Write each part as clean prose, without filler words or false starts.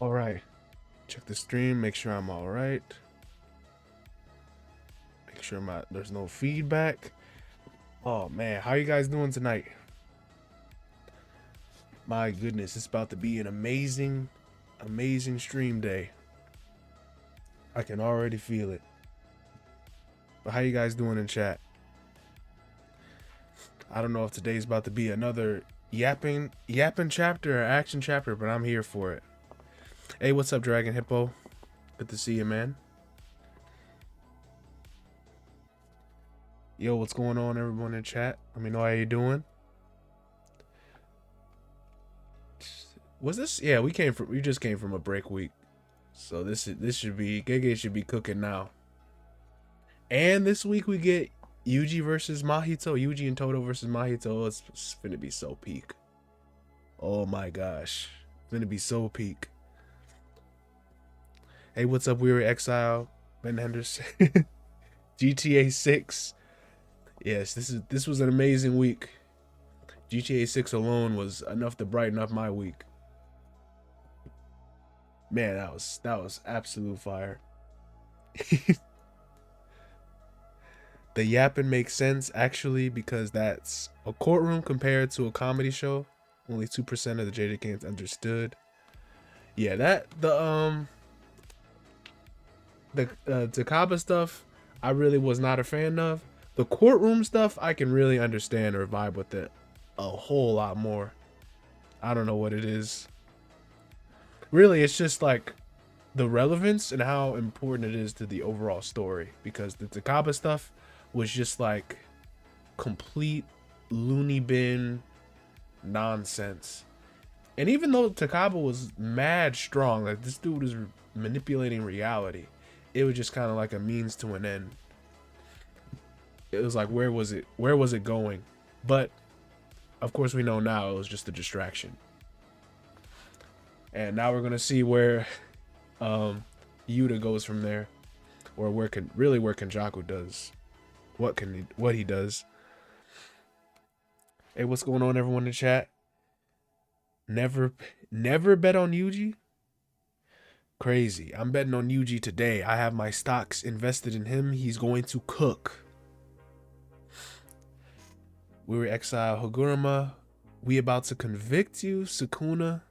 All right. Check the stream. Make sure I'm all right. Make sure there's no feedback. Oh man, how you guys doing tonight? My goodness, it's about to be an amazing, amazing stream day. I can already feel it. But how you guys doing in chat? I don't know if today's about to be another yapping chapter or action chapter, but I'm here for it. Hey, what's up, Dragon Hippo? Good to see you, man. Yo, what's going on, everyone in chat? Let me know how you doing. Was this? Yeah, we just came from a break week, so this should be Gege should be cooking now. And this week we get Yuji versus Mahito, Yuji and Todo versus Mahito. It's gonna be so peak. Oh my gosh, it's gonna be so peak. Hey, what's up, Weary Exile, Ben Henderson, GTA 6. Yes, this was an amazing week. GTA 6 alone was enough to brighten up my week. Man, that was absolute fire. The yapping makes sense actually because that's a courtroom compared to a comedy show. Only 2% of the JJKs understood. Yeah, the Takaba stuff I really was not a fan of. The courtroom stuff I can really understand or vibe with it a whole lot more. I don't know what it is. Really, it's just like the relevance and how important it is to the overall story, because the Takaba stuff was just like complete loony bin nonsense. And even though Takaba was mad strong, like this dude is manipulating reality, it was just kind of like a means to an end. It was like, where was it going? But of course we know now it was just a distraction. And now we're gonna see where Yuta goes from there, or where Kenjaku does what he does. Hey, what's going on, everyone in chat? Never bet on Yuji. Crazy. I'm betting on Yuji today. I have my stocks invested in him. He's going to cook. We were exile Haguruma. We about to convict you, Sukuna.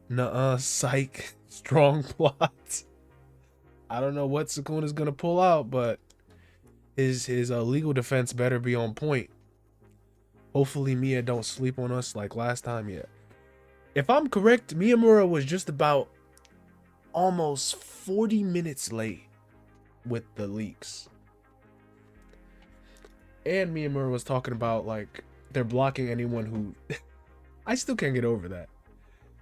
Nuh-uh, psych. Strong plot. I don't know what Sukuna's gonna pull out, but his legal defense better be on point. Hopefully Mia don't sleep on us like last time yet. If I'm correct, Myamura was just about almost 40 minutes late with the leaks. And Myamura was talking about like they're blocking anyone who I still can't get over that.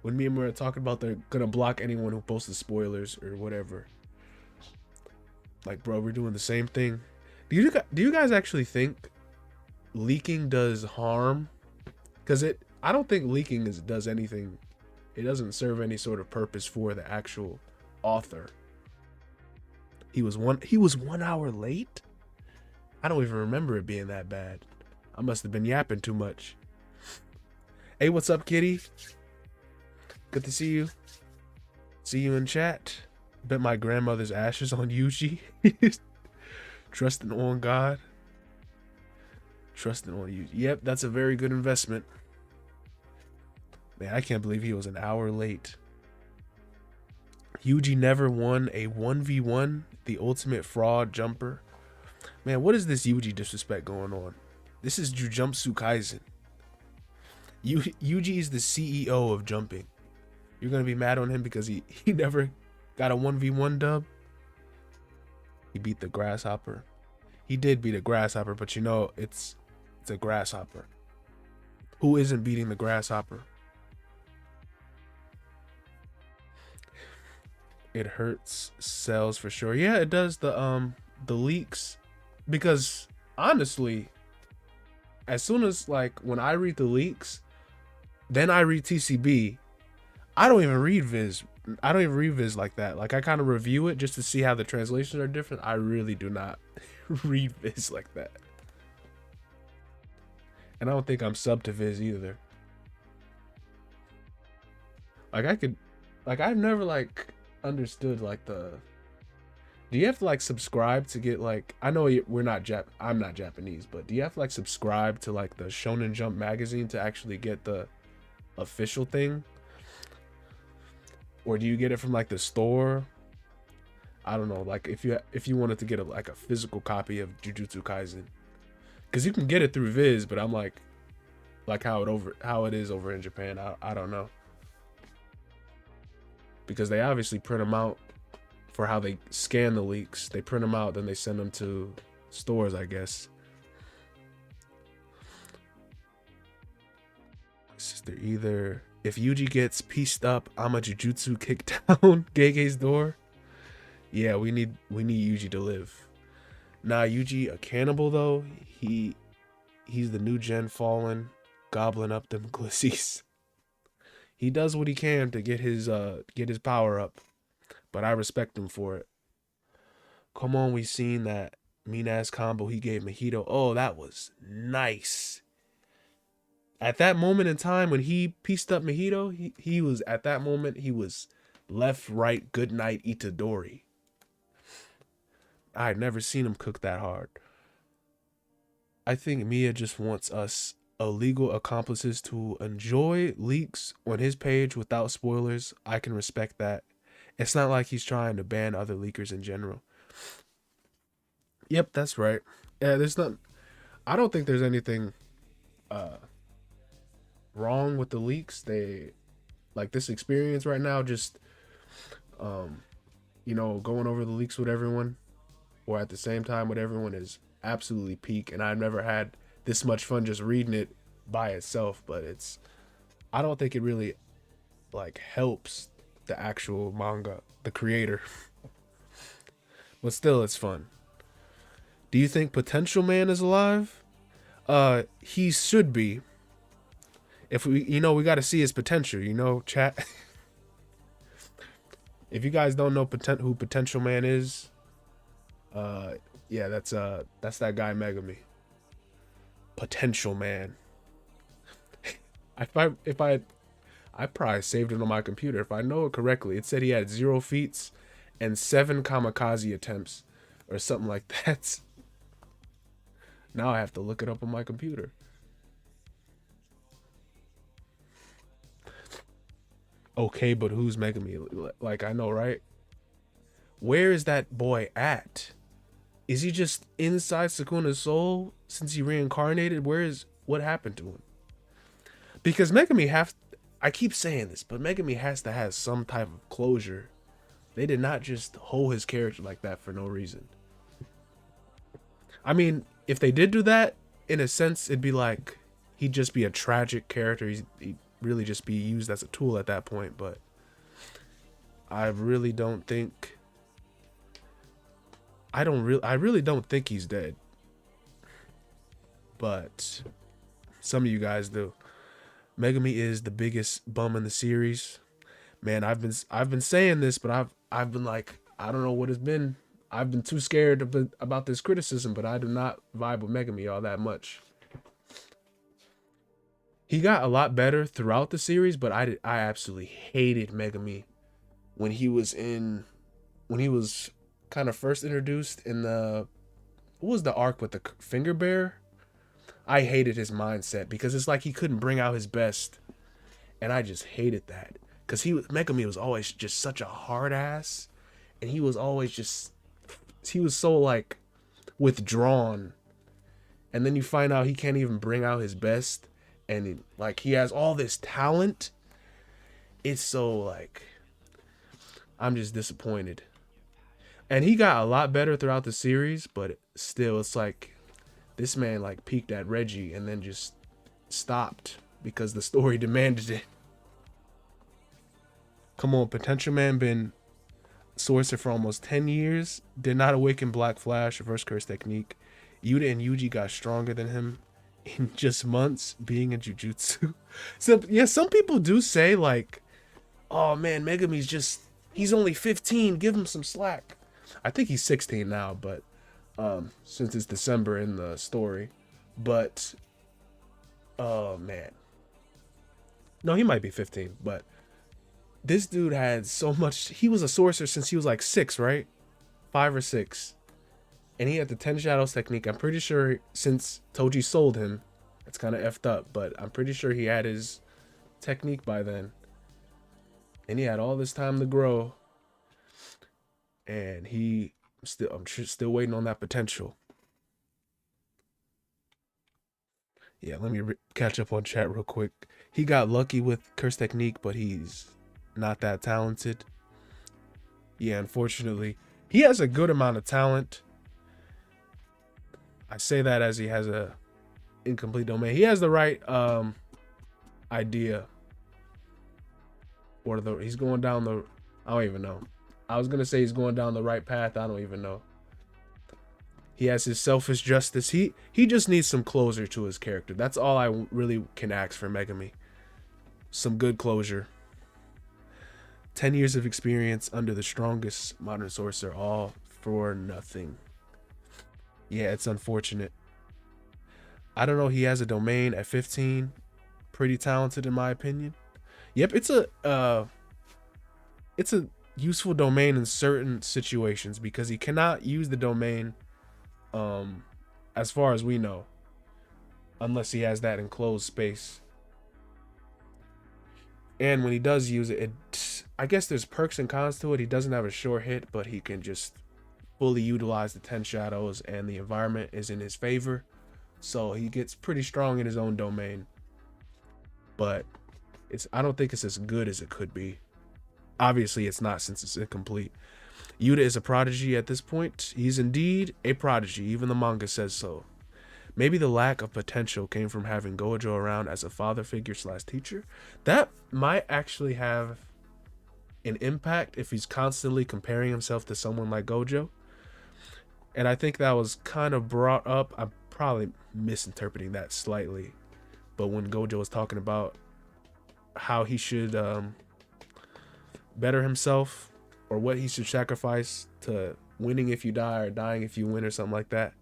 When Myamura talking about they're gonna block anyone who posted spoilers or whatever. Like, bro, we're doing the same thing. Do you guys actually think leaking does harm? Because I don't think leaking does anything. It doesn't serve any sort of purpose for the actual author. He was 1 hour late? I don't even remember it being that bad. I must have been yapping too much. Hey, what's up, Kitty? Good to see you. See you in chat. Bet my grandmother's ashes on Yuji. Trusting on God. Trusting on Yuji. Yep, that's a very good investment. Man, I can't believe he was an hour late. Yuji never won a 1v1, the ultimate fraud jumper. Man, what is this Yuji disrespect going on? This is Jujutsu Kaisen. Yuji is the CEO of jumping. You're going to be mad on him because he never got a 1v1 dub? He beat the grasshopper. He did beat a grasshopper, but you know, it's a grasshopper. Who isn't beating the grasshopper? It hurts sales for sure. Yeah, it does the leaks, because honestly, as soon as like when I read the leaks, then I read TCB. I don't even read Viz. I don't even read Viz like that. Like I kind of review it just to see how the translations are different. I really do not read Viz like that. And I don't think I'm sub to Viz either. Like Like I've never like understood like the. Do you have to like subscribe to get like? I know we're not I'm not Japanese, but do you have to like subscribe to like the Shonen Jump magazine to actually get the official thing, or do you get it from like the store? I don't know. Like if you wanted to get like a physical copy of Jujutsu Kaisen, because you can get it through Viz, but I'm like how it is over in Japan. I don't know, because they obviously print them out for how they scan the leaks. They print them out, then they send them to stores, I guess. Sister, either if Yuji gets pieced up, I'm a Jujutsu kick down Gege's door. Yeah, we need Yuji to live. Nah, Yuji a cannibal though. He's the new gen fallen, gobbling up them glissies. He does what he can to get his power up, but I respect him for it. Come on, we seen that mean ass combo he gave Mahito. Oh, that was nice. At that moment in time when he pieced up Mahito, he was at that moment he was left, right, good night, Itadori. I had never seen him cook that hard. I think Mia just wants us illegal accomplices to enjoy leaks on his page without spoilers. I can respect that. It's not like he's trying to ban other leakers in general. Yep, that's right. Yeah, I don't think there's anything wrong with the leaks. They like this experience right now, just going over the leaks with everyone, or at the same time with everyone, is absolutely peak. And I've never had this much fun just reading it by itself. But I don't think it really like helps the actual manga, the creator. But still, it's fun. Do you think Potential Man is alive? He should be. If we got to see his potential, chat. If you guys don't know who Potential Man is, yeah, that's that guy Megami. Potential Man. I probably saved it on my computer. If I know it correctly, it said he had 0 feats and 7 kamikaze attempts or something like that. Now I have to look it up on my computer. Okay, but who's Megami? Like, I know, right? Where is that boy at? Is he just inside Sukuna's soul since he reincarnated? What happened to him? Because I keep saying this, but Megami has to have some type of closure. They did not just hold his character like that for no reason. I mean, if they did do that, in a sense, it'd be like he'd just be a tragic character. He'd really just be used as a tool at that point. But I really don't think. I really don't think he's dead. But some of you guys do. Megami is the biggest bum in the series. Man, I've been saying this, but I've been like, I don't know what it's been. I've been too scared about this criticism, but I do not vibe with Megami all that much. He got a lot better throughout the series, but I absolutely hated Megami when he was kind of first introduced in what was the arc with the finger bear? I hated his mindset because it's like he couldn't bring out his best, and I just hated that because Megami was always just such a hard ass, and he was so like withdrawn, and then you find out he can't even bring out his best, and like he has all this talent. It's so like I'm just disappointed. And he got a lot better throughout the series, but still it's like this man like peaked at Reggie and then just stopped because the story demanded it. Come on, Potential Man been Sorcerer for almost 10 years. Did not awaken Black Flash, reverse curse technique. Yuta and Yuji got stronger than him in just months being in Jujutsu. So yeah, some people do say like, oh man, Megami's he's only 15, give him some slack. I think he's 16 now, but since it's December in the story. But oh man. No, he might be 15, but This dude had so much. He was a sorcerer since he was like 6, right? 5 or 6. And he had the 10 shadows technique. I'm pretty sure since Toji sold him, it's kind of effed up, but I'm pretty sure he had his technique by then. And he had all this time to grow. And I'm still waiting on that potential. Yeah, let me catch up on chat real quick. He got lucky with curse technique, but he's not that talented. Yeah, unfortunately. He has a good amount of talent. I say that as he has a incomplete domain. He has the right idea. Or he's going down the, I don't even know. I was gonna say he's going down the right path. I don't even know. He has his selfish justice. He just needs some closure to his character. That's all I really can ask for Megami. Some good closure. 10 years of experience under the strongest modern sorcerer, all for nothing. Yeah, it's unfortunate. I don't know. He has a domain at 15. Pretty talented in my opinion. Yep, it's a useful domain in certain situations because he cannot use the domain as far as we know unless he has that enclosed space. And when he does use it, I guess there's perks and cons to it. He doesn't have a sure hit, but he can just fully utilize the 10 shadows and the environment is in his favor. So he gets pretty strong in his own domain. But I don't think it's as good as it could be. Obviously, it's not since it's incomplete. Yuta is a prodigy at this point. He's indeed a prodigy. Even the manga says so. Maybe the lack of potential came from having Gojo around as a father figure / teacher. That might actually have an impact if he's constantly comparing himself to someone like Gojo. And I think that was kind of brought up. I'm probably misinterpreting that slightly. But when Gojo was talking about how he should better himself or what he should sacrifice to winning if you die or dying if you win or something like that.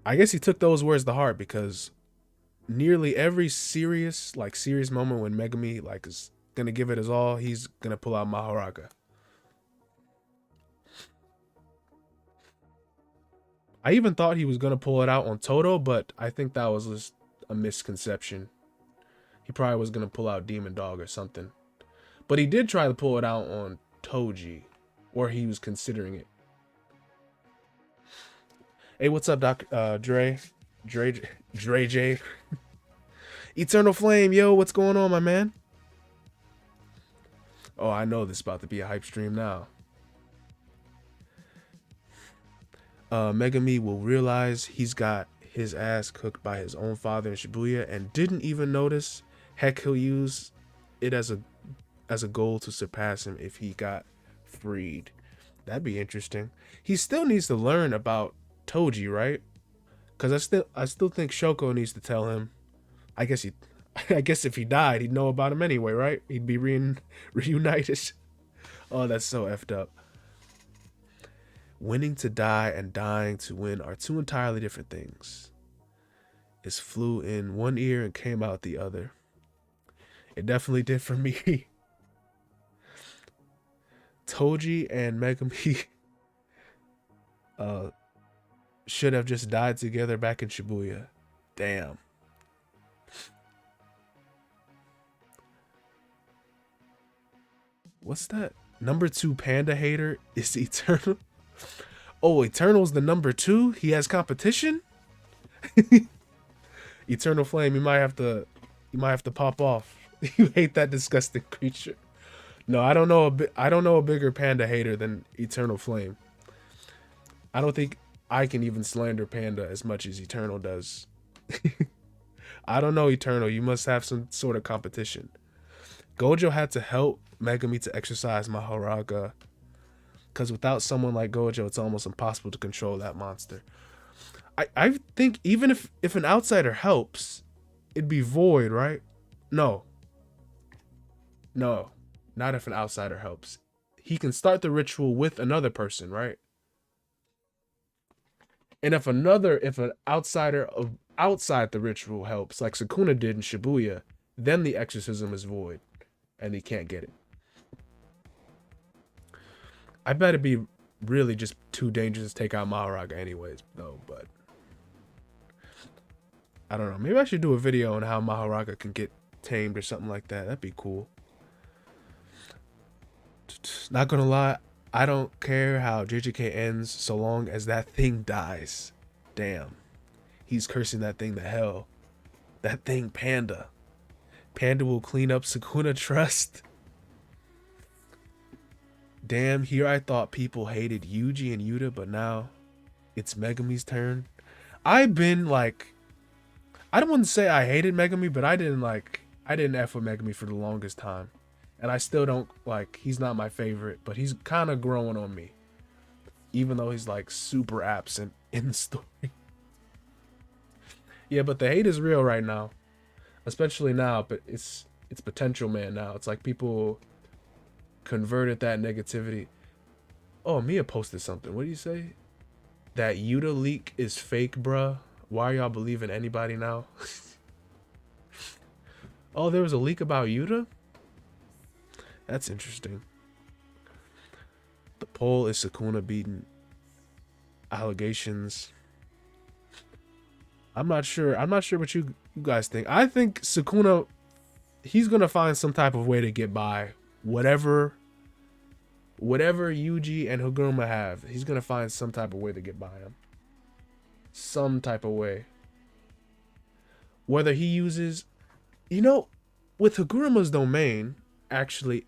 I guess he took those words to heart because nearly every serious moment when Megami is gonna give it his all, he's gonna pull out Mahoraga. I even thought he was gonna pull it out on Toto, but I think that was just a misconception. He probably was gonna pull out Demon Dog or something. But he did try to pull it out on Toji, or he was considering it. Hey, what's up, Doc? Dre J. Eternal Flame, yo, what's going on, my man? Oh, I know this is about to be a hype stream now. Megami will realize he's got his ass cooked by his own father in Shibuya and didn't even notice. Heck, he'll use it as a goal to surpass him if he got freed. That'd be interesting. He still needs to learn about Toji, right? Because I still think Shoko needs to tell him. I guess if he died, he'd know about him anyway, right? He'd be reunited. Oh, that's so effed up. Winning to die and dying to win are two entirely different things. It flew in one ear and came out the other. It definitely did for me. Toji and Megami should have just died together back in Shibuya. Damn. What's that? Number 2 panda hater is Eternal. Oh, Eternal's the number 2? He has competition? Eternal Flame, you might have to pop off. You hate that disgusting creature. No, I don't know a bigger panda hater than Eternal Flame. I don't think I can even slander Panda as much as Eternal does. I don't know, Eternal. You must have some sort of competition. Gojo had to help Megami to exercise Mahoraga, because without someone like Gojo, it's almost impossible to control that monster. I think even if an outsider helps, it'd be void, right? No, not if an outsider helps. He can start the ritual with another person, right? And if an outsider outside the ritual helps, like Sukuna did in Shibuya, then the exorcism is void and he can't get it. I bet it'd be really just too dangerous to take out Myamura anyways, though, but I don't know. Maybe I should do a video on how Myamura can get tamed or something like that. That'd be cool. Not gonna lie, I don't care how JJK ends so long as that thing dies. Damn. He's cursing that thing to hell. That thing, Panda. Panda will clean up Sukuna Trust. Damn, here I thought people hated Yuji and Yuta, but now it's Megumi's turn. I've been like, I don't want to say I hated Megumi, but I didn't F with Megumi for the longest time. And I still don't, like, he's not my favorite, but he's kind of growing on me. Even though he's like super absent in the story. Yeah, but the hate is real right now. Especially now, but it's potential, man, now. It's like people converted that negativity. Oh, Mia posted something. What do you say? That Yuta leak is fake, bruh. Why are y'all believing anybody now? Oh, there was a leak about Yuta? That's interesting. The poll is Sukuna beating allegations. I'm not sure. I'm not sure what you guys think. I think Sukuna, he's gonna find some type of way to get by. Whatever Yuji and Haguruma have, he's gonna find some type of way to get by him. Some type of way. Whether he uses, with Haguruma's domain, actually,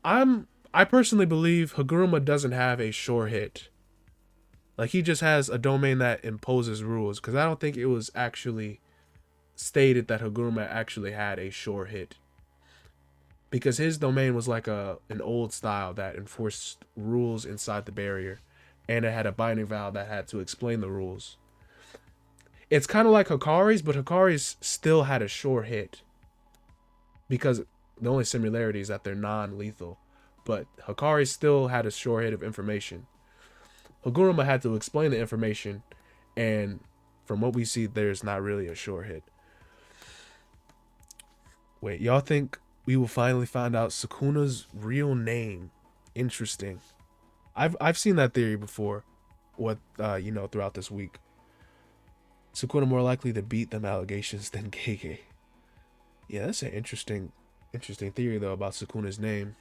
I personally believe Haguruma doesn't have a sure hit. Like, he just has a domain that imposes rules, because I don't think it was actually stated that Haguruma actually had a sure hit. Because his domain was like an old style that enforced rules inside the barrier, and it had a binding vow that had to explain the rules. It's kind of like Hikari's, but Hikari's still had a sure hit. Because the only similarity is that they're non-lethal. But Hikari still had a sure hit of information. Haguruma had to explain the information, and from what we see, there's not really a sure hit. Wait, y'all think we will finally find out Sukuna's real name? Interesting. I've seen that theory before. Throughout this week. Sukuna more likely to beat them allegations than Gege. Yeah, that's an interesting theory though about Sukuna's name.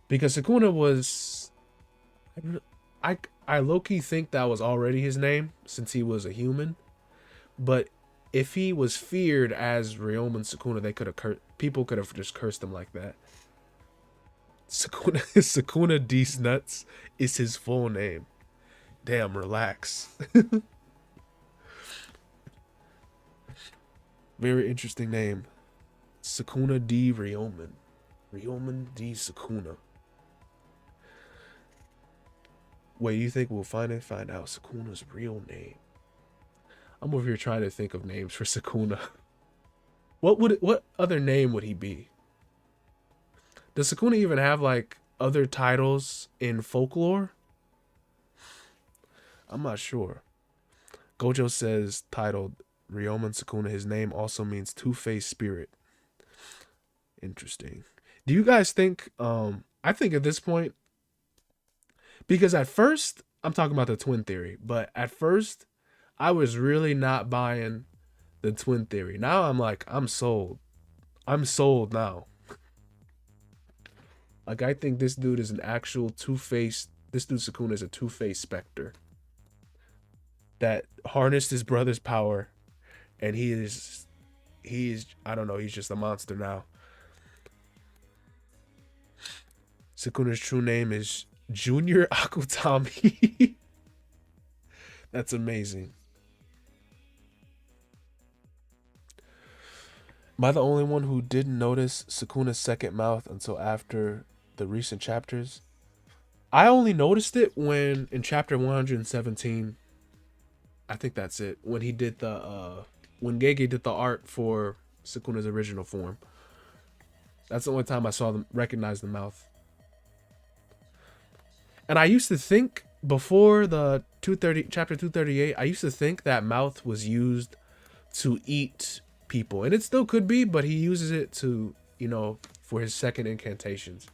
Because Sukuna was, I low-key think that was already his name since he was a human. But if he was feared as Ryomen Sukuna, people could have just cursed him like that. Sukuna D's Nuts is his full name. Damn, relax. Very interesting name. Sukuna D. Ryomen. Ryomen D. Sukuna. Wait, you think we'll find out Sukuna's real name? I'm over here trying to think of names for Sukuna. What other name would he be? Does Sukuna even have like other titles in folklore? I'm not sure. Gojo says titled Ryomen Sukuna, his name also means two-faced spirit. Interesting. Do you guys think, I think at this point, because at first, I'm talking about the twin theory, but at first, I was really not buying the twin theory. Now I'm like, I'm sold. I'm sold now. Like, I think this dude is an actual two-faced, this dude Sukuna is a two-faced specter that harnessed his brother's power, and he's I don't know, he's just a monster now. Sukuna's true name is Junior Akutami. That's amazing. Am I the only one who didn't notice Sukuna's second mouth until after the recent chapters? I only noticed it when in chapter 117. I think that's it. When he did the when Gege did the art for Sukuna's original form. That's the only time I saw them recognize the mouth. And I used to think before the chapter 238, I used to think that mouth was used to eat people. And it still could be, but he uses it to, you know, for his second incantations.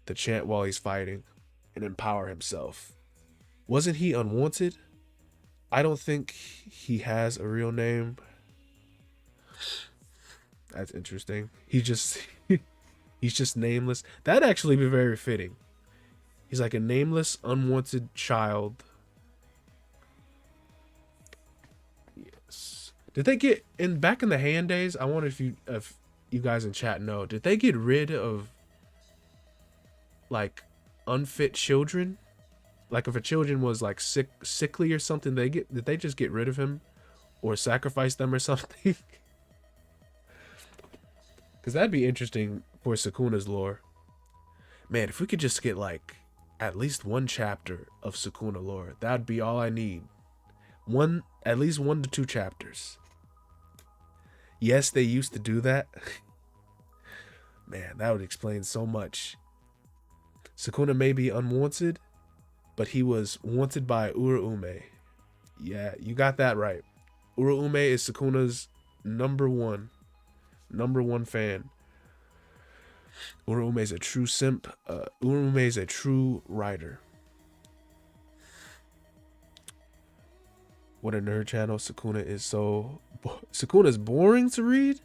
To chant while he's fighting and empower himself. Wasn't he unwanted? I don't think he has a real name. That's interesting. He's just nameless. That'd actually be very fitting. He's like a nameless, unwanted child. Yes. Did they get back in the hand days? I wonder if you guys in chat know. Did they get rid of like unfit children? Like if a children was like sickly or something, did they just get rid of him or sacrifice them or something? Because that'd be interesting for Sukuna's lore. Man, if we could just get like at least one chapter of Sukuna lore, that'd be all I need. At least 1 to 2 chapters. Yes, they used to do that. Man, that would explain so much. Sukuna may be unwanted, but he was wanted by Uraume. Yeah, you got that right. Uraume is Sukuna's number one fan. Uraume is a true simp. Uraume is a true writer. What a nerd channel. Sukuna is boring to read.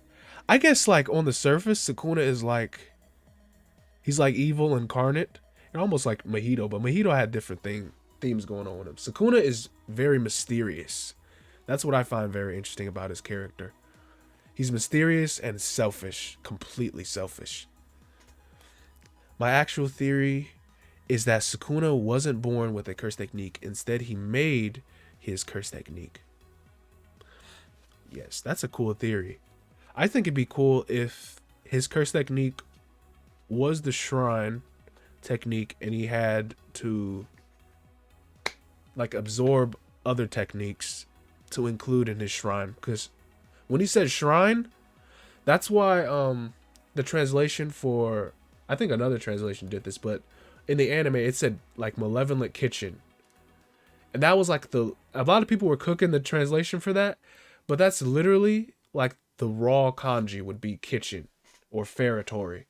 I guess like on the surface, Sukuna is like, he's like evil incarnate. And almost like Mahito, but Mahito had different themes going on with him. Sukuna is very mysterious. That's what I find very interesting about his character. He's mysterious and selfish, completely selfish. My actual theory is that Sukuna wasn't born with a curse technique. Instead, he made his curse technique. Yes, that's a cool theory. I think it'd be cool if his curse technique was the shrine technique and he had to like absorb other techniques to include in his shrine. Because when he said shrine, that's why the translation for, I think another translation did this, but in the anime it said like malevolent kitchen, and that was like a lot of people were cooking the translation for that, but that's literally like the raw kanji would be kitchen, or feretory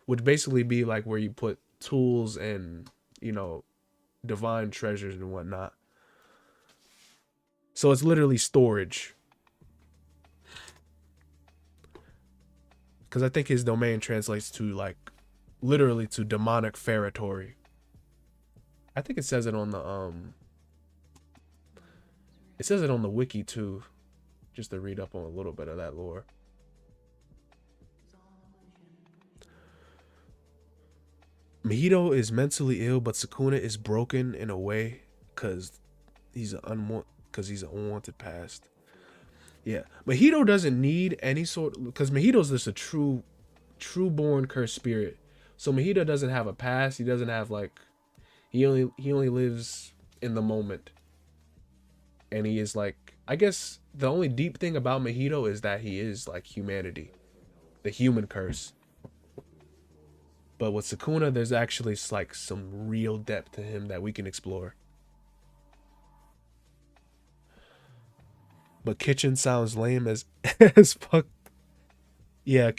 would basically be like where you put tools and, you know, divine treasures and whatnot. So it's literally storage. Because I think his domain translates to like literally to demonic feretory. I think it says it on the wiki too, just to read up on a little bit of that lore. Mahito is mentally ill, but Sukuna is broken in a way because he's an unwanted past. Yeah, Mahito doesn't need any sort, because Mahito's just a true born cursed spirit. So Mahito doesn't have a past. He doesn't have like, he only lives in the moment. And he is like, I guess the only deep thing about Mahito is that he is like humanity, the human curse. But with Sukuna, there's actually like some real depth to him that we can explore. But kitchen sounds lame as fuck. Yeah,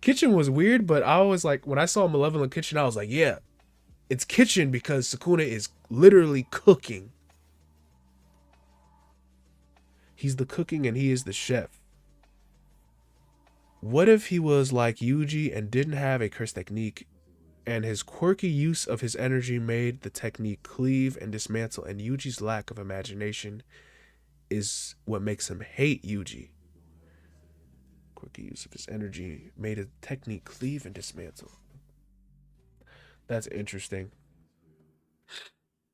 kitchen was weird, but I was like, when I saw Malevolent Kitchen, I was like, yeah, it's kitchen because Sukuna is literally cooking. He's the cooking and he is the chef. What if he was like Yuji and didn't have a curse technique, and his quirky use of his energy made the technique cleave and dismantle, and Yuji's lack of imagination is what makes him hate Yuji? Quirky use of his energy made a technique cleave and dismantle. That's interesting.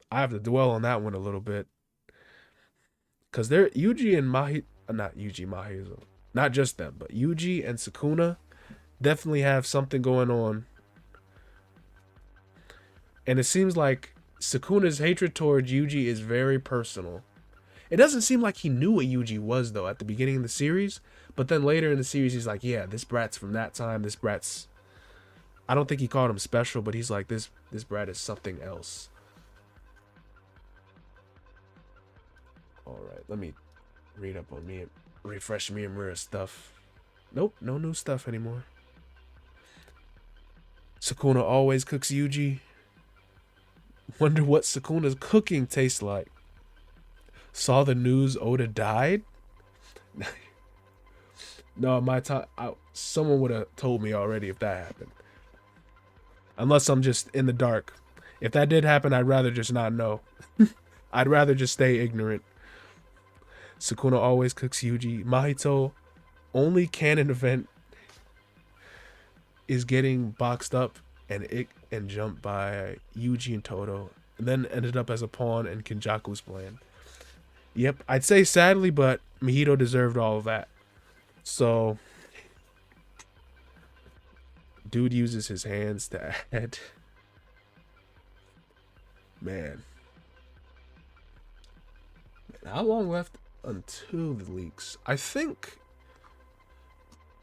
I have to dwell on that one a little bit. Because they're Yuji and Mahizo. Not just them, but Yuji and Sukuna definitely have something going on. And it seems like Sukuna's hatred towards Yuji is very personal. It doesn't seem like he knew what Yuji was, though, at the beginning of the series. But then later in the series, he's like, yeah, this brat's from that time. This brat's... I don't think he called him special, but he's like, this brat is something else. All right, let me Read up on me, refresh Myamura stuff. Nope, no new stuff anymore. Sukuna always cooks Yuji. Wonder what Sukuna's cooking tastes like. Saw the news Oda died? No, my time. Someone would have told me already if that happened. Unless I'm just in the dark. If that did happen, I'd rather just not know. I'd rather just stay ignorant. Sukuna always cooks Yuji. Mahito, only canon event is getting boxed up and jumped by Yuji and Todo, and then ended up as a pawn in Kenjaku's plan. Yep, I'd say sadly, but Mahito deserved all of that. So, dude uses his hands to add. Man. How long left until the leaks? I think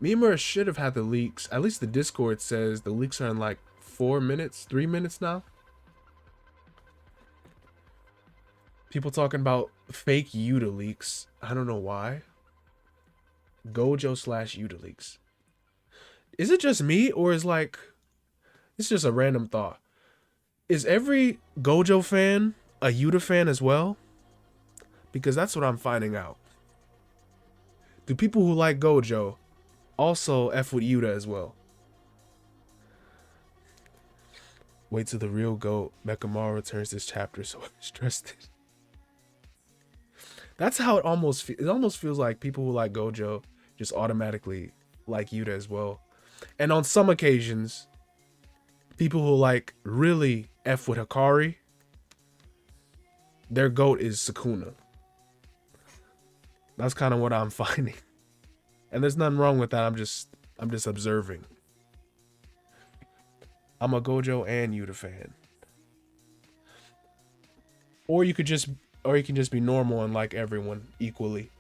Myamura should have had the leaks. At least the Discord says the leaks are in like 4 minutes, 3 minutes now. People talking about fake Yuta leaks. I don't know why. Gojo / Yuta leaks. Is it just me, or is like, it's just a random thought. Is every Gojo fan a Yuta fan as well? Because that's what I'm finding out. Do people who like Gojo also F with Yuta as well? Wait till the real GOAT Mechamaru returns this chapter, so I'm stressed. That's how it almost feels. It almost feels like people who like Gojo just automatically like Yuta as well. And on some occasions, people who like really F with Hikari, their GOAT is Sukuna. That's kind of what I'm finding. And there's nothing wrong with that. I'm just observing. I'm a Gojo and Yuta fan. Or you can just be normal and like everyone equally.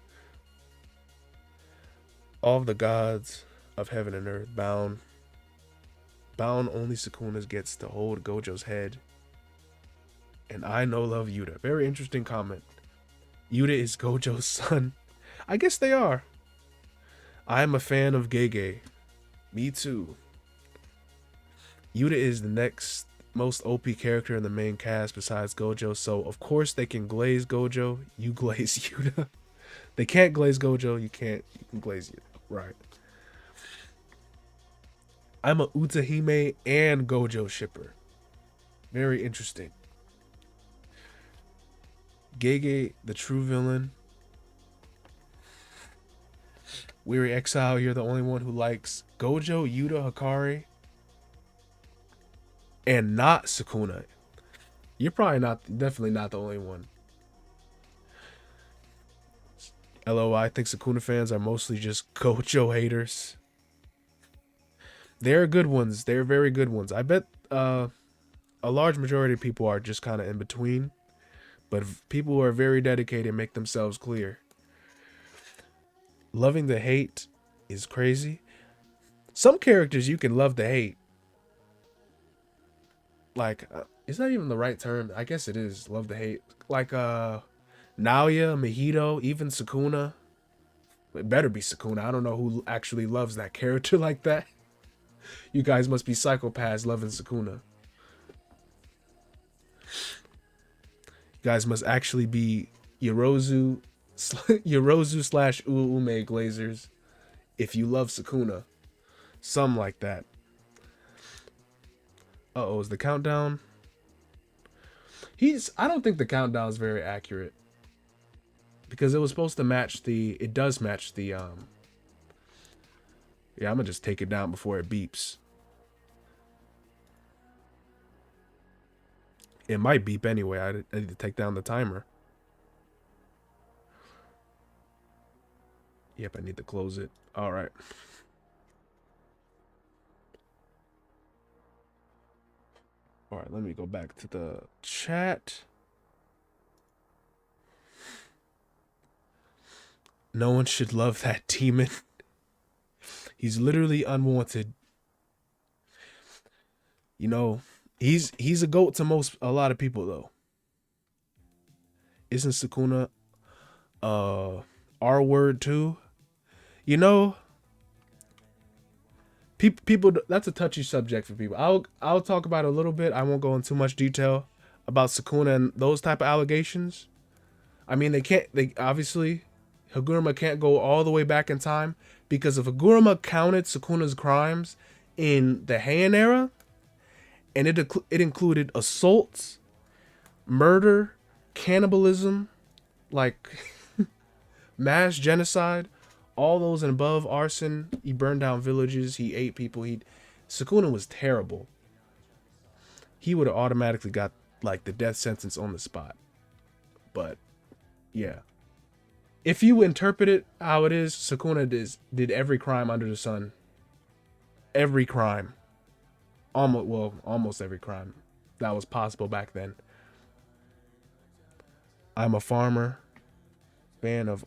All of the gods of heaven and earth bound. Only Sukuna gets to hold Gojo's head. And I no love Yuta. Very interesting comment. Yuta is Gojo's son. I guess they are. I am a fan of Gege. Me too. Yuta is the next most OP character in the main cast besides Gojo, so of course they can glaze Gojo. You glaze Yuta. They can't glaze Gojo. You can glaze Yuta. Right. I'm a Utahime and Gojo shipper. Very interesting. Gege, the true villain. Weary Exile, you're the only one who likes Gojo, Yuta, Hikari, and not Sukuna. You're definitely not the only one. LOI, I think Sukuna fans are mostly just Gojo haters. They're good ones. They're very good ones. I bet a large majority of people are just kind of in between. But people who are very dedicated make themselves clear. Loving the hate is crazy. Some characters you can love the hate. Like, is that even the right term? I guess it is. Love the hate. Like, Naoya, Mahito, even Sukuna. It better be Sukuna. I don't know who actually loves that character like that. You guys must be psychopaths loving Sukuna. You guys must actually be Yorozu / Uume glazers if you love Sukuna. Some like that. Uh-oh, is the countdown? I don't think the countdown is very accurate. Because it was supposed to match it does match the, yeah, I'm gonna just take it down before it beeps. It might beep anyway. I need to take down the timer. Yep, I need to close it. All right. All right, let me go back to the chat. No one should love that demon. He's literally unwanted. You know, he's a GOAT to a lot of people though. Isn't Sukuna R word too. You know, people that's a touchy subject for people. I'll talk about it a little bit. I won't go into too much detail about Sukuna and those type of allegations. I mean, they obviously Haguruma can't go all the way back in time, because if Haguruma counted Sukuna's crimes in the Heian era, and it included assaults, murder, cannibalism, like mass genocide, all those and above, arson. He burned down villages. He ate people. Sukuna was terrible. He would have automatically got like the death sentence on the spot. But yeah, if you interpret it how it is, Sukuna did every crime under the sun. Every crime, almost every crime that was possible back then. I'm a farmer, fan of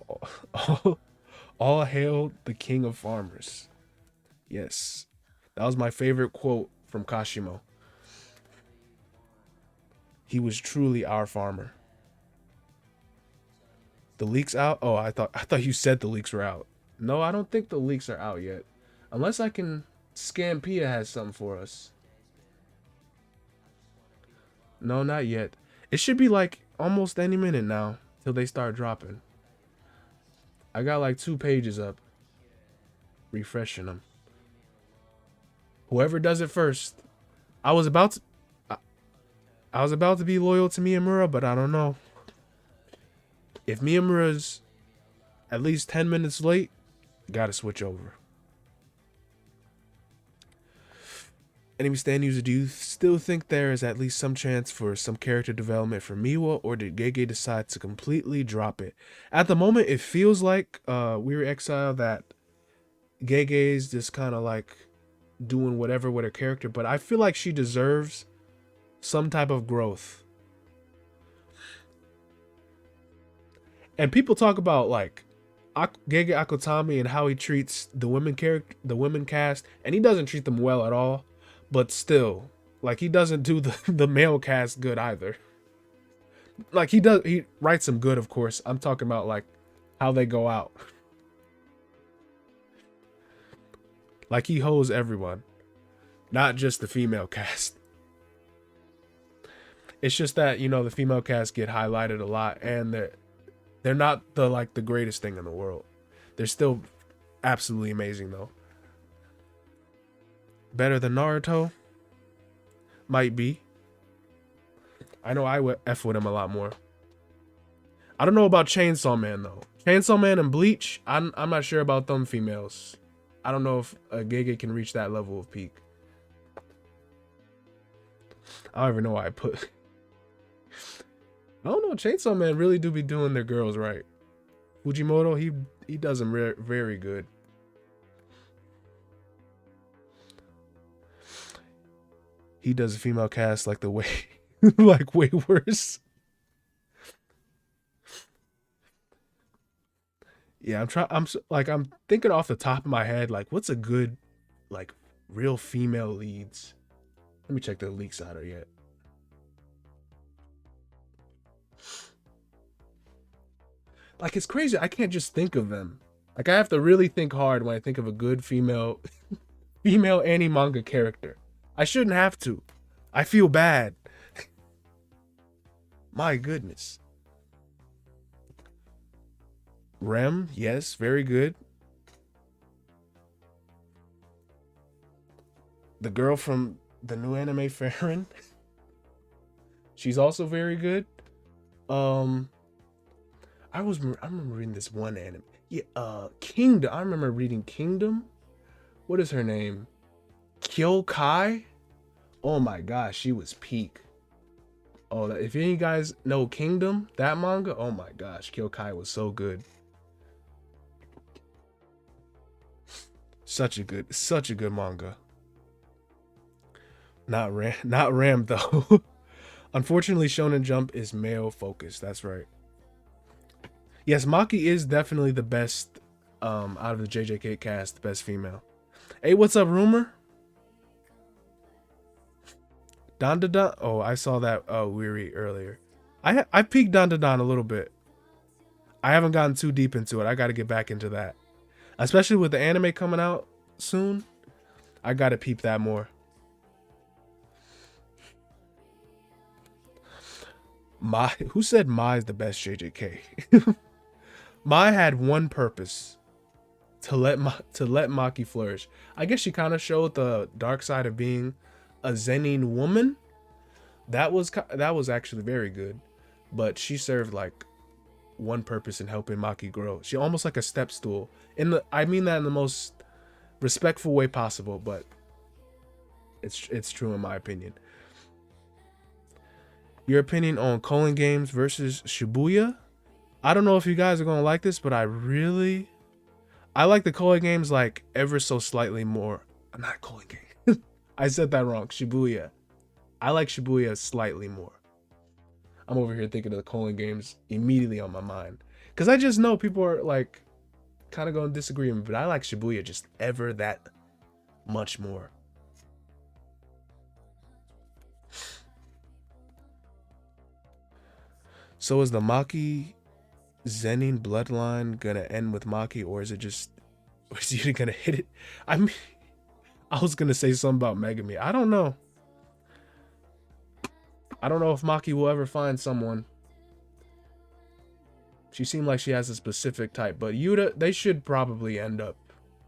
all hail the king of farmers. Yes, that was my favorite quote from Kashimo. He was truly our farmer. The leaks out? Oh, I thought you said the leaks were out. No, I don't think the leaks are out yet. Unless I can Scampia has something for us. No, not yet. It should be like almost any minute now till they start dropping. I got like 2 pages up. Refreshing them. Whoever does it first. I was about to be loyal to Myamura, but I don't know. If Miyamura's at least 10 minutes late, gotta switch over. Enemy stand user, do you still think there is at least some chance for some character development for Miwa, or did Gege decide to completely drop it? At the moment, it feels like Weary Exile that Gege's just kind of like doing whatever with her character, but I feel like she deserves some type of growth. And people talk about like Gege Akutami and how he treats the women cast, and he doesn't treat them well at all. But still, like, he doesn't do the male cast good either. Like, he writes them good, of course. I'm talking about like how they go out. Like, he hoes everyone, not just the female cast. It's just that, you know, the female cast get highlighted a lot, and they're not the greatest thing in the world. They're still absolutely amazing though. Better than Naruto? Might be. I know I would F with him a lot more. I don't know about Chainsaw Man though. Chainsaw Man and Bleach, I'm not sure about them females. I don't know if Gege can reach that level of peak. I don't even know why I put. I don't know. Chainsaw Man really do be doing their girls right. Fujimoto, he does them very good. He does a female cast like the way, like way worse. Yeah, I'm thinking off the top of my head, like what's a good, like real female leads. Let me check the leaks out yet. Like it's crazy. I can't just think of them. Like I have to really think hard when I think of a good female anime manga character. I shouldn't have to. I feel bad. My goodness. Rem, yes, very good. The girl from the new anime Farron. She's also very good. I remember reading this one anime. Yeah, Kingdom. I remember reading Kingdom. What is her name? Kyokai? Oh my gosh, she was peak. Oh, if any guys know Kingdom, that manga, oh my gosh, Kyokai was so good. Such a good manga. Not Ram though. Unfortunately, Shonen Jump is male focused. That's right. Yes, Maki is definitely the best out of the JJK cast, the best female. Hey, what's up, Rumor? Dandadan. Oh, I saw that Weary earlier. I peeked Dandadan a little bit. I haven't gotten too deep into it. I got to get back into that, especially with the anime coming out soon. I got to peep that more. Who said Mai is the best JJK? Mai had one purpose, to let Maki flourish. I guess she kind of showed the dark side of being a Zenin woman. That was actually very good, but she served like one purpose in helping Maki grow. She almost like a step stool. I mean that in the most respectful way possible, but it's true in my opinion. Your opinion on Culling Games versus Shibuya? I don't know if you guys are gonna like this, but I like the Culling Games like ever so slightly more. I'm not Culling Game. I said that wrong. Shibuya. I like Shibuya slightly more. I'm over here thinking of the Culling Games immediately on my mind, because I just know people are like kind of going to disagree with me, but I like Shibuya just ever that much more. So is the Maki Zenin bloodline gonna end with Maki, or is he gonna hit it? I mean, I was gonna say something about Megami. I don't know. I don't know if Maki will ever find someone. She seemed like she has a specific type, but Yuta, they should probably end up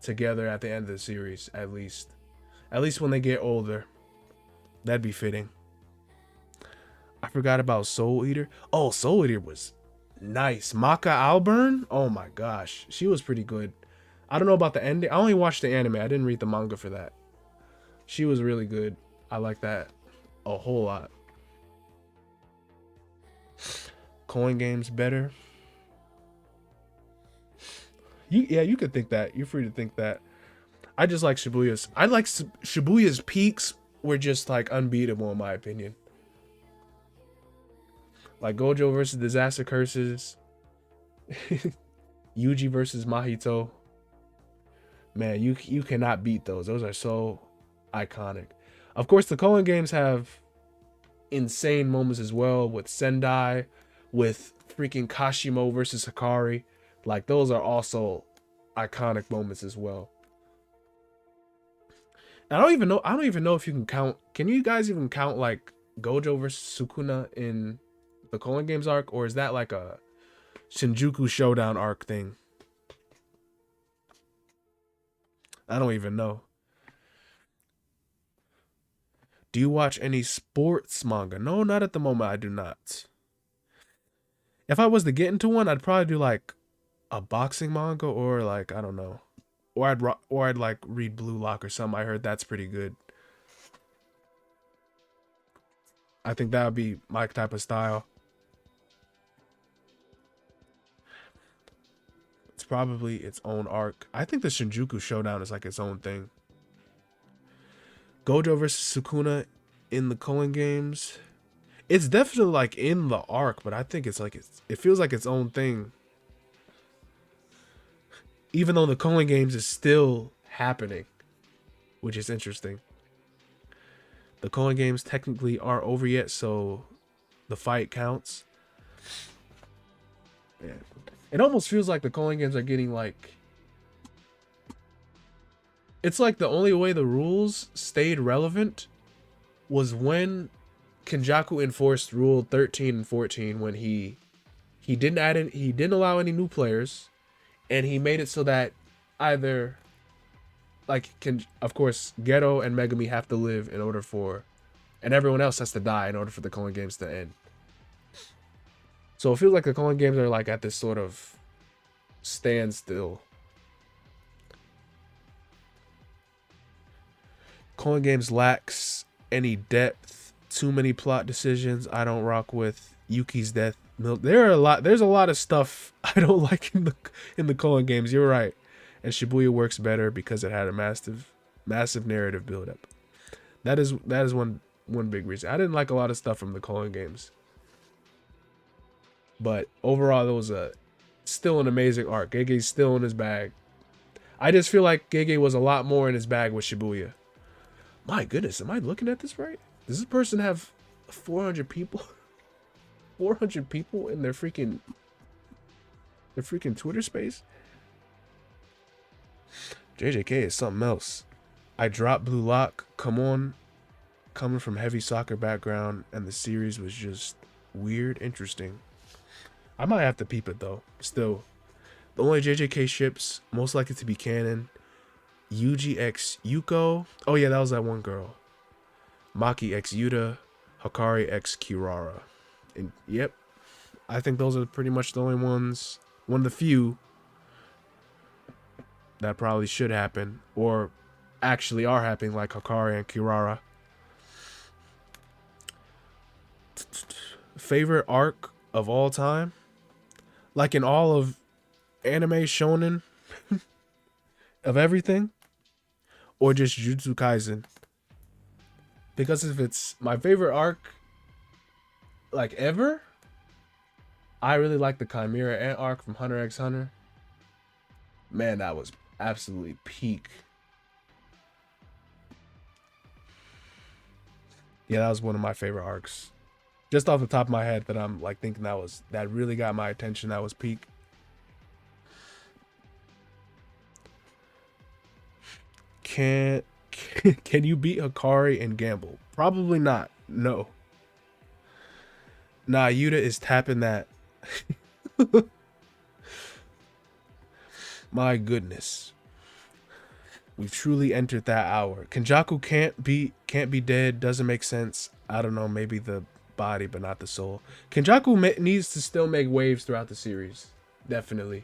together at the end of the series, at least. At least when they get older. That'd be fitting. I forgot about Soul Eater. Oh, Soul Eater was nice. Maka Alburn? Oh my gosh. She was pretty good. I don't know about the ending. I only watched the anime. I didn't read the manga for that. She was really good. I like that a whole lot. Coin Games better. Yeah, you could think that. You're free to think that. I just like Shibuya's. Shibuya's peaks were just like unbeatable in my opinion. Like Gojo versus Disaster Curses. Yuji versus Mahito. Man, you cannot beat those. Those are so iconic. Of course, the Culling Games have insane moments as well, with Sendai, with freaking Kashimo versus Hikari. Like, those are also iconic moments as well. I don't even know if you can count. Can you guys even count like Gojo versus Sukuna in the Culling Games arc, or is that like a Shinjuku Showdown arc thing? I don't even know. Do you watch any sports manga? No, not at the moment. I do not. If I was to get into one, I'd probably do like a boxing manga, or like, I don't know, or I'd like read Blue Lock or something. I heard that's pretty good. I think that would be my type of style. It's probably its own arc. I think the Shinjuku Showdown is like its own thing. Gojo versus Sukuna in the Culling Games. It's definitely like in the arc, but I think it's like it feels like its own thing. Even though the Culling Games is still happening, which is interesting. The Culling Games technically aren't over yet, so the fight counts. Yeah. It almost feels like the Culling Games are getting like... It's like the only way the rules stayed relevant was when Kenjaku enforced Rule 13 and 14, when he didn't allow any new players, and he made it so that either, like, of course, Geto and Megami have to live in order for, and everyone else has to die in order for the Culling Games to end. So it feels like the Culling Games are like at this sort of standstill. Culling Games lacks any depth, too many plot decisions I don't rock with. Yuki's death. There's a lot of stuff I don't like in the Culling Games. You're right. And Shibuya works better because it had a massive narrative build-up. That is one big reason. I didn't like a lot of stuff from the Culling Games. But overall, it was still an amazing arc. Gege's still in his bag. I just feel like Gege was a lot more in his bag with Shibuya. My goodness, am I looking at this right? Does this person have 400 people? 400 people in their freaking... The freaking Twitter space? JJK is something else. I dropped Blue Lock. Come on. Coming from heavy soccer background, and the series was just weird, interesting. I might have to peep it though. Still, the only JJK ships most likely to be canon: Yuji x Yuko. Oh yeah, that was that one girl. Maki x Yuta, Hakari x Kirara. And yep, I think those are pretty much the only ones. One of the few that probably should happen, or actually are happening, like Hakari and Kirara. Favorite arc of all time? Like in all of anime shonen of everything? Or just Jujutsu Kaisen? Because if it's my favorite arc, like ever, I really like the Chimera Ant arc from Hunter x Hunter. Man, that was absolutely peak. Yeah, that was one of my favorite arcs. Just off the top of my head, that I'm like thinking that really got my attention. That was peak. Can you beat Hakari and Gamble? Probably not. No. Nah, Yuta is tapping that. My goodness. We've truly entered that hour. Kenjaku can't be dead. Doesn't make sense. I don't know. Maybe the body, but not the soul. Kenjaku needs to still make waves throughout the series. Definitely.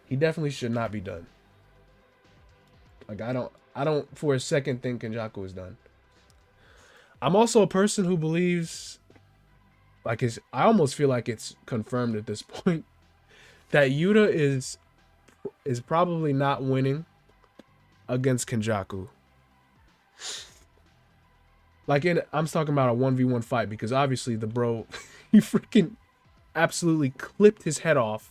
He definitely should not be done. Like, I don't for a second think Kenjaku is done. I'm also a person who believes, like, I almost feel like it's confirmed at this point that Yuta is probably not winning against Kenjaku. Like, I'm talking about a 1v1 fight, because obviously the bro, he freaking absolutely clipped his head off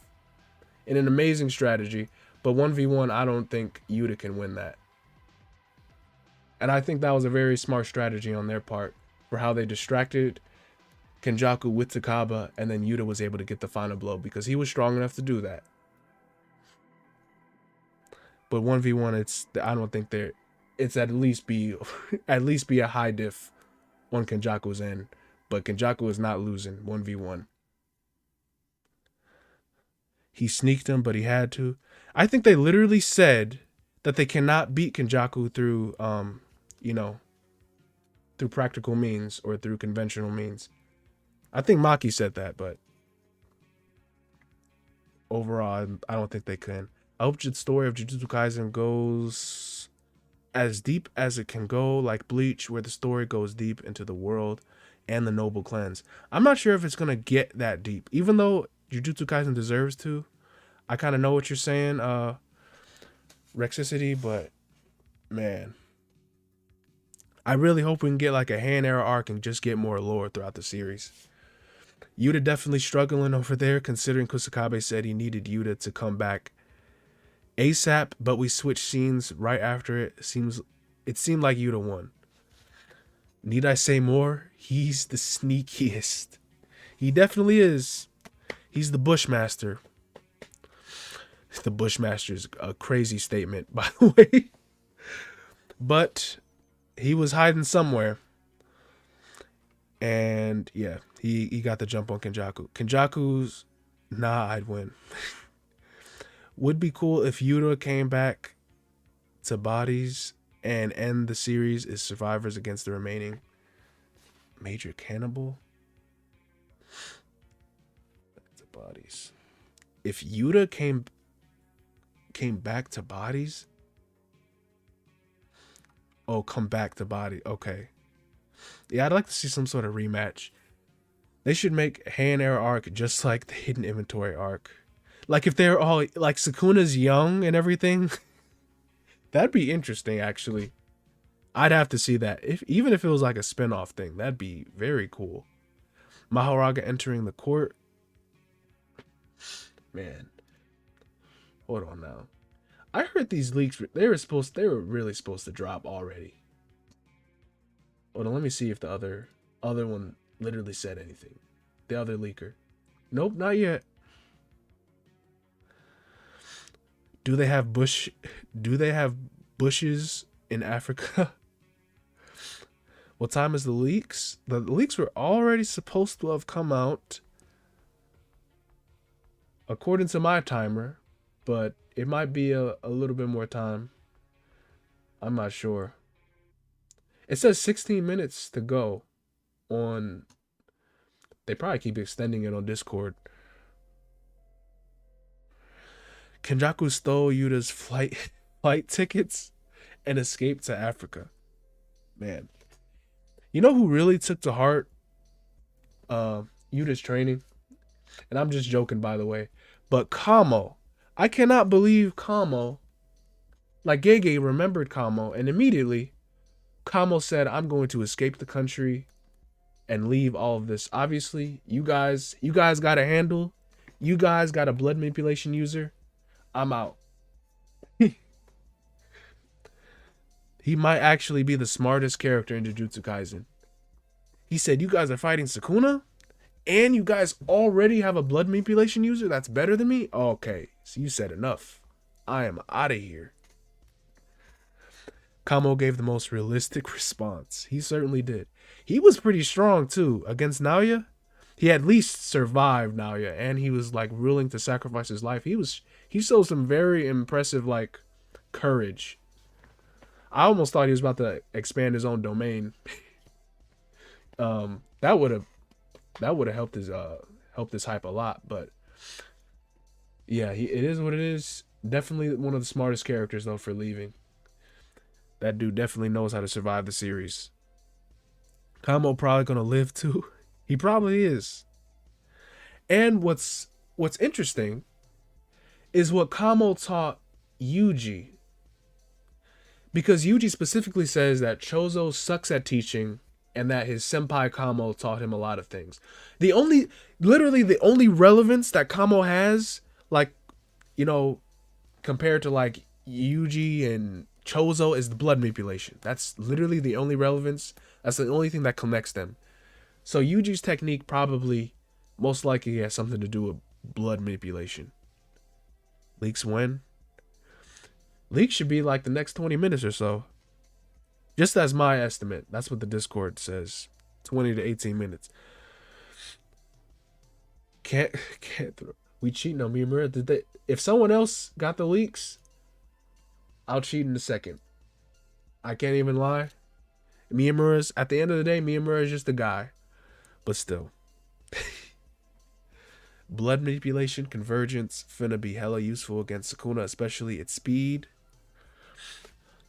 in an amazing strategy. But 1v1, I don't think Yuta can win that. And I think that was a very smart strategy on their part for how they distracted Kenjaku with Takaba, and then Yuta was able to get the final blow because he was strong enough to do that. But 1v1, I don't think it's at least be a high diff on Kenjaku's end. But Kenjaku is not losing 1v1. He sneaked him, but he had to. I think they literally said that they cannot beat Kenjaku through through practical means or through conventional means. I think Maki said that, but overall, I don't think they can. I hope the story of Jujutsu Kaisen goes as deep as it can go, like Bleach, where the story goes deep into the world and the noble cleanse. I'm not sure if it's going to get that deep, even though Jujutsu Kaisen deserves to. I kind of know what you're saying, Rexicity, but man, I really hope we can get like a hand era arc and just get more lore throughout the series. Yuta definitely struggling over there, considering Kusakabe said he needed Yuta to come back ASAP, but we switched scenes right after it. It seemed like Yuta won. Need I say more? He's the sneakiest. He definitely is. He's the Bushmaster. The Bushmaster's a crazy statement, by the way. But he was hiding somewhere. And yeah, he got the jump on Kenjaku. Kenjaku's, I'd win. Would be cool if Yuta came back to bodies and end the series as survivors against the remaining major cannibal. Back to bodies. If Yuta came back to bodies. Oh, come back to body. Okay. Yeah, I'd like to see some sort of rematch. They should make Hand Era arc just like the Hidden Inventory arc. Like if they're all like Sukuna's young and everything. That'd be interesting, actually. I'd have to see that. Even if it was like a spin-off thing, that'd be very cool. Mahoraga entering the court. Man. Hold on now. I heard these leaks, they were really supposed to drop already. Hold on, let me see if the other one literally said anything. The other leaker. Nope, not yet. Do they have bush? Do they have bushes in Africa? What time is the leaks? The leaks were already supposed to have come out according to my timer, but it might be a little bit more time. I'm not sure. It says 16 minutes to go on. They probably keep extending it on Discord. Kenjaku stole Yuta's flight tickets and escaped to Africa. Man, you know who really took to heart Yuta's training? And I'm just joking, by the way. But Kamo. I cannot believe Kamo. Like, Gege remembered Kamo, and immediately Kamo said, I'm going to escape the country and leave all of this. Obviously, you guys got a handle. You guys got a blood manipulation user. I'm out. He might actually be the smartest character in Jujutsu Kaisen. He said, you guys are fighting Sukuna? And you guys already have a blood manipulation user that's better than me? Okay, so you said enough. I am out of here. Kamo gave the most realistic response. He certainly did. He was pretty strong too. Against Naoya, he at least survived Naoya, and he was like willing to sacrifice his life. He showed some very impressive like courage. I almost thought he was about to expand his own domain. That would have helped his hype a lot, but yeah, it is what it is. Definitely one of the smartest characters though for leaving. That dude definitely knows how to survive the series. Kamo probably gonna live too. He probably is. And what's interesting is what Kamo taught Yuji. Because Yuji specifically says that Chozo sucks at teaching and that his senpai Kamo taught him a lot of things. Literally the only relevance that Kamo has, like, you know, compared to like Yuji and Chozo, is the blood manipulation. That's literally the only relevance. That's the only thing that connects them. So Yuji's technique probably most likely has something to do with blood manipulation. Leaks when? Leaks should be like the next 20 minutes or so. Just as my estimate. That's what the Discord says. 20 to 18 minutes. Can't throw. We cheating on Myamura. If someone else got the leaks, I'll cheat in a second. I can't even lie. Myamura's, at the end of the day, Myamura is just a guy. But still. Blood manipulation, convergence, finna be hella useful against Sukuna, especially its speed.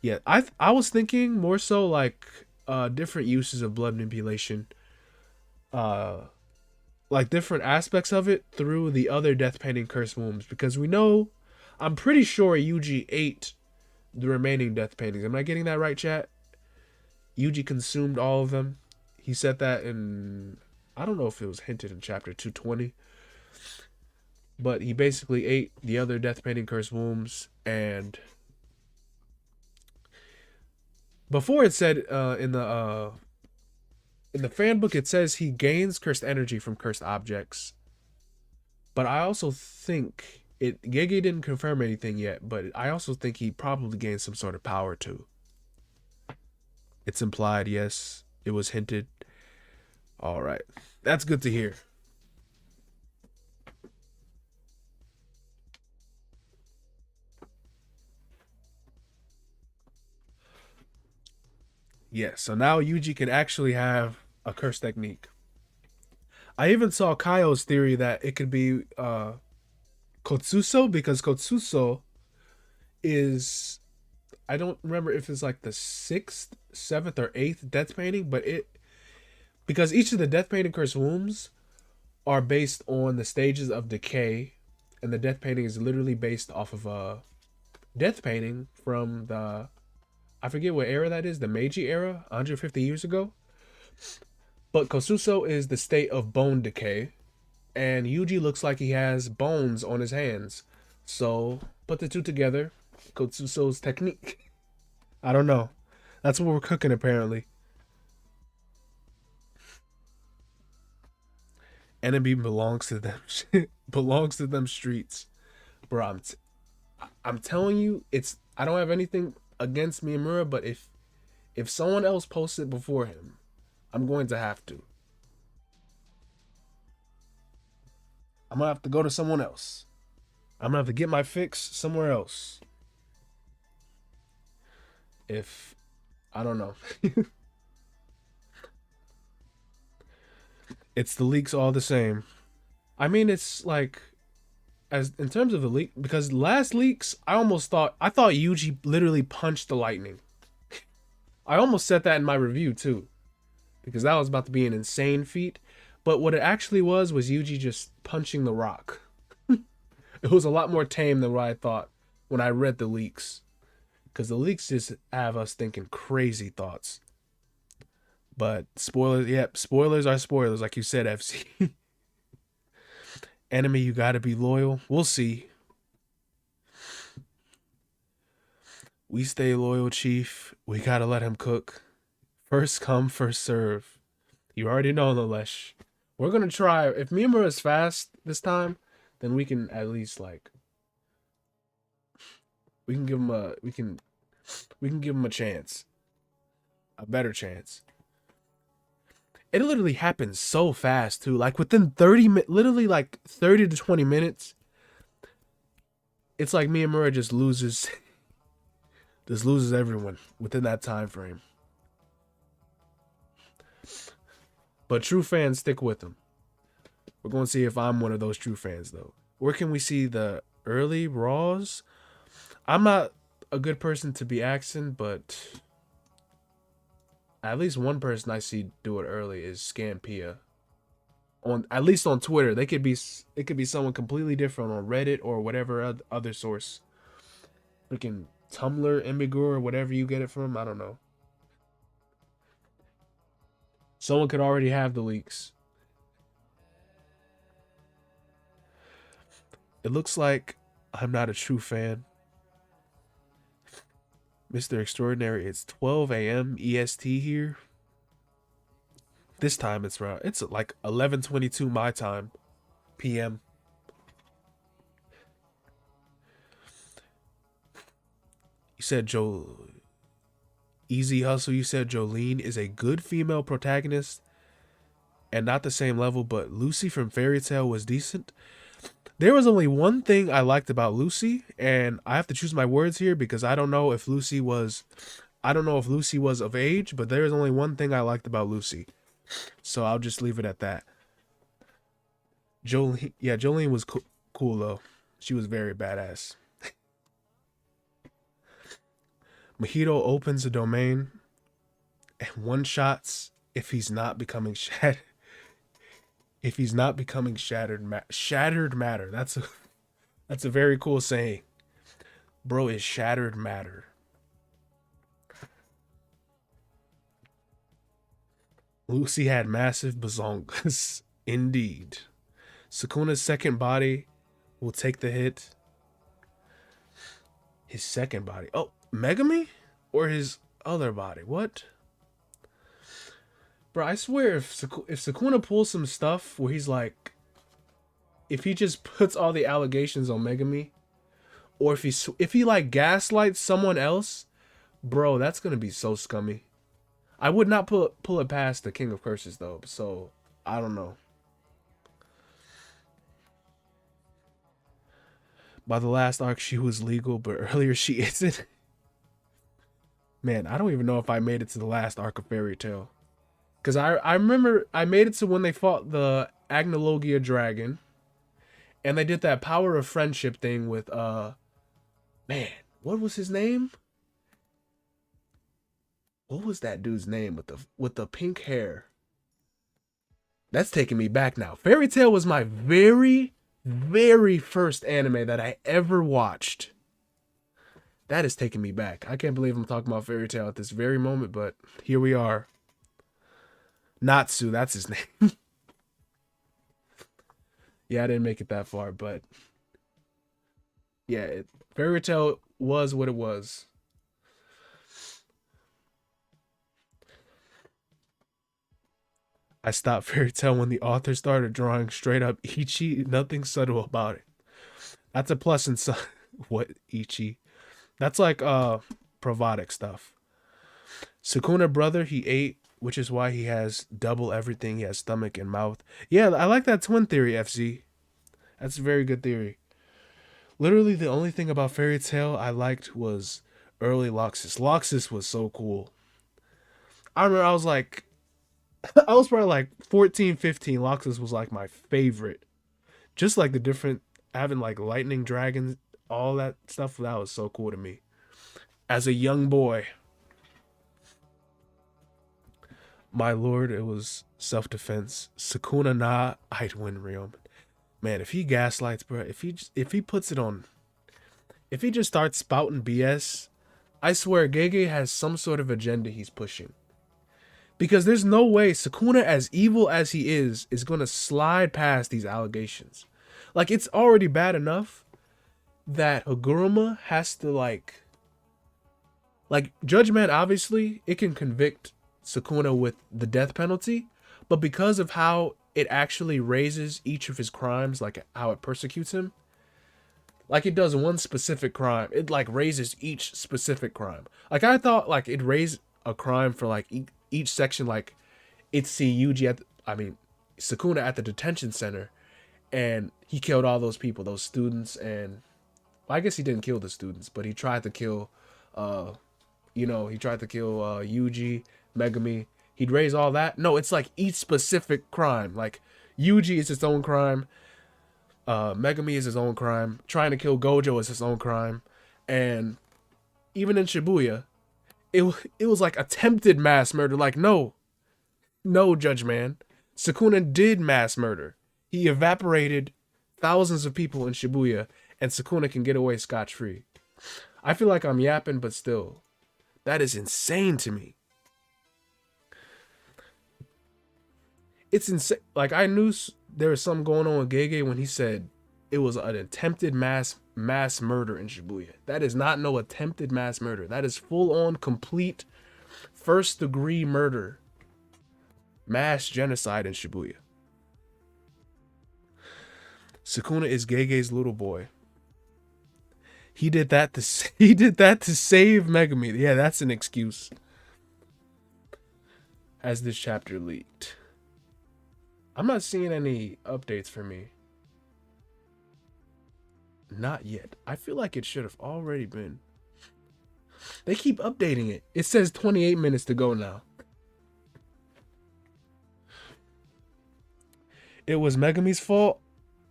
Yeah, I was thinking more so like different uses of blood manipulation. Like different aspects of it through the other death painting curse wombs. Because we know, I'm pretty sure Yuji ate the remaining death paintings. Am I getting that right, chat? Yuji consumed all of them. He said that in, I don't know if it was hinted in chapter 220. But he basically ate the other death painting curse wombs, and before it said in the fan book, it says he gains cursed energy from cursed objects. But I also think Gege didn't confirm anything yet, but I also think he probably gained some sort of power too. It's implied, yes. It was hinted. All right. That's good to hear. Yeah, so now Yuji can actually have a curse technique. I even saw Kaio's theory that it could be Kotsuso, because Kotsuso is, I don't remember if it's like the 6th, 7th, or 8th death painting, but because each of the death painting curse wombs are based on the stages of decay, and the death painting is literally based off of a death painting from the, I forget what era that is, the Meiji era, 150 years ago. But Kotsuso is the state of bone decay, and Yuji looks like he has bones on his hands. So put the two together, Kotsuso's technique. I don't know. That's what we're cooking apparently. Enemy belongs to them. Belongs to them streets. Bro, I'm telling you, I don't have anything against Miyamura, but if someone else posts it before him, I'm going to have to. I'm gonna have to go to someone else. I'm gonna have to get my fix somewhere else. If I don't know. It's the leaks all the same. I mean, it's like as in terms of the leak, because last leaks, I thought Yuji literally punched the lightning. I almost said that in my review too, because that was about to be an insane feat. But what it actually was Yuji just punching the rock. It was a lot more tame than what I thought when I read the leaks, because the leaks just have us thinking crazy thoughts. But spoilers, yep, spoilers are spoilers, like you said, FC. Enemy, you gotta be loyal. We'll see. We stay loyal, Chief. We gotta let him cook. First come, first serve. You already know, Nalesh. We're gonna try. If Myamura is fast this time, then we can at least like we can give him a chance, a better chance. It literally happens so fast too. Like within 30 minutes, literally like 30 to 20 minutes, it's like Myamura just loses everyone within that time frame. But true fans stick with him. We're going to see if I'm one of those true fans though. Where can we see the early Raws? I'm not a good person to be asking, but at least one person I see do it early is Scampia. At least on Twitter, it could be someone completely different on Reddit or whatever other source. Freaking Tumblr, Imgur, or whatever you get it from, I don't know. Someone could already have the leaks. It looks like I'm not a true fan. Mr. Extraordinary, it's 12 a.m. EST here. This time it's like 11:22 my time, PM. You said Easy Hustle, you said Jolene is a good female protagonist and not the same level, but Lucy from Fairy Tail was decent. There was only one thing I liked about Lucy, and I have to choose my words here because I don't know if Lucy was of age, but there is only one thing I liked about Lucy. So I'll just leave it at that. Jolene was cool though. She was very badass. Mojito opens a domain and one-shots if he's not becoming shattered. If he's not becoming shattered matter. That's a very cool saying. Bro is shattered matter. Lucy had massive bazongas. Indeed. Sukuna's second body will take the hit. His second body. Oh, Megami? Or his other body? What? Bro, I swear if Sukuna pulls some stuff where he's like, if he just puts all the allegations on Megami, or if he like gaslights someone else, bro, that's gonna be so scummy. I would not pull it past the King of Curses though, so I don't know. By the last arc, she was legal, but earlier she isn't. Man, I don't even know if I made it to the last arc of Fairy Tail. Because I remember I made it to when they fought the Agnologia dragon. And they did that power of friendship thing with, man, what was his name? What was that dude's name with the pink hair? That's taking me back now. Fairy Tail was my very, very first anime that I ever watched. That is taking me back. I can't believe I'm talking about Fairy Tail at this very moment, but here we are. Natsu, that's his name. Yeah, I didn't make it that far, but yeah, Fairy Tail was what it was. I stopped Fairy Tail when the author started drawing straight up Ichi, nothing subtle about it. That's a plus What Ichi? That's like Provotic stuff. Sukuna brother, he ate, which is why he has double everything. He has stomach and mouth. Yeah, I like that twin theory, FZ. That's a very good theory. Literally, the only thing about Fairy Tail I liked was early Loxus. Loxus was so cool. I remember I was like, I was probably like 14, 15. Loxus was like my favorite. Just like the different, having like lightning dragons, all that stuff, that was so cool to me. As a young boy, my lord, it was self-defense. Sukuna na, I'd win Ryom. Man, if he gaslights, bro, if he puts it on, if he just starts spouting BS, I swear Gege has some sort of agenda he's pushing. Because there's no way Sukuna, as evil as he is going to slide past these allegations. Like, it's already bad enough that Haguruma has to, like, Judge Man, obviously, it can convict Sukuna with the death penalty, but because of how it actually raises each of his crimes, like how it persecutes him, like it does one specific crime, it like raises each specific crime. Like I thought, like it raised a crime for like each section, like it's see Yuji at, Sukuna at the detention center, and he killed all those people, those students, and well, I guess he didn't kill the students, but he tried to kill, he tried to kill Yuji, Megami. He'd raise all that. No, it's like each specific crime. Like Yuji is its own crime. Megami is his own crime. Trying to kill Gojo is his own crime. And even in Shibuya, it was like attempted mass murder. Like, no, Judge Man. Sukuna did mass murder. He evaporated thousands of people in Shibuya, and Sukuna can get away scotch-free. I feel like I'm yapping, but still, that is insane to me. It's insane. Like, I knew there was something going on with Gege when he said it was an attempted mass murder in Shibuya. That is not no attempted mass murder. That is full-on, complete, first-degree murder. Mass genocide in Shibuya. Sukuna is Gege's little boy. He did that to save Megami. Yeah, that's an excuse. As this chapter leaked. I'm not seeing any updates for me. Not yet. I feel like it should have already been. They keep updating it. It says 28 minutes to go now. It was Megami's fault.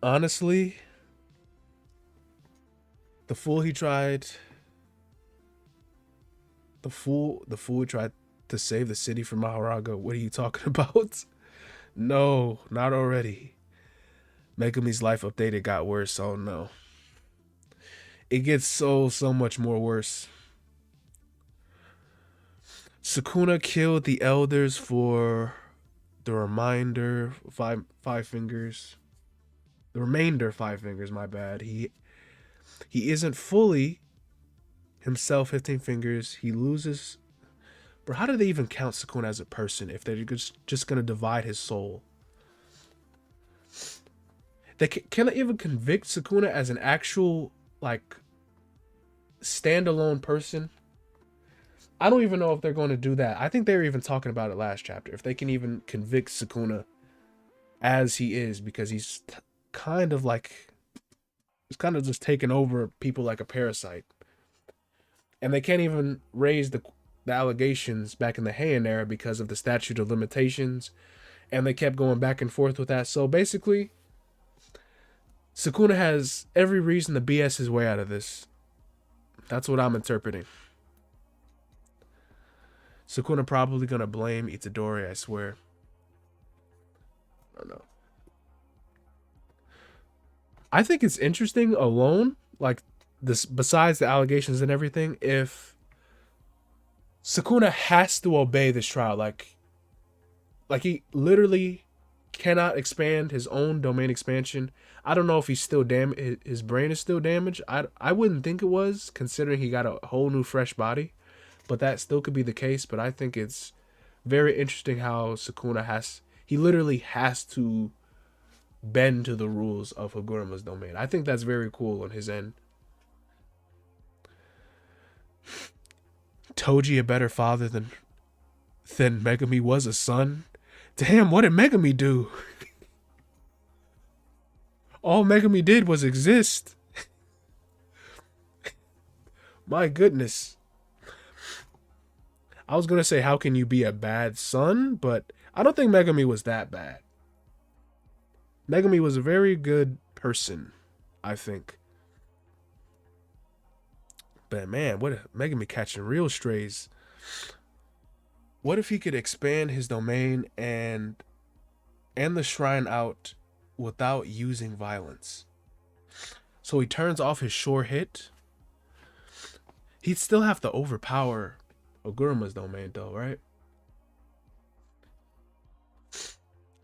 Honestly, the fool tried to save the city from Maharaga. What are you talking about? No, not already. Megami's life updated got worse, so no. It gets so much more worse. Sukuna killed the elders for the remainder 5 fingers. The remainder 5 fingers, my bad. He isn't fully himself 15 fingers. He loses. Bro, how do they even count Sukuna as a person if they're just gonna divide his soul? They can they even convict Sukuna as an actual, like, standalone person? I don't even know if they're going to do that. I think they were even talking about it last chapter. If they can even convict Sukuna as he is, because he's kind of just taking over people like a parasite. And they can't even raise the allegations back in the Heian era because of the statute of limitations. And they kept going back and forth with that. So basically, Sukuna has every reason to BS his way out of this. That's what I'm interpreting. Sukuna probably gonna blame Itadori, I swear. I don't know. I think it's interesting alone, like this, besides the allegations and everything, if Sukuna has to obey this trial, like he literally cannot expand his own domain expansion. I don't know if he's still his brain is still damaged. I wouldn't think it was, considering he got a whole new fresh body, but that still could be the case. But I think it's very interesting how Sukuna he literally has to bend to the rules of Haguruma's domain. I think that's very cool on his end. Toji a better father than Megami was a son? Damn, what did Megami do? All Megami did was exist. My goodness. I was gonna say, how can you be a bad son? But I don't think Megami was that bad. Megami was a very good person, I think. But man, what if Megami catching real strays? What if he could expand his domain and the shrine out without using violence? So he turns off his sure hit. He'd still have to overpower Oguruma's domain though, right?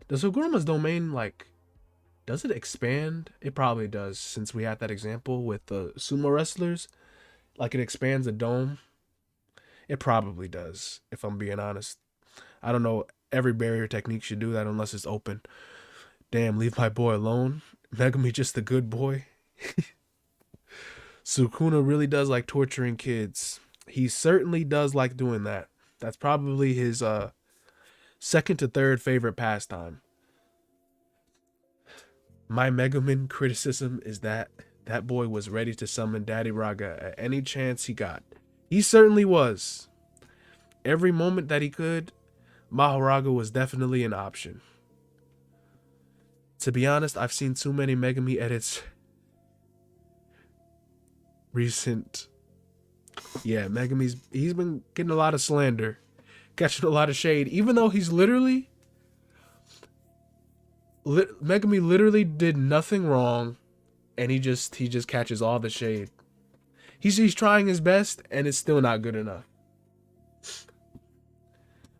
Does Oguruma's domain, like, does it expand? It probably does, since we had that example with the sumo wrestlers. Like, it expands the dome. It probably does, if I'm being honest. I don't know. Every barrier technique should do that unless it's open. Damn, leave my boy alone. Megami just a good boy. Sukuna really does like torturing kids. He certainly does like doing that. That's probably his second to third favorite pastime. My Megaman criticism is that that boy was ready to summon Daddy Raga at any chance he got. He certainly was. Every moment that he could, Mahoraga was definitely an option. To be honest, I've seen too many Megami edits recent. Yeah, Megami's, he's been getting a lot of slander, catching a lot of shade, even though he's literally Megami literally did nothing wrong, and he just catches all the shade. He's trying his best, and it's still not good enough.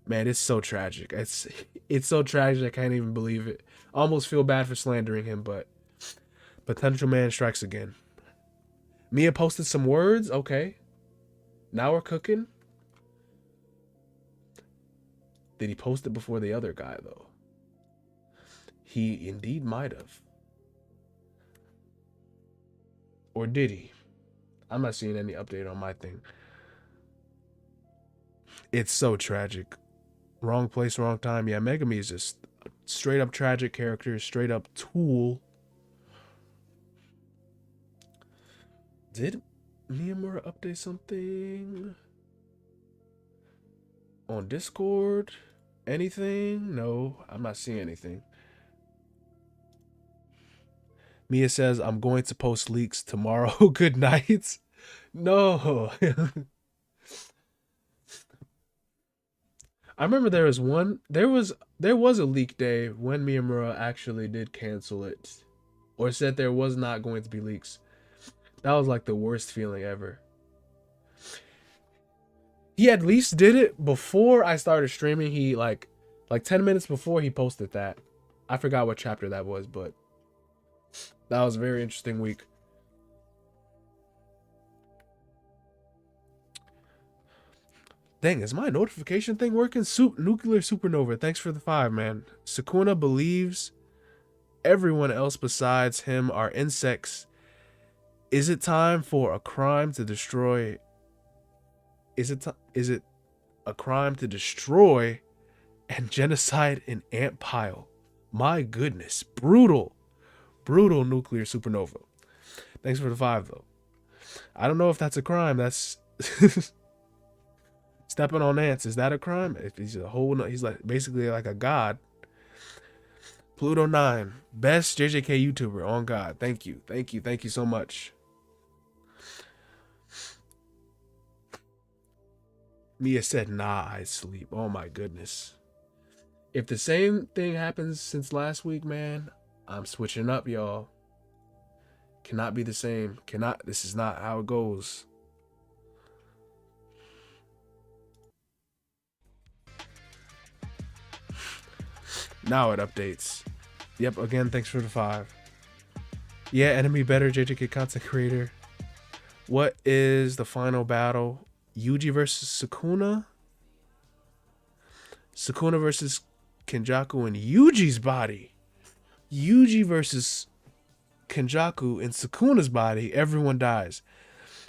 Man, it's so tragic. It's so tragic, I can't even believe it. I almost feel bad for slandering him, but Potential Man strikes again. Mia posted some words. Okay. Now we're cooking. Did he post it before the other guy, though? He indeed might have. Or did he? I'm not seeing any update on my thing. It's so tragic. Wrong place, wrong time. Yeah, Megami is just a straight up tragic character, straight up tool. Did Myamura update something on Discord? Anything? No, I'm not seeing anything. Mia says, I'm going to post leaks tomorrow. Good night. No. I remember there was a leak day when Myamura actually did cancel it, or said there was not going to be leaks. That was like the worst feeling ever. He at least did it before I started streaming. He like 10 minutes before he posted that. I forgot what chapter that was, but that was a very interesting week. Dang, is my notification thing working? Nuclear Supernova, thanks for the 5, man. Sukuna believes everyone else besides him are insects. Is it time for a crime to destroy? Is it a crime to destroy and genocide an ant pile? My goodness, brutal Nuclear Supernova. Thanks for the 5, though. I don't know if that's a crime. That's stepping on ants. Is that a crime? If he's he's like basically like a god. Pluto 9, best JJK YouTuber on God. Thank you so much. Mia said, nah, I sleep. Oh my goodness. If the same thing happens since last week, man, I'm switching up, y'all. Cannot be the same. This is not how it goes. Now it updates. Yep, again, thanks for the 5. Yeah, enemy better, JJK content creator. What is the final battle? Yuji versus Sukuna? Sukuna versus Kenjaku in Yuji's body. Yuji versus Kenjaku in Sukuna's body. Everyone dies.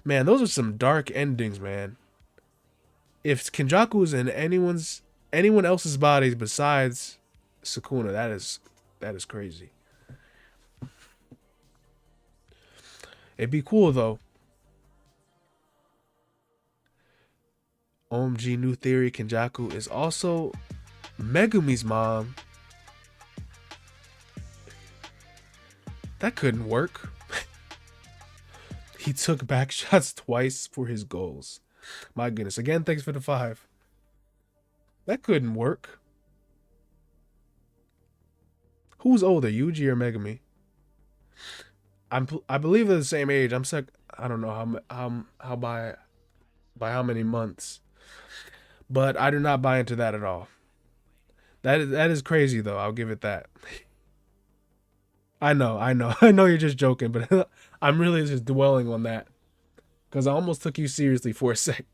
Man, those are some dark endings, man. If Kenjaku's in anyone else's body besides Sukuna, that is crazy. It'd be cool though. OMG new theory, Kenjaku is also Megumi's mom. That couldn't work. He took back shots twice for his goals. My goodness. Again, thanks for the 5. That couldn't work. Who's older, Yuji or Megumi? I believe they're the same age. I don't know how by how many months. But I do not buy into that at all. That is crazy though. I'll give it that. I know. I know you're just joking, but I'm really just dwelling on that because I almost took you seriously for a sec.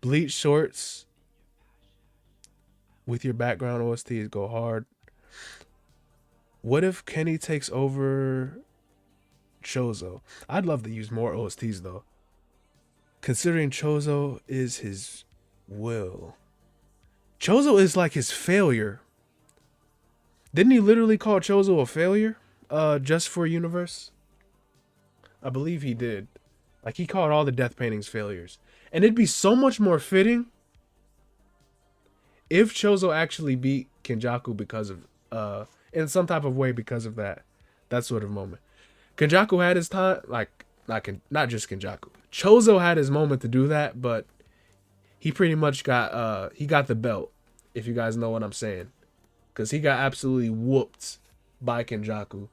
Bleach shorts with your background OSTs go hard. What if Kenny takes over Chozo? I'd love to use more OSTs though. Considering Chozo is his will. Chozo is like his failure. Didn't he literally call Chozo a failure? Just for universe? I believe he did. Like he called all the death paintings failures. And it'd be so much more fitting if Chozo actually beat Kenjaku because of in some type of way because of that sort of moment. Kenjaku had his time, like not just Kenjaku. Chozo had his moment to do that, but he pretty much got he got the belt, if you guys know what I'm saying. Cause he got absolutely whooped by Kenjaku.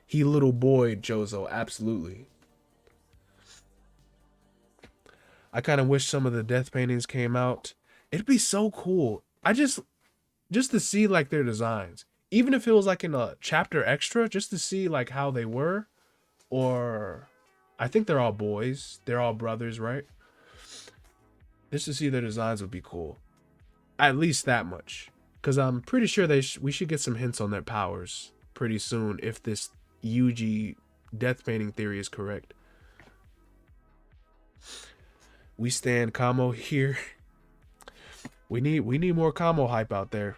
He little boyed Chozo, absolutely. I kind of wish some of the death paintings came out. It'd be so cool. Just to see like their designs. Even if it was like in a chapter extra, just to see like how they were. Or I think they're all boys. They're all brothers, right? Just to see their designs would be cool. At least that much. Because I'm pretty sure we should get some hints on their powers pretty soon if this Yuji death painting theory is correct. We stand Kamo here. We need more Kamo hype out there.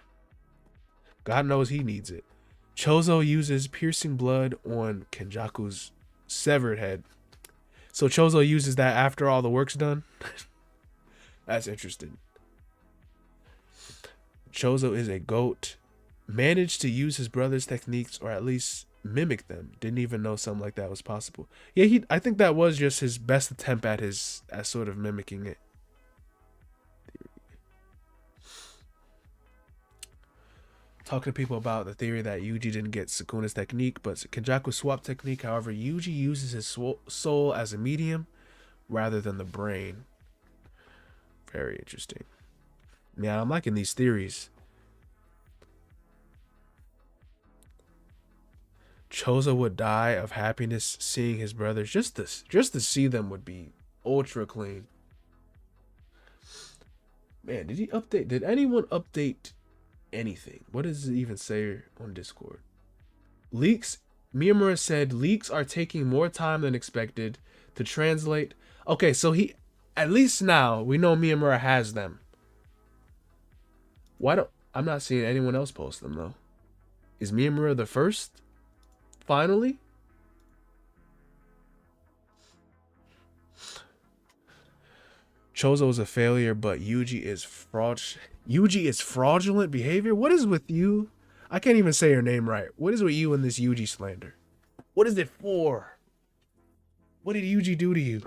God knows he needs it. Chozo uses piercing blood on Kenjaku's severed head. So Chozo uses that after all the work's done? That's interesting. Chozo is a goat. Managed to use his brother's techniques or at least mimic them. Didn't even know something like that was possible. Yeah, I think that was just his best attempt at sort of mimicking it. Talking to people about the theory that Yuji didn't get Sukuna's technique, but Kenjaku's swap technique. However, Yuji uses his soul as a medium rather than the brain. Very interesting. Yeah, I'm liking these theories. Chozo would die of happiness seeing his brothers. Just to see them would be ultra clean. Man, did anyone update anything? What does it even say on Discord? Leaks. Myamura said leaks are taking more time than expected to translate. Okay, so at least now we know Myamura has them. I'm not seeing anyone else post them though. Is Myamura the first? Finally? Chozo is a failure, but Yuji is fraudulent behavior? What is with you? I can't even say your name right. What is with you and this Yuji slander? What is it for? What did Yuji do to you?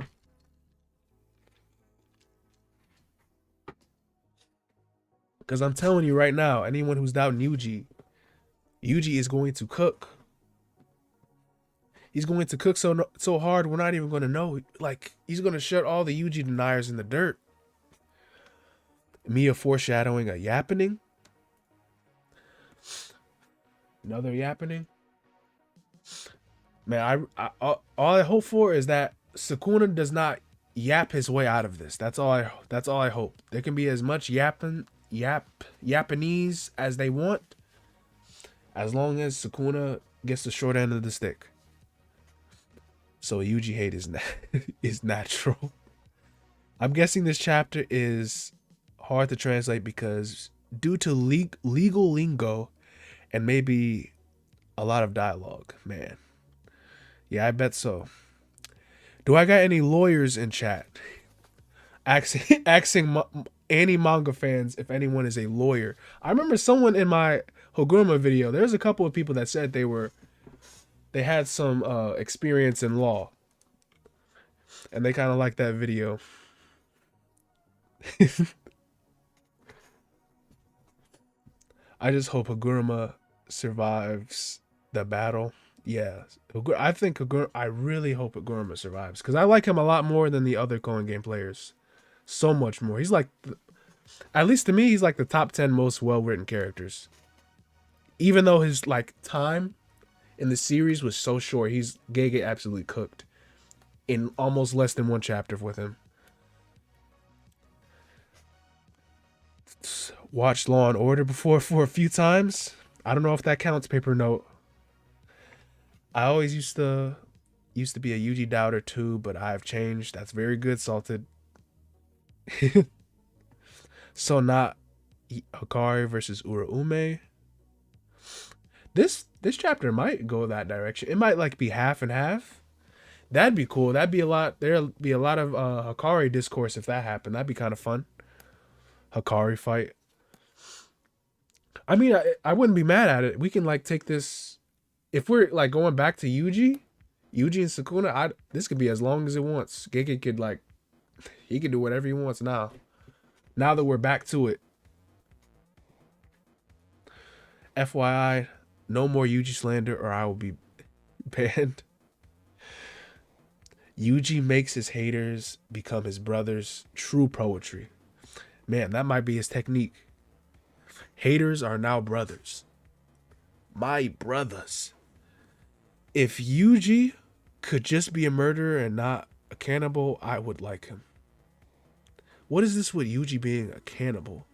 Because I'm telling you right now, anyone who's doubting Yuji is going to cook. He's going to cook so hard we're not even going to know. Like, he's going to shut all the Yuji deniers in the dirt. Mia foreshadowing a yappening. Another yappening. Man, all I hope for is that Sukuna does not yap his way out of this. That's all I hope. There can be as much Japanese as they want, as long as Sukuna gets the short end of the stick. So Yuji hate is natural. I'm guessing this chapter is hard to translate because due to legal lingo and maybe a lot of dialogue. Man, yeah, I bet so. Do I got any lawyers in chat? Asking any manga fans if anyone is a lawyer. I remember someone in my Hoguruma video. There's a couple of people that said they had some experience in law, and they kind of liked that video. I just hope Haguruma survives the battle. Yeah, I really hope Haguruma survives because I like him a lot more than the other Koen game players. So much more. He's like, at least to me, he's like the top 10 most well-written characters. Even though his like time in the series was so short, Gege absolutely cooked in almost less than one chapter with him. Watched Law and Order before for a few times. I don't know if that counts. Paper note. I always used to be a Yuji doubter too, but I've changed. That's very good, Salted. So not Hikari versus Uraume. This chapter might go that direction. It might like be half and half. That'd be cool. That'd be a lot. There'll be a lot of Hikari discourse if that happened. That'd be kind of fun. Hikari fight. I mean, I wouldn't be mad at it. We can like take this. If we're like going back to Yuji and Sukuna, this could be as long as it wants. Gege could like, he can do whatever he wants now. Now that we're back to it. FYI, no more Yuji slander or I will be banned. Yuji makes his haters become his brothers. True poetry. Man, that might be his technique. Haters are now brothers. My brothers. If Yuji could just be a murderer and not a cannibal, I would like him. What is this with Yuji being a cannibal?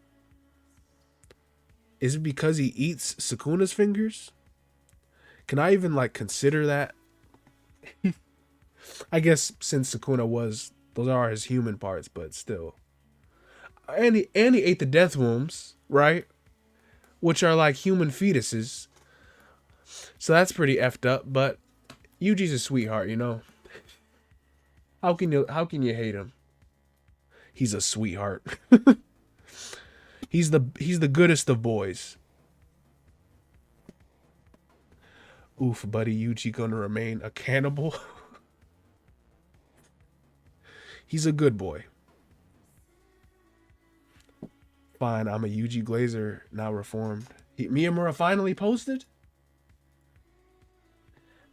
Is it because he eats Sukuna's fingers? Can I even like consider that? I guess since Sukuna those are his human parts, but still. And he ate the death wombs, right? Which are like human fetuses. So that's pretty effed up, but Yuji's a sweetheart, you know? How can you hate him? He's a sweetheart. He's the goodest of boys. Oof, buddy, Yuji gonna remain a cannibal. He's a good boy. Fine, I'm a Yuji Glazer, now reformed. Myamura finally posted?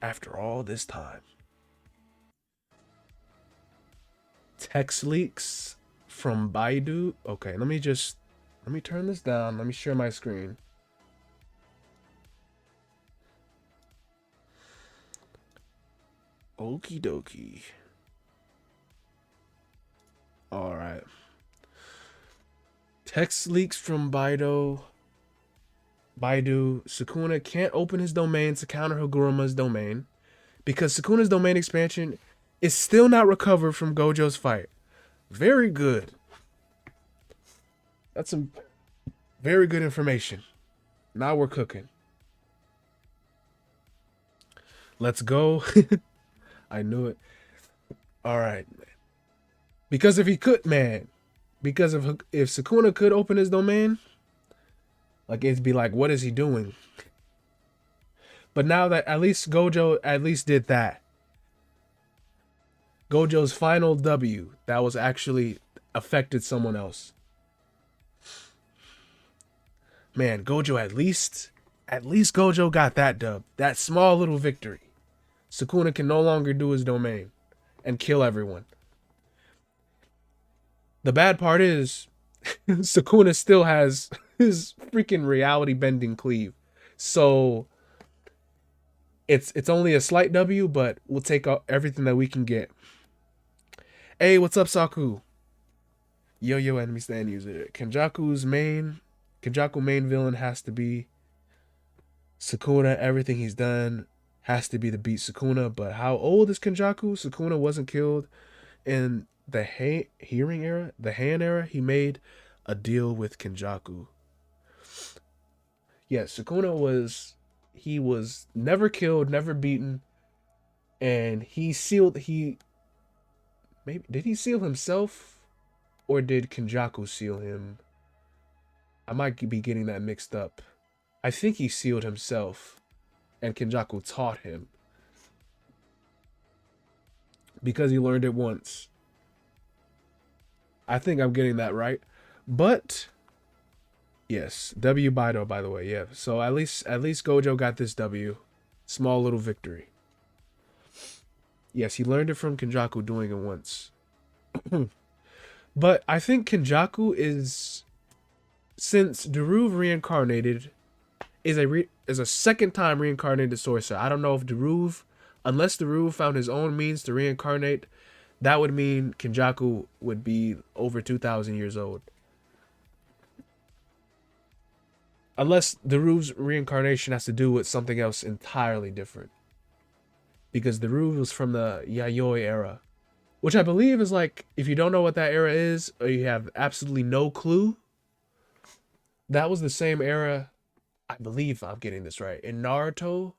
After all this time. Text leaks from Baidu. Okay, let me turn this down. Let me share my screen. Okie dokie. All right. Text leaks from Baidu. Sukuna can't open his domain to counter Haguruma's domain because Sukuna's domain expansion is still not recovered from Gojo's fight. Very good. That's some very good information. Now we're cooking. Let's go. I knew it. All right. Because if Sukuna could open his domain, like it'd be like, what is he doing? But now that at least Gojo did that. Gojo's final W, that was actually affected someone else. Man, Gojo at least Gojo got that dub. That small little victory. Sukuna can no longer do his domain and kill everyone. The bad part is Sukuna still has his freaking reality bending cleave. So it's only a slight W, but we'll take everything that we can get. Hey, what's up, Saku? Yo, enemy stand user. Kenjaku main villain has to be Sukuna. Everything he's done has to be to beat Sukuna. But how old is Kenjaku? Sukuna wasn't killed in the hearing era, the Han era. He made a deal with Kenjaku. Yes, Sukuna was, he was never killed, never beaten, and he maybe did he seal himself, or did Kenjaku seal him? I might be getting that mixed up. I think he sealed himself, and Kenjaku taught him because he learned it once. I think I'm getting that right, but yes, W Baido, by the way, yeah. So at least Gojo got this W, small little victory. Yes, he learned it from Kenjaku doing it once. But I think Kenjaku is, since Daruv reincarnated, is a second time reincarnated sorcerer. I don't know if Daruv, unless Daruv found his own means to reincarnate, that would mean Kenjaku would be over 2,000 years old. Unless Daruv's reincarnation has to do with something else entirely different. Because Daruv was from the Yayoi era, which I believe is like, if you don't know what that era is, or you have absolutely no clue, that was the same era, I believe I'm getting this right, in Naruto,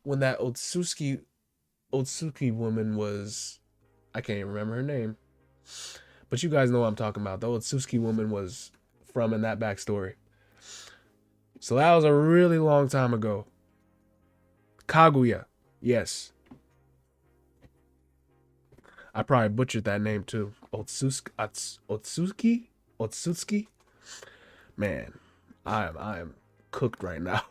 when that Otsuki woman was, I can't even remember her name, but you guys know what I'm talking about. The Otsuki woman was from in that backstory. So that was a really long time ago. Kaguya, yes. I probably butchered that name too. Otsuki? Man, I am cooked right now.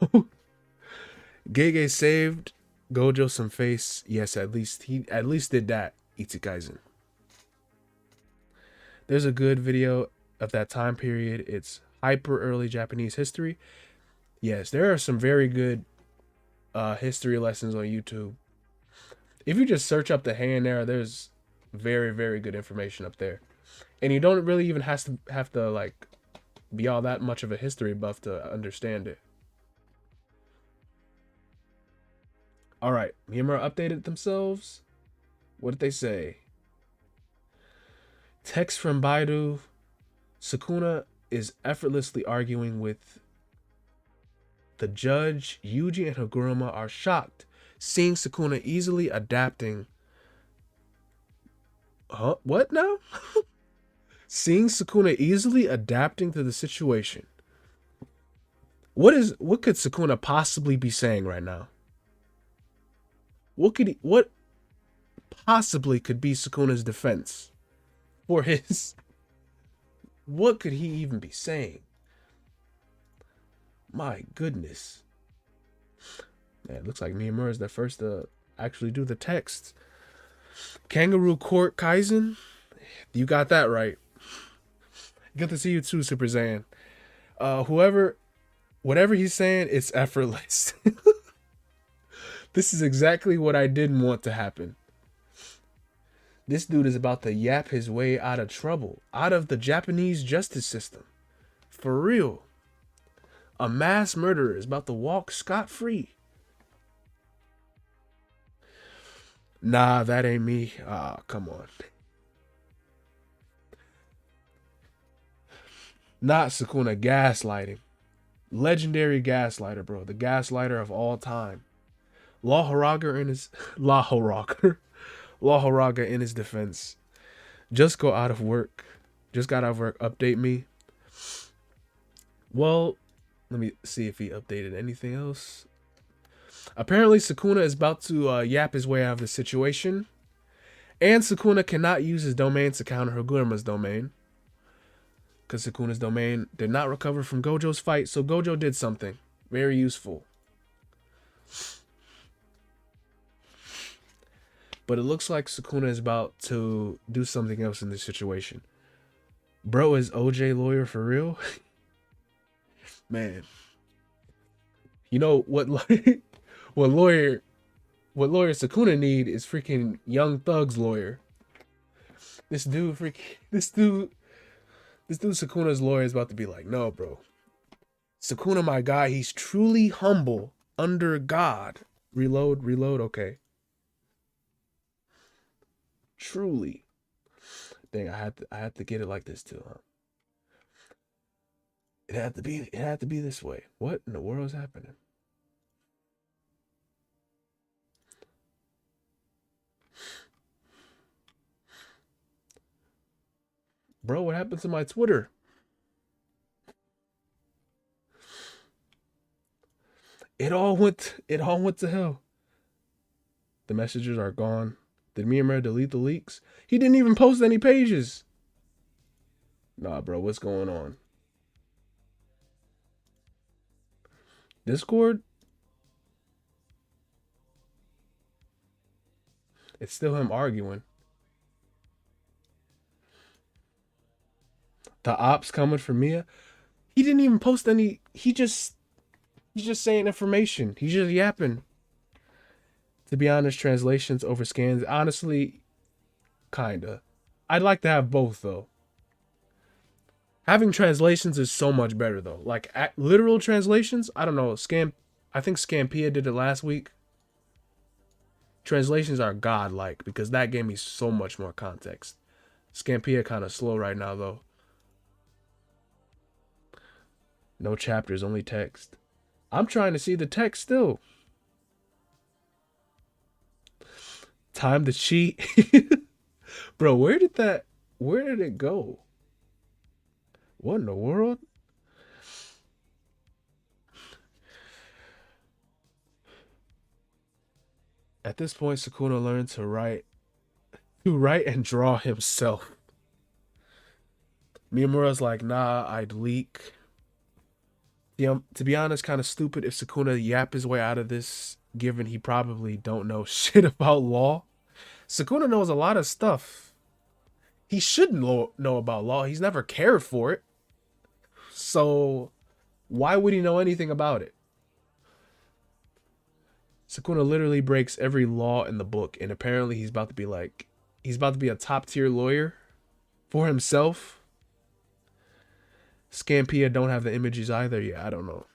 Gege saved Gojo some face. Yes, at least he did that. Kaisen. There's a good video of that time period. It's hyper early Japanese history. Yes, there are some very good history lessons on YouTube. If you just search up the Han era, there's very, very good information up there. And you don't really even have to like be all that much of a history buff to understand it. All right, Myamura updated themselves. What did they say? Text from Baidu. Sukuna is effortlessly arguing with the judge. Yuji and Haguruma are shocked, seeing Sukuna easily adapting. Huh? What now? Seeing Sukuna easily adapting to the situation. What could Sukuna possibly be saying right now? What possibly could be Sukuna's defense for his? What could he even be saying? My goodness. Man, it looks like Myamura is the first to actually do the text. Kangaroo Court Kaisen. You got that right. Good to see you too, Super Saiyan. Whatever he's saying, it's effortless. This is exactly what I didn't want to happen. This dude is about to yap his way out of trouble, out of the Japanese justice system. For real. A mass murderer is about to walk scot-free. Nah, that ain't me. Ah, come on. Not Sukuna gaslighting. Legendary gaslighter, bro. The gaslighter of all time. Law Horaga in his defense. Just got out of work. Update me. Well, let me see if he updated anything else. Apparently, Sukuna is about to yap his way out of the situation. And Sukuna cannot use his domain to counter Haguruma's domain. Because Sukuna's domain did not recover from Gojo's fight. So Gojo did something very useful. But it looks like Sukuna is about to do something else in this situation. Bro, is OJ lawyer for real? Man. You know what what lawyer Sukuna need is freaking Young Thug's lawyer. This dude Sukuna's lawyer is about to be like, no, bro. Sukuna, my guy, he's truly humble under God. Reload. Okay. Truly. Dang, I had to get it like this too, huh? It had to be this way. What in the world is happening? Bro, what happened to my Twitter? It all went to hell. The messages are gone. Did Myamura delete the leaks? He didn't even post any pages. Nah, bro, what's going on? Discord? It's still him arguing. The ops coming for Mia. He didn't even post any. He's just saying information. He's just yapping. To be honest, translations over scans. Honestly, kinda. I'd like to have both though. Having translations is so much better though. Like literal translations, I don't know. Scam. I think Scampia did it last week. Translations are godlike because that gave me so much more context. Scampia kind of slow right now though. No chapters, only text. I'm trying to see the text still. Time to cheat. Bro, where did it go? What in the world? At this point, Sukuna learned to write and draw himself. Miyamura's like, nah, I'd leak. To be honest, kind of stupid if Sukuna yap his way out of this, given he probably don't know shit about law. Sukuna knows a lot of stuff. He shouldn't know about law. He's never cared for it. So why would he know anything about it? Sukuna literally breaks every law in the book, and apparently he's about to be a top tier lawyer for himself. Scampia don't have the images either. Yeah, I don't know.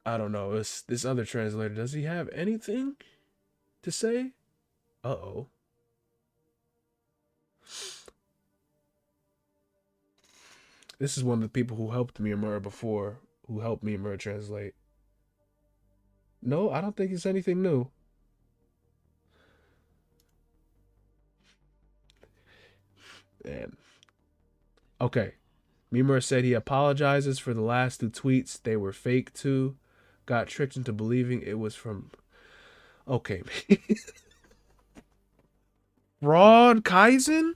I don't know. This other translator, does he have anything to say? Uh-oh. This is one of the people who helped Myamura before, who helped Myamura translate. No, I don't think it's anything new. Man. Okay. Myamura said he apologizes for the last two tweets. They were fake too. Got tricked into believing it was from... Okay. Fraud Kaisen?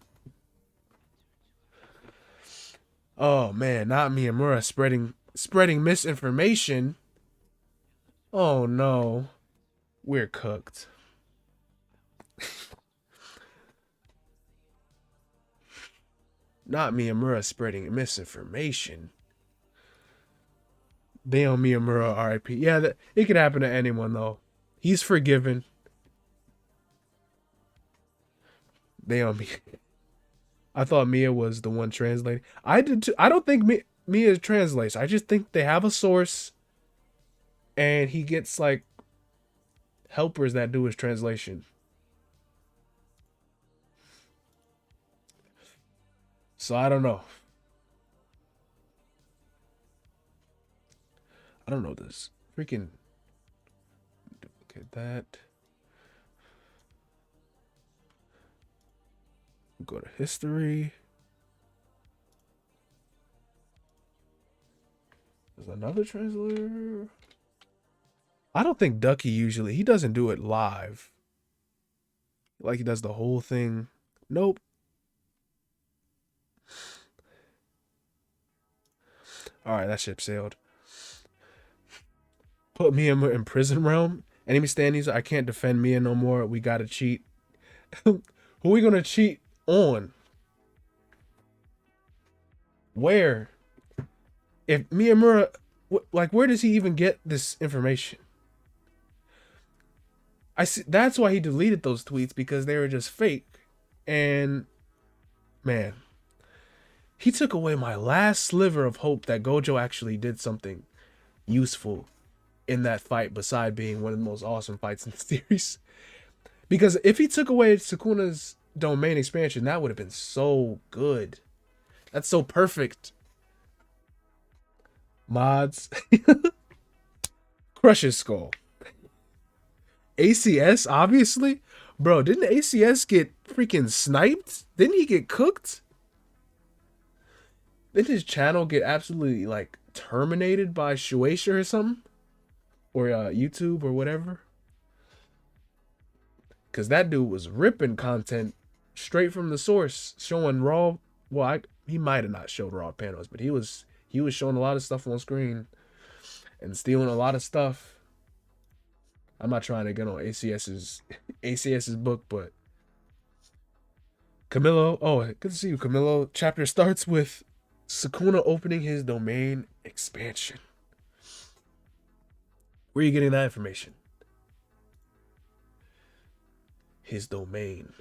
Oh man, not Myamura spreading misinformation. Oh no. We're cooked. Not Myamura spreading misinformation. Damn Myamura RIP. Yeah, it could happen to anyone though. He's forgiven. Damn me. I thought Mia was the one translating. I did too. I don't think Mia translates. I just think they have a source and he gets like helpers that do his translation. So I don't know. I don't know this. Freaking duplicate that. Go to history. There's another translator. I don't think Ducky he doesn't do it live. Like he does the whole thing. Nope. Alright, that ship sailed. Put Mia in prison realm. Enemy standings, I can't defend Mia no more. We gotta cheat. Who are we gonna cheat on? Where? If Myamura, like, where does he even get this information? I see. That's why he deleted those tweets, because they were just fake. And man, he took away my last sliver of hope that Gojo actually did something useful in that fight, beside being one of the most awesome fights in the series. Because if he took away Sukuna's domain expansion, that would have been so good. That's so perfect. Mods. Crush his skull. ACS, obviously. Bro, didn't ACS get freaking sniped? Didn't he get cooked? Didn't his channel get absolutely, like, terminated by Shueisha or something? Or YouTube or whatever? Because that dude was ripping content straight from the source, showing raw. Well, he might have not showed raw panels, but he was showing a lot of stuff on screen and stealing a lot of stuff. I'm not trying to get on ACS's book, but Camilo. Oh, good to see you, Camilo. Chapter starts with Sukuna opening his domain expansion. Where are you getting that information? His domain.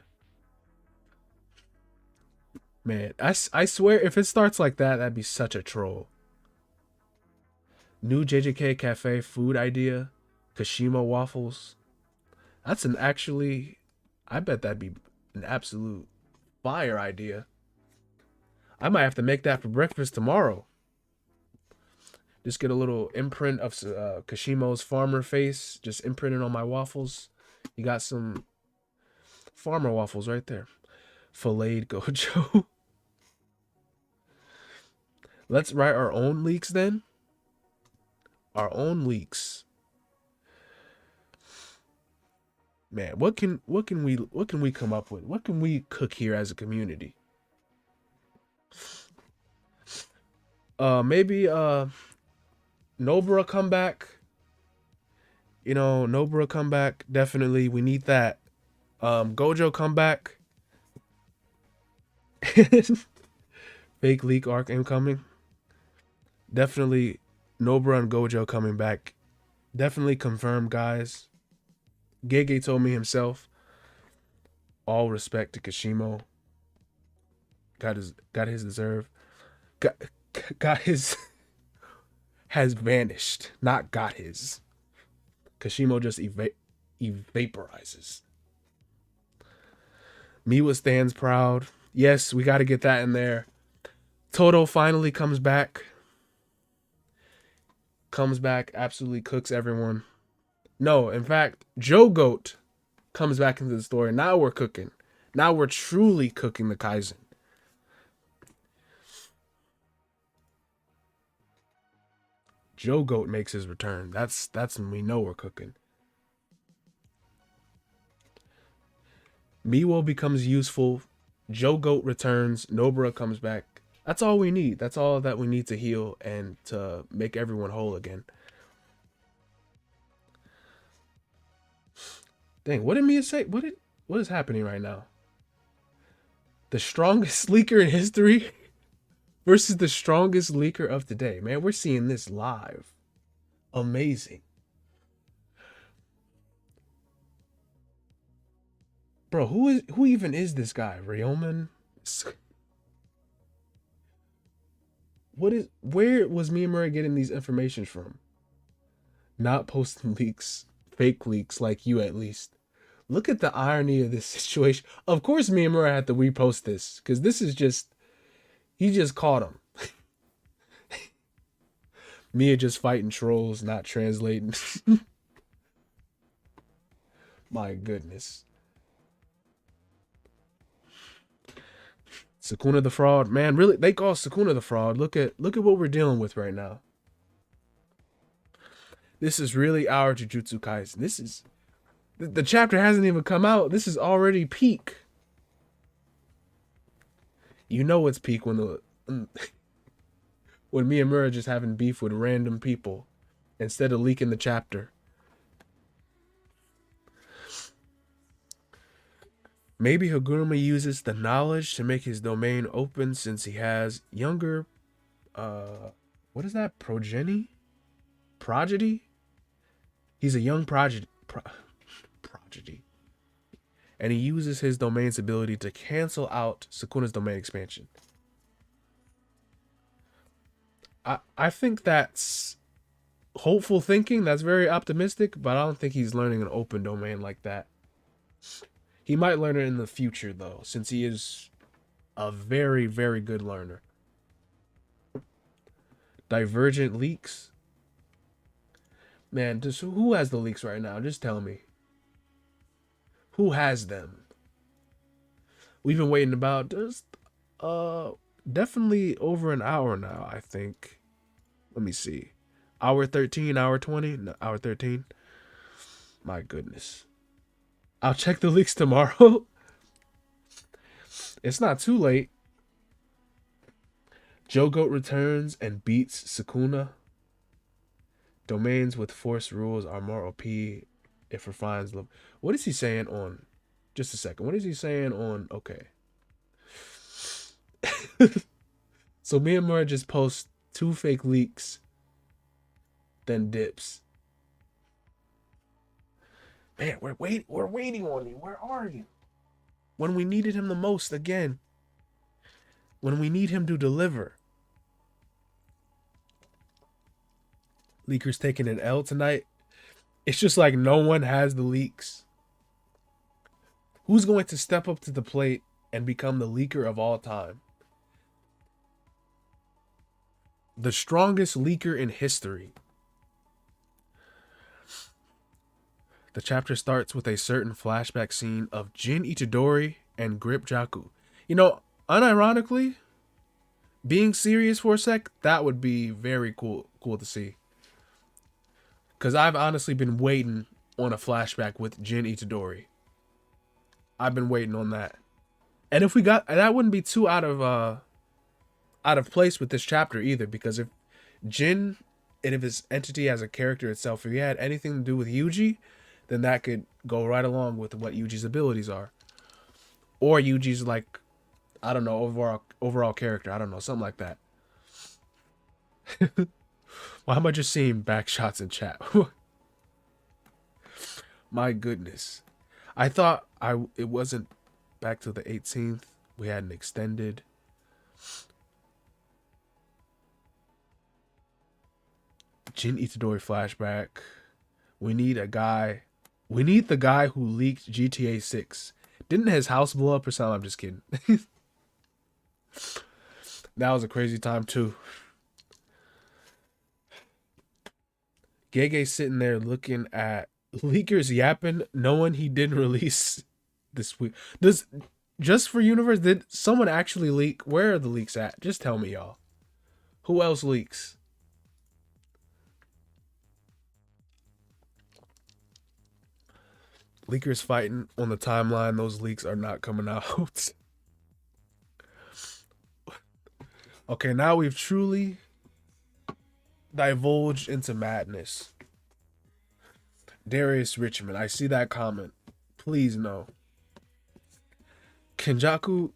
Man, I swear if it starts like that, that'd be such a troll. New JJK Cafe food idea. Kashima waffles. That's an actually, I bet that'd be an absolute fire idea. I might have to make that for breakfast tomorrow. Just get a little imprint of Kashimo's farmer face, just imprinted on my waffles. You got some farmer waffles right there. Filleted Gojo. Let's write our own leaks then. Our own leaks. Man, what can we come up with? What can we cook here as a community? Maybe Nobara comeback. You know, Nobara comeback. Definitely, we need that. Gojo comeback. Fake leak arc incoming. Definitely Nobara and Gojo coming back. Definitely confirmed, guys. Gege told me himself. All respect to Kashimo. Got his deserve. Got his has vanished. Not got his. Kashimo just evaporizes. Miwa stands proud. Yes, we got to get that in there. Toto finally comes back. Absolutely cooks everyone. No, in fact, Joe Goat comes back into the story. Now we're cooking. Now we're truly cooking the Kaisen. Joe Goat makes his return. That's when we know we're cooking. Miwo becomes useful. Joe Goat returns. Nobara comes back. That's all we need. That's all that we need to heal and to make everyone whole again. Dang, what did Mia say? What is happening right now? The strongest leaker in history versus the strongest leaker of today. Man, we're seeing this live. Amazing. Bro, who even is this guy? Ryoman? Where was Myamura getting these informations from? Not posting leaks, fake leaks like you at least. Look at the irony of this situation. Of course Myamura had to repost this, because this is just, he just caught him. Mia just fighting trolls, not translating. My goodness. Sukuna the fraud. Man, really, they call Sukuna the fraud. Look at what we're dealing with right now. This is really our Jujutsu Kaisen. This is, the chapter hasn't even come out. This is already peak. You know it's peak when when Myamura just having beef with random people instead of leaking the chapter. Maybe Haguruma uses the knowledge to make his domain open since he has younger, what is that? Progeny? He's a young prodigy. And he uses his domain's ability to cancel out Sukuna's domain expansion. I think that's hopeful thinking. That's very optimistic, but I don't think he's learning an open domain like that. He might learn it in the future, though, since he is a very, very good learner. Divergent leaks? Man, just who has the leaks right now? Just tell me. Who has them? We've been waiting about just definitely over an hour now, I think. Let me see. Hour 13, hour 20, no, hour 13. My goodness. I'll check the leaks tomorrow. It's not too late. Joe Goat returns and beats Sukuna. Domains with force rules are more OP if refines love. What is he saying on? Just a second. What is he saying on? Okay. So Myamura just posts 2 fake leaks, then dips. Man, we're waiting on you. Where are you? When we needed him the most again. When we need him to deliver. Leakers taking an L tonight. It's just like no one has the leaks. Who's going to step up to the plate and become the leaker of all time? The strongest leaker in history. The chapter starts with a certain flashback scene of Jin Itadori and Grip Jaku. You know, unironically, being serious for a sec, that would be very cool to see. Because I've honestly been waiting on a flashback with Jin Itadori. I've been waiting on that. And if we got, and that wouldn't be too out of place with this chapter either, because if Jin and if his entity as a character itself, if he had anything to do with Yuji, then that could go right along with what Yuji's abilities are. Or Yuji's like, I don't know, overall character. I don't know, something like that. Why am I just seeing back shots in chat? My goodness. I thought it wasn't back to the 18th. We had an extended. Jin Itadori flashback. We need a guy. We need the guy who leaked GTA 6. Didn't his house blow up or something? I'm just kidding. That was a crazy time too. Gege sitting there looking at leakers yapping, knowing he didn't release this week. Just for universe, did someone actually leak? Where are the leaks at? Just tell me, y'all. Who else leaks? Leakers fighting on the timeline. Those leaks are not coming out. Okay, now we've truly divulged into madness. Darius Richmond, I see that comment. Please no. Kenjaku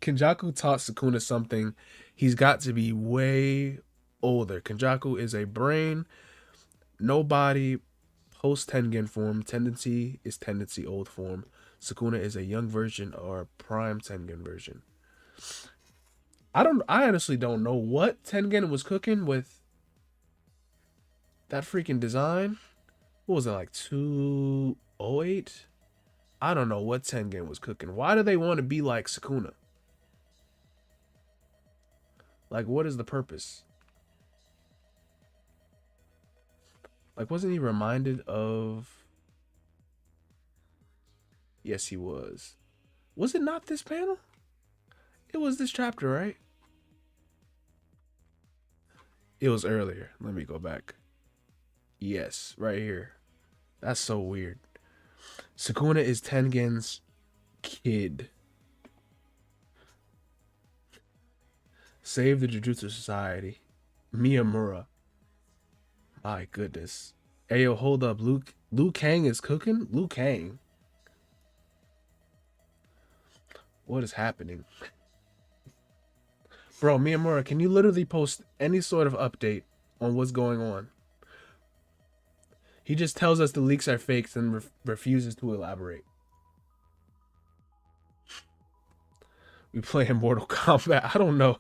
taught Sukuna something. He's got to be way older. Kenjaku is a brain. No body. Post Tengen form. Tendency is tendency old form. Sukuna is a young version or prime Tengen version. I honestly don't know what Tengen was cooking with that freaking design. What was it, like 208? I don't know what Tengen was cooking. Why do they want to be like Sukuna? Like, what is the purpose? Like, wasn't he reminded of... Yes, he was. Was it not this panel? It was this chapter, right? It was earlier. Let me go back. Yes, right here. That's so weird. Sukuna is Tengen's kid. Save the Jujutsu Society. Myamura. My goodness. Hey, yo, hold up. Liu Kang is cooking? Liu Kang? What is happening? Bro, Myamura, can you literally post any sort of update on what's going on? He just tells us the leaks are fakes and refuses to elaborate. We play in Mortal Kombat. I don't know.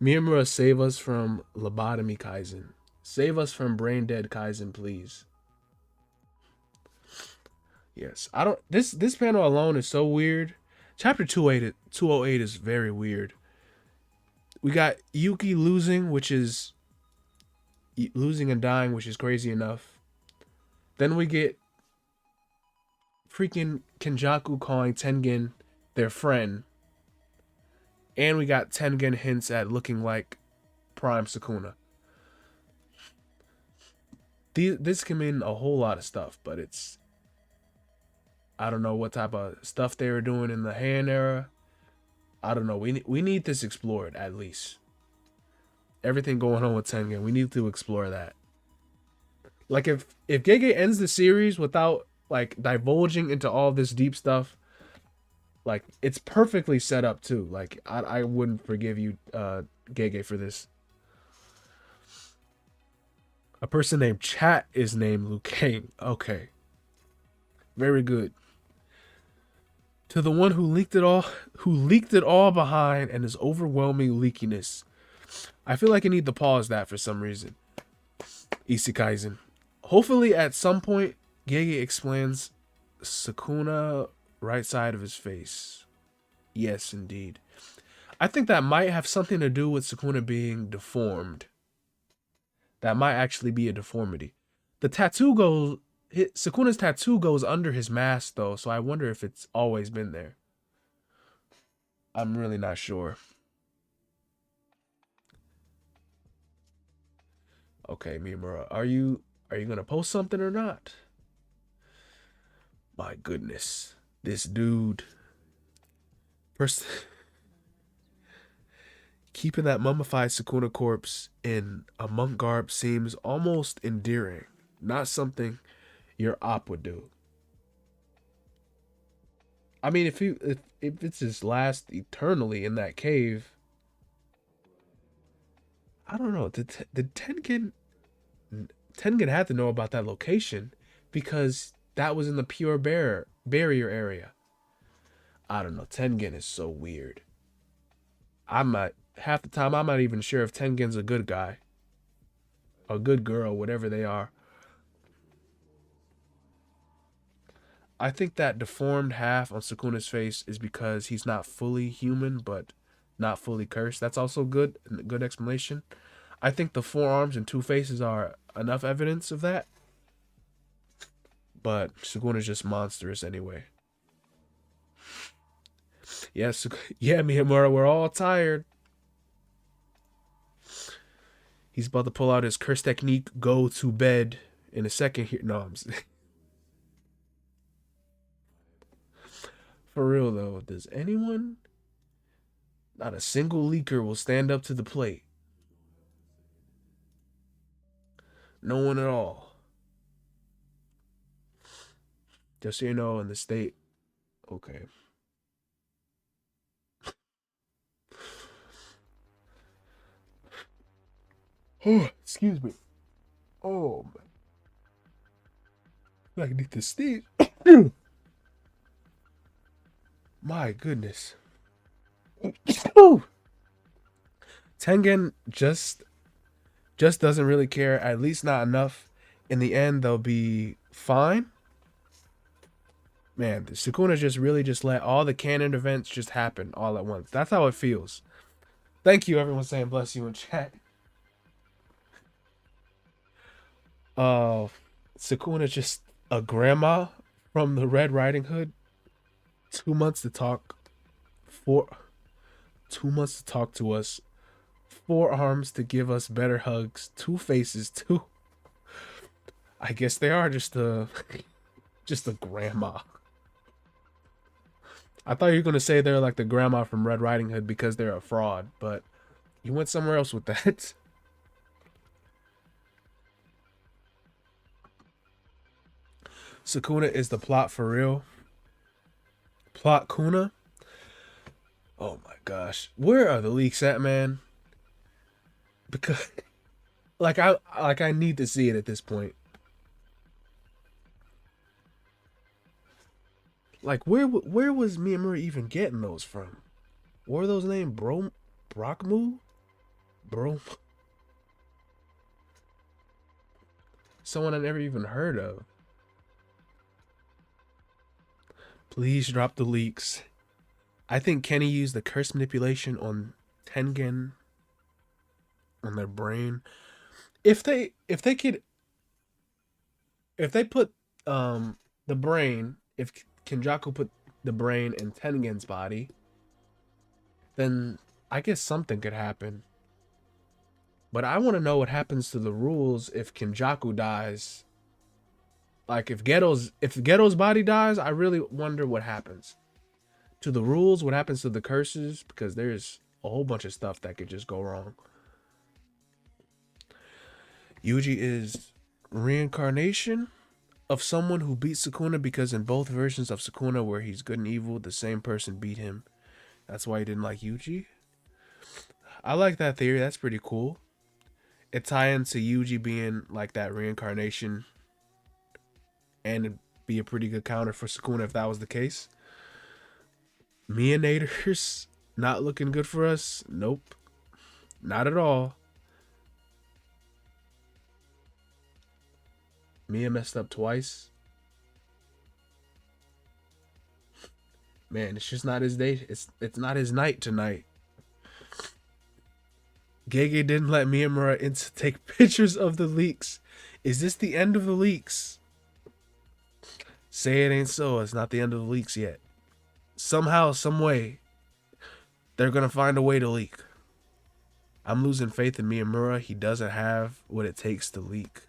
Myamura, save us from lobotomy Kaisen. Save us from brain dead Kaisen, please. Yes, I don't. This panel alone is so weird. Chapter 208 is very weird. We got Yuki losing, which is losing and dying, which is crazy enough. Then we get freaking Kenjaku calling Tengen their friend. And we got Tengen hints at looking like Prime Sukuna. This can mean a whole lot of stuff, but it's... I don't know what type of stuff they were doing in the hand era. I don't know. We need this explored, at least. Everything going on with Tengen, we need to explore that. Like, if Gege ends the series without, like, divulging into all this deep stuff, like, it's perfectly set up, too. Like, I wouldn't forgive you, Gege, for this. A person named Chat is named Liu Kang. Okay. Very good. To the one who leaked it all behind and his overwhelming leakiness. I feel like I need to pause that for some reason. Iseikaisen. Hopefully at some point, Gege explains Sukuna right side of his face. Yes, indeed. I think that might have something to do with Sukuna being deformed. That might actually be a deformity. The tattoo goes... Sukuna's tattoo goes under his mask, though, so I wonder if it's always been there. I'm really not sure. Okay, Myamura, are you gonna post something or not? My goodness, this dude. First, keeping that mummified Sukuna corpse in a monk garb seems almost endearing, not something your op would do. I mean, if it's his last eternally in that cave, I don't know. Did Tengen had to know about that location because that was in the pure barrier area. I don't know. Tengen is so weird. Half the time I'm not even sure if Tengen's a good guy, a good girl, whatever they are. I think that deformed half on Sukuna's face is because he's not fully human, but not fully cursed. That's also good explanation. I think the forearms and two faces are enough evidence of that. But Sukuna's just monstrous anyway. Yes, yeah, Myamura, we're all tired. He's about to pull out his curse technique, go to bed in a second here. No, I'm for real though, does anyone? Not a single leaker will stand up to the plate. No one at all. Just so you know, in the state. Okay. Oh, excuse me. Oh, man. I need to sneeze. My goodness. Tengen just doesn't really care, at least not enough. In the end, they'll be fine. Man, the Sukuna just let all the canon events just happen all at once. That's how it feels. Thank you, everyone saying bless you in chat. Sukuna just a grandma from the Red Riding Hood. 2 months to talk. 2 months to talk to us. 4 arms to give us better hugs. 2 faces, 2. I guess they are just a grandma. I thought you were gonna say they're like the grandma from Red Riding Hood because they're a fraud, but you went somewhere else with that. Sukuna is the plot for real. Plot Kuna. Oh my gosh, where are the leaks at, man? Because, I need to see it at this point. Like, where was Myamura even getting those from? Were those named Brockmu? bro. Someone I never even heard of. Please drop the leaks. I think Kenny used the curse manipulation on Tengen on their brain. If they put the brain, if Kenjaku put the brain in Tengen's body, then I guess something could happen. But I want to know what happens to the rules if Kenjaku dies. Like if Geto's body dies, I really wonder what happens to the rules, what happens to the curses, because there's a whole bunch of stuff that could just go wrong. Yuji is reincarnation of someone who beat Sukuna, because in both versions of Sukuna where he's good and evil, the same person beat him. That's why he didn't like Yuji. I like that theory. That's pretty cool. It ties into Yuji being like that reincarnation, and it'd be a pretty good counter for Sukuna if that was the case. Mianators not looking good for us. Nope. Not at all. Mia messed up twice. Man, it's just not his day. It's not his night tonight. Gege didn't let Myamura in to take pictures of the leaks. Is this the end of the leaks? Say it ain't so. It's not the end of the leaks yet. Somehow, some way, they're gonna find a way to leak. I'm losing faith in Myamura. He doesn't have what it takes to leak.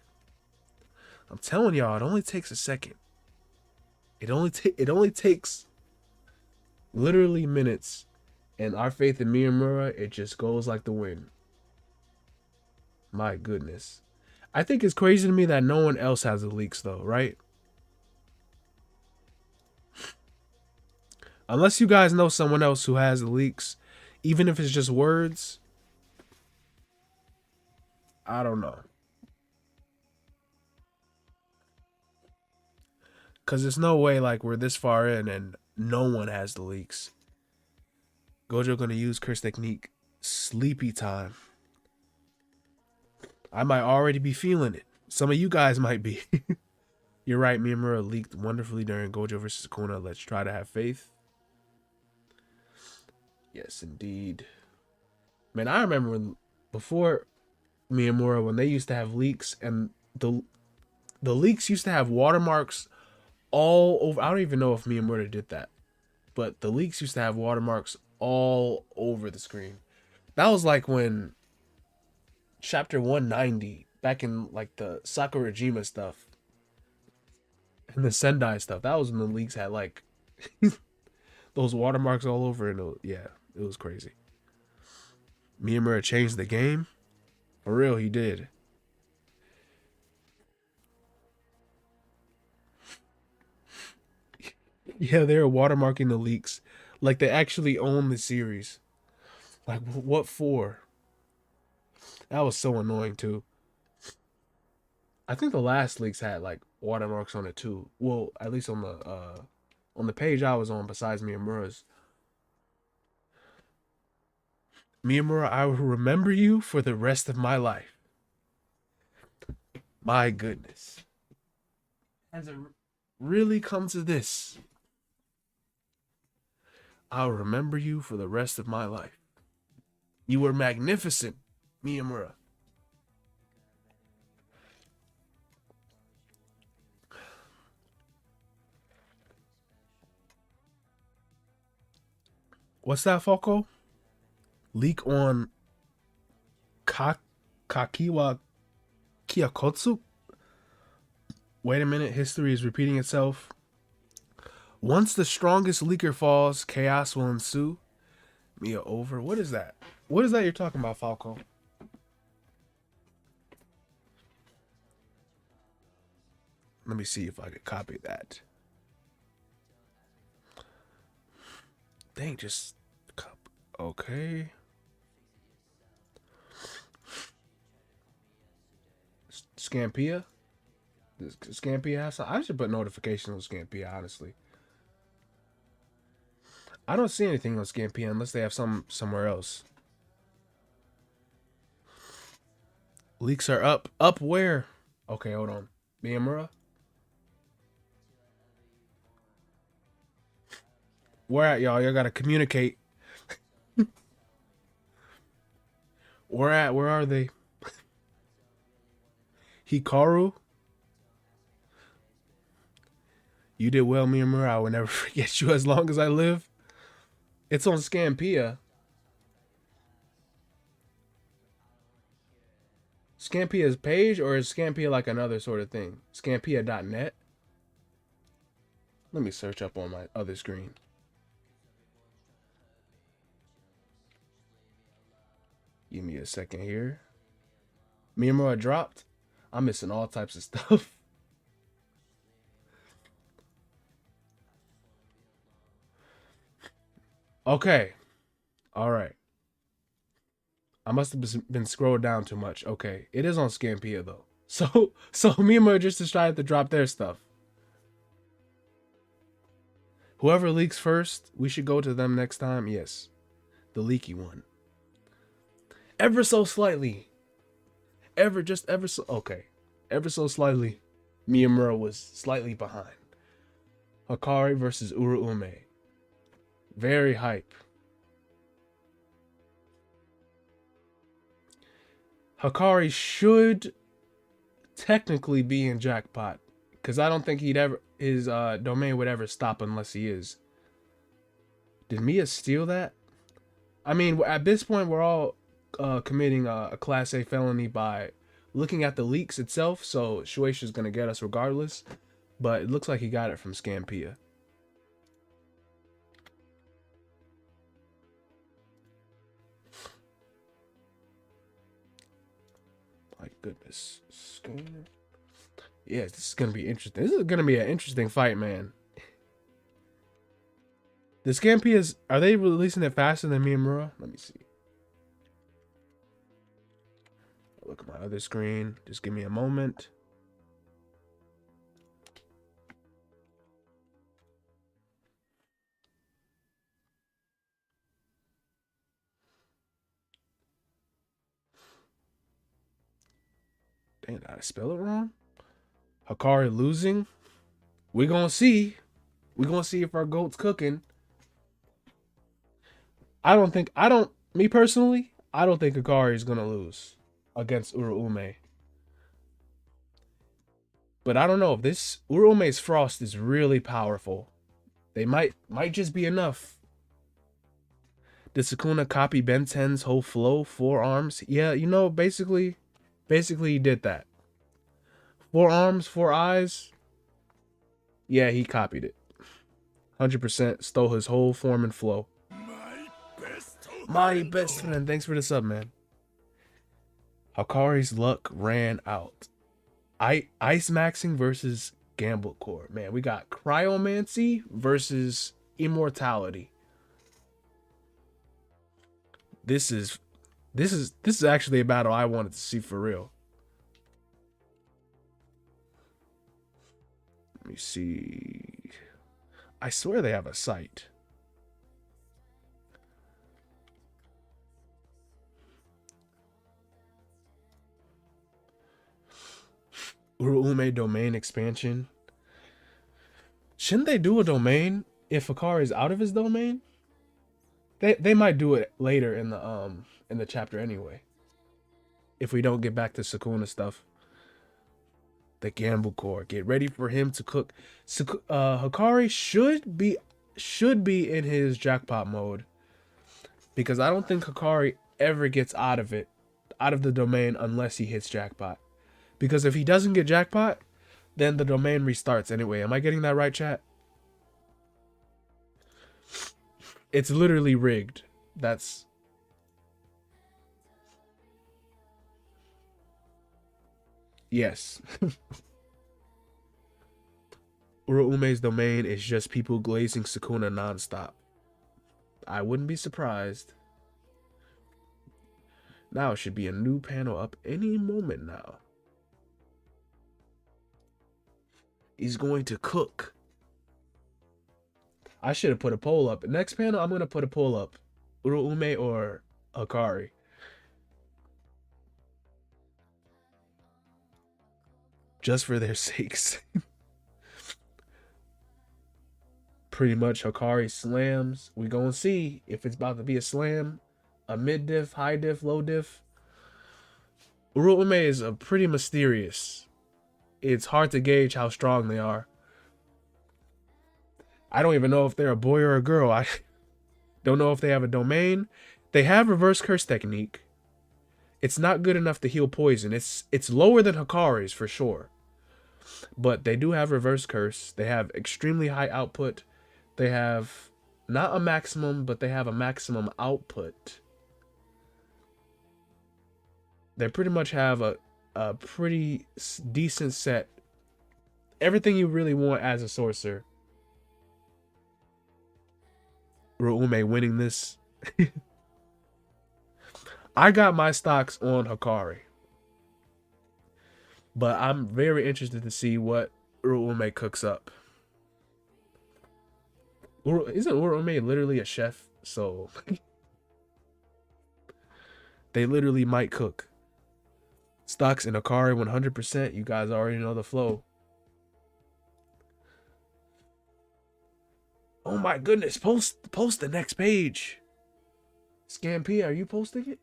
I'm telling y'all, it only takes a second. It only takes literally minutes, and our faith in Myamura, it just goes like the wind. My goodness. I think it's crazy to me that no one else has the leaks though, right? Unless you guys know someone else who has the leaks, even if it's just words, I don't know. Because there's no way like we're this far in and no one has the leaks. Gojo gonna use curse technique sleepy time. I might already be feeling it. Some of you guys might be. You're right, Myamura leaked wonderfully during Gojo versus Sukuna. Let's try to have faith. Yes, indeed. Man, I remember when before Myamura, when they used to have leaks, and the leaks used to have watermarks all over. I don't even know if Myamura did that, but the leaks used to have watermarks all over the screen. That was like when chapter 190, back in like the Sakurajima stuff and the Sendai stuff. That was when the leaks had like those watermarks all over, and yeah, it was crazy. Myamura changed the game. For real, he did. Yeah, they're watermarking the leaks. Like they actually own the series. Like what for? That was so annoying too. I think the last leaks had like watermarks on it too. Well, at least on the page I was on, besides Miyamura's. Miyamura, I will remember you for the rest of my life. My goodness. Has it really come to this? I'll remember you for the rest of my life. You were magnificent, Miyamura. What's that, Falco? Leak on Kakiwa Kiyakotsu? Wait a minute, history is repeating itself. Once the strongest leaker falls, chaos will ensue. Mia over. What is that? What is that you're talking about, Falco? Let me see if I can copy that. Dang, just copy. Okay. Scampia? Does Scampia have some? I should put notifications on Scampia, honestly. I don't see anything on Scampia unless they have some somewhere else. Leaks are up. Up where? Okay, hold on. Myamura? Where at, y'all? Y'all gotta communicate. Where at? Where are they? Hikaru? You did well, Myamura. I will never forget you as long as I live. It's on Scampia. Scampia's page, or is Scampia like another sort of thing? Scampia.net? Let me search up on my other screen. Give me a second here. Myamura dropped. I'm missing all types of stuff. Okay. All right. I must have been scrolled down too much. Okay. It is on Scampia though. So Myamura just decided to drop their stuff. Whoever leaks first, we should go to them next time. Yes. The leaky one. Ever so slightly. Ever so okay. Ever so slightly. Myamura was slightly behind. Hikari versus Uruume. Very hype. Hikari should technically be in jackpot, because I don't think his domain would ever stop unless he is. Did Mia steal that? I mean, at this point, we're all committing a Class A felony by looking at the leaks itself, so Shueisha's gonna get us regardless. But it looks like he got it from Scampia. My goodness. Yes, this is gonna be interesting. This is gonna be an interesting fight, man. The Scampias, are they releasing it faster than Myamura? Let me see. Look at my other screen. Just give me a moment. Dang, did I spell it wrong? Hikari losing? We gonna see. We gonna see if our goat's cooking. Me personally, I don't think Hikari is gonna lose against Uruume. But I don't know if this Uruume's frost is really powerful. They might just be enough. Did Sukuna copy Ben 10's whole flow? 4 arms? Yeah, you know, basically he did that. 4 arms, 4 eyes. Yeah, he copied it. 100% stole his whole form and flow. My best friend. Thanks for the sub, man. Hikari's luck ran out. Ice maxing versus Gamble Core. Man, we got Cryomancy versus Immortality. This is actually a battle I wanted to see for real. Let me see. I swear they have a site. Uruume domain expansion. Shouldn't they do a domain if Hikari is out of his domain? They might do it later in the chapter anyway. If we don't get back to Sukuna stuff. The Gamble Core. Get ready for him to cook. Hikari should be in his jackpot mode. Because I don't think Hikari ever gets out of the domain unless he hits jackpot. Because if he doesn't get jackpot, then the domain restarts anyway. Am I getting that right, chat? It's literally rigged. That's... Yes. Uruume's domain is just people glazing Sukuna nonstop. I wouldn't be surprised. Now should be a new panel up any moment now. He's going to cook. I should have put a poll up. Next panel, I'm going to put a poll up. Uruume or Hikari. just for their sakes. Pretty much Hikari slams. We gonna see if it's about to be a slam, a mid diff, high diff, low diff. Uruume is a pretty mysterious. It's hard to gauge how strong they are. I don't even know if they're a boy or a girl. I don't know if they have a domain. They have reverse curse technique. It's not good enough to heal poison. It's lower than Hikari's for sure. But they do have reverse curse. They have extremely high output. They have not a maximum, but they have a maximum output. They pretty much have a pretty decent set. Everything you really want as a sorcerer. Uruume winning this. I got my stocks on Hikari. But I'm very interested to see what Uruume cooks up. Isn't Uruume literally a chef? So they literally might cook. Stocks in Hikari 100%. You guys already know the flow. Oh my goodness, post the next page. Scampi, are you posting it?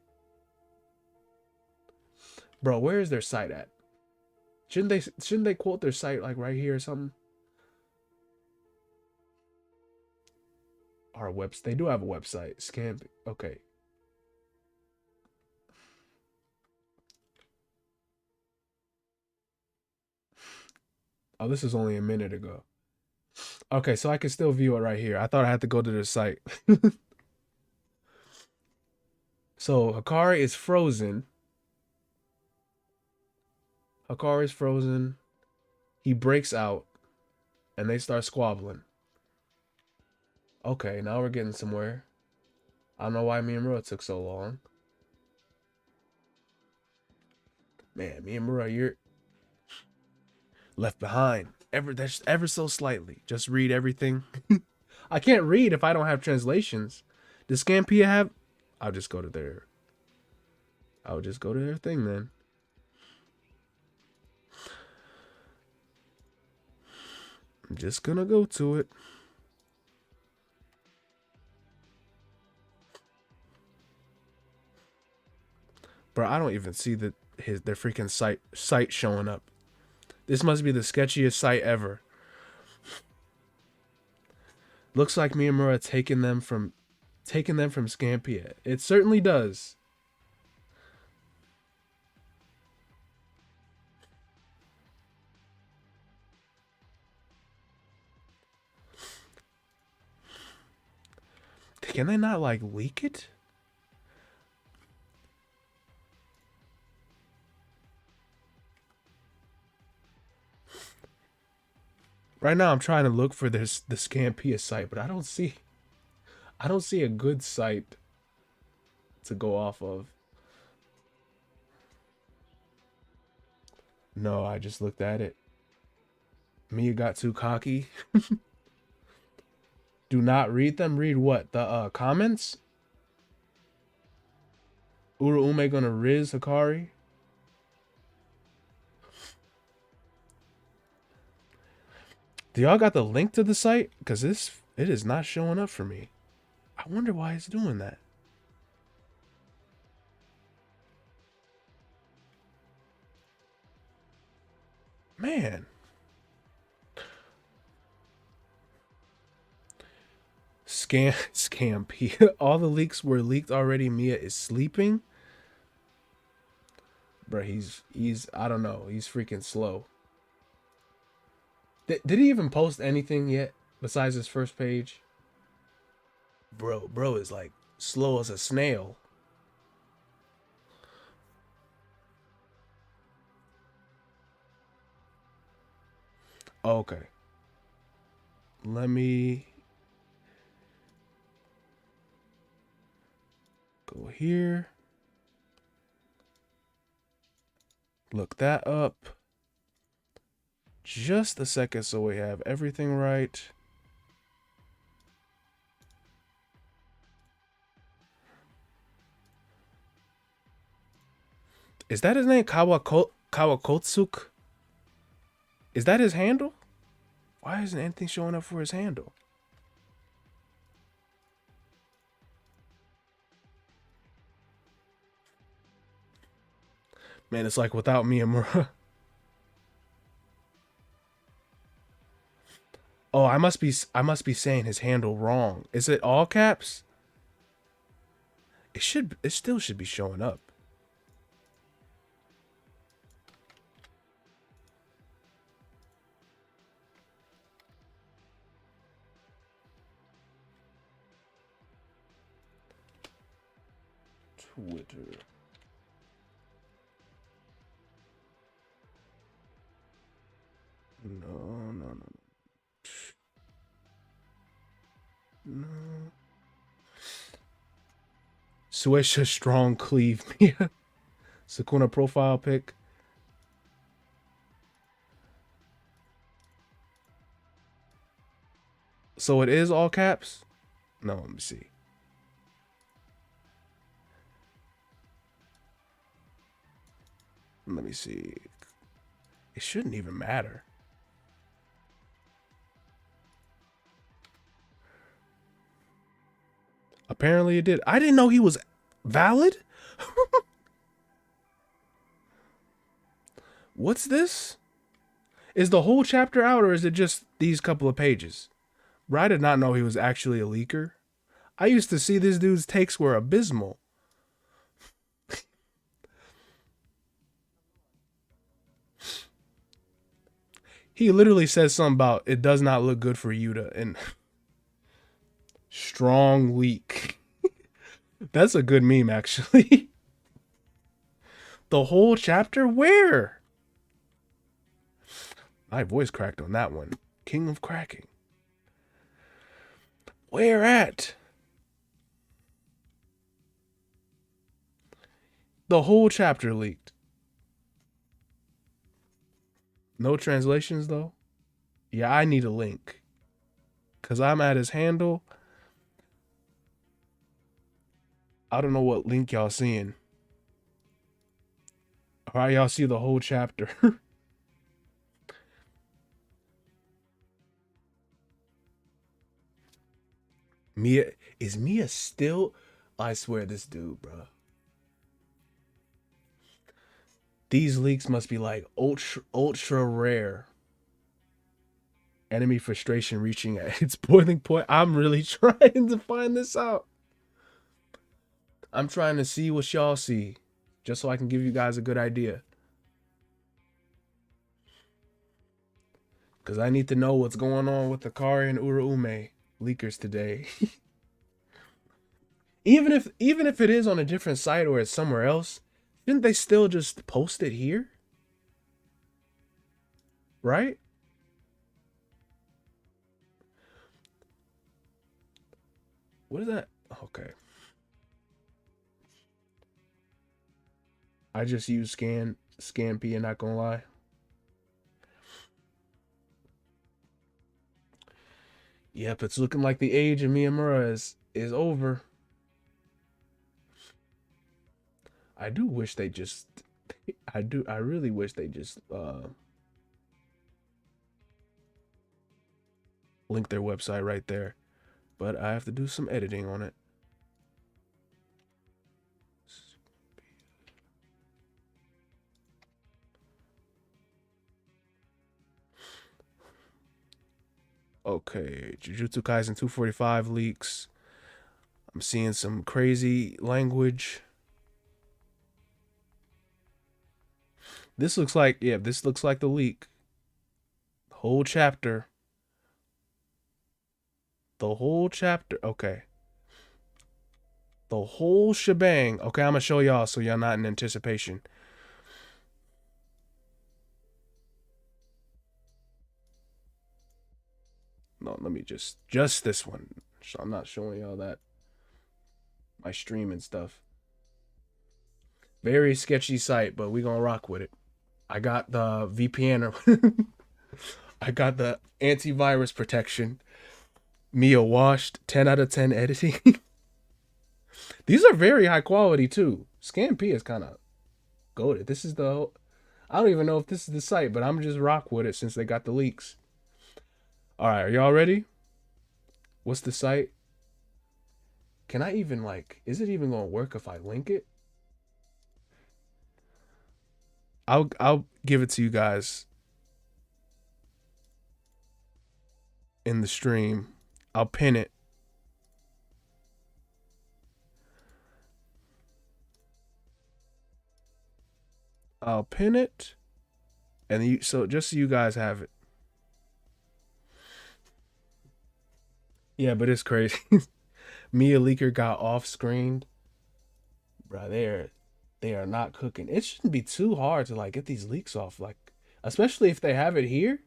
Bro, where is their site at? Shouldn't they quote their site like right here or something? Our website. They do have a website. Scampi. Okay. Oh, this is only a minute ago. Okay, so I can still view it right here. I thought I had to go to the site. So Hikari is frozen. Hikari is frozen. He breaks out, and they start squabbling. Okay, now we're getting somewhere. I don't know why Myamura took so long. Man, Myamura, you're left behind. That's ever so slightly. Just read everything. I can't read if I don't have translations. Does Scampia have? I'll just go to their thing then. I'm just gonna go to it. Bro, I don't even see their freaking site showing up. This must be the sketchiest site ever. Looks like Myamura taking them from Scampia. It certainly does. Can they not like leak it? Right now I'm trying to look for the Scampia site, but I don't see a good site to go off of. No, I just looked at it. Mia got too cocky. Do not read them. Read what? The comments? Uruume gonna riz Hikari? Do y'all got the link to the site? Because it is not showing up for me. I wonder why it's doing that. Man. Scam. All the leaks were leaked already. Mia is sleeping. Bro, he's I don't know. He's freaking slow. Did he even post anything yet besides his first page? Bro is like slow as a snail. Okay. Let me go here. Look that up. Just a second so we have everything right. Is that his name? Kawakotsuk? Is that his handle? Why isn't anything showing up for his handle? Man, it's like without Myamura. Oh, I must be saying his handle wrong. Is it all caps? It still should be showing up. Twitter. No. No. Suesha strong cleave. Sakuna profile pic. So it is all caps? No, let me see. Let me see. It shouldn't even matter. Apparently it did. I didn't know he was valid. What's this? Is the whole chapter out or is it just these couple of pages? Bro, I did not know he was actually a leaker. I used to see this dude's takes were abysmal. He literally says something about it does not look good for Yuta and strong leak. That's a good meme, actually. The whole chapter? Where? My voice cracked on that one. King of cracking. Where at? The whole chapter leaked. No translations, though? Yeah, I need a link. Because I'm at his handle. I don't know what link y'all seeing. Alright, y'all see the whole chapter. Mia, is Mia still? I swear this dude, bro. These leaks must be like ultra rare. Enemy frustration reaching at its boiling point. I'm really trying to find this out. I'm trying to see what y'all see, just so I can give you guys a good idea. Because I need to know what's going on with the Kari and Uraume leakers today. even if it is on a different site or it's somewhere else, didn't they still just post it here? Right? What is that? Okay. I just use Scan-P and not gonna lie. Yep, it's looking like the age of Myamura is over. I do wish they just I really wish they just link their website right there. But I have to do some editing on it. Okay, Jujutsu Kaisen 245 leaks. I'm seeing some crazy language. This looks like, yeah, this looks like the leak. The whole chapter. The whole chapter. Okay. The whole shebang. Okay, I'm gonna show y'all so y'all not in anticipation. No, let me just this one. So I'm not showing y'all that. My stream and stuff. Very sketchy site, but we gonna rock with it. I got the VPN. I got the antivirus protection. Mia washed 10 out of 10 editing. These are very high quality too. Scan-P is kind of goated. This is the I don't even know if this is the site, but I'm just rock with it since they got the leaks. All right, are y'all ready? What's the site? Can I even like? Is it even gonna work if I link it? I'll give it to you guys in the stream. I'll pin it. I'll pin it, and you so just so you guys have it. Yeah, but it's crazy. Mia Leaker got off screened. Bro, they are not cooking. It shouldn't be too hard to like get these leaks off, like especially if they have it here.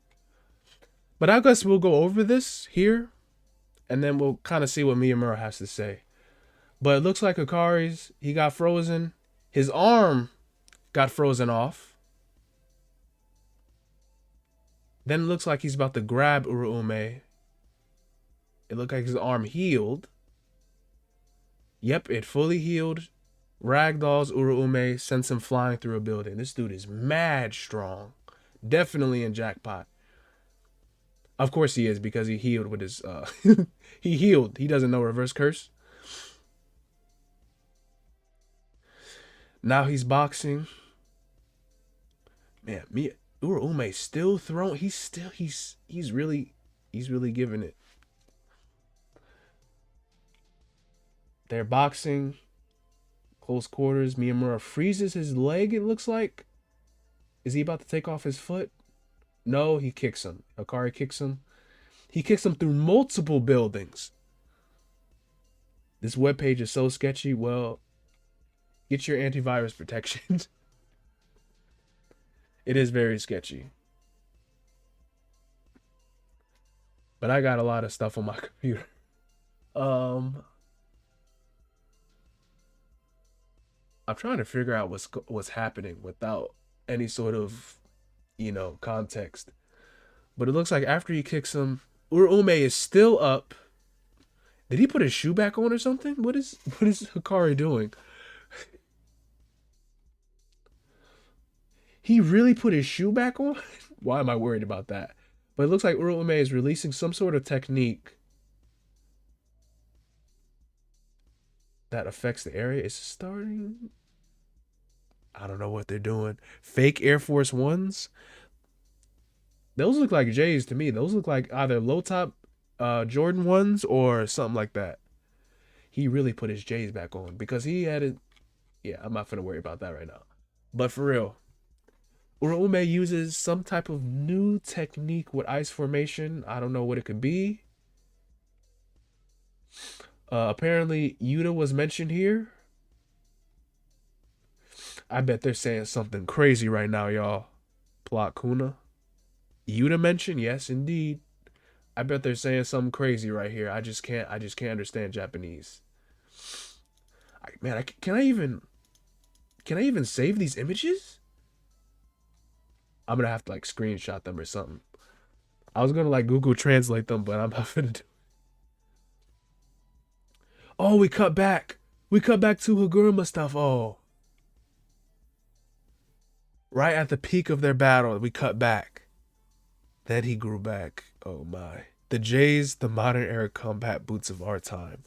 But I guess we'll go over this here, and then we'll kind of see what Miyamura has to say. But it looks like Hikari's he got frozen. His arm got frozen off. Then it looks like he's about to grab Uruume. It looked like his arm healed. Yep, it fully healed. Ragdolls Uruume, sends him flying through a building. This dude is mad strong. Definitely in jackpot. Of course he is because he healed with his he healed. He doesn't know reverse curse. Now he's boxing. Man, me Uruume still throwing. He's really giving it. They're boxing. Close quarters. Miyamura freezes his leg, it looks like. Is he about to take off his foot? No, he kicks him. Hikari kicks him. He kicks him through multiple buildings. This webpage is so sketchy. Well, get your antivirus protections. It is very sketchy. But I got a lot of stuff on my computer. Um, I'm trying to figure out what's happening without any sort of, context. But it looks like after he kicks him, Uruume is still up. Did he put his shoe back on or something? What is Hikari doing? He really put his shoe back on? Why am I worried about that? But it looks like Uruume is releasing some sort of technique that affects the area. It's starting. I don't know what they're doing. Fake Air Force Ones. Those look like J's to me. Those look like either low top Jordan ones or something like that. He really put his J's back on because he had it. Yeah, I'm not gonna worry about that right now. But for real, Uruume uses some type of new technique with ice formation. I don't know what it could be. Apparently, Yuta was mentioned here. I bet they're saying something crazy right now, y'all. Plot Kuna. Yuta mentioned, yes, indeed. I bet they're saying something crazy right here. I just can't understand Japanese. Man, can I even save these images? I'm gonna have to like screenshot them or something. I was gonna like Google Translate them, but I'm not gonna do. Oh, we cut back. We cut back to Haguruma stuff. Oh, right at the peak of their battle, we cut back. Then he grew back. Oh my. The J's, the modern era combat boots of our time.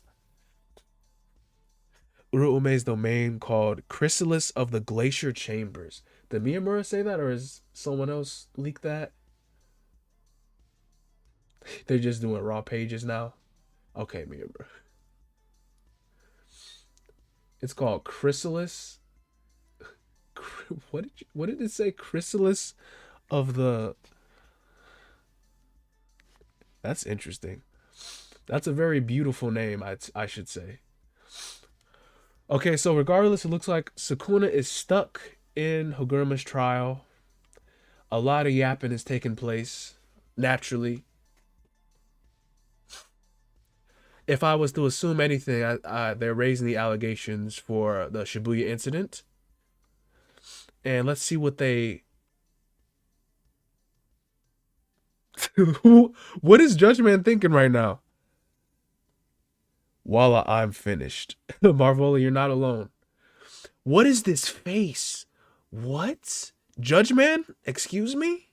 Uruume's domain called Chrysalis of the Glacier Chambers. Did Miyamura say that, or is someone else leak that? They're just doing raw pages now. Okay, Miyamura. It's called Chrysalis. What did it say? Chrysalis of the. That's interesting. That's a very beautiful name, I should say. Okay, so regardless, it looks like Sukuna is stuck in Haguruma's trial. A lot of yapping is taking place, naturally. If I was to assume anything, they're raising the allegations for the Shibuya incident. And let's see what they. What is Judgment thinking right now? Voila, I'm finished. Marvola, you're not alone. What is this face? What? Judge Man? Excuse me?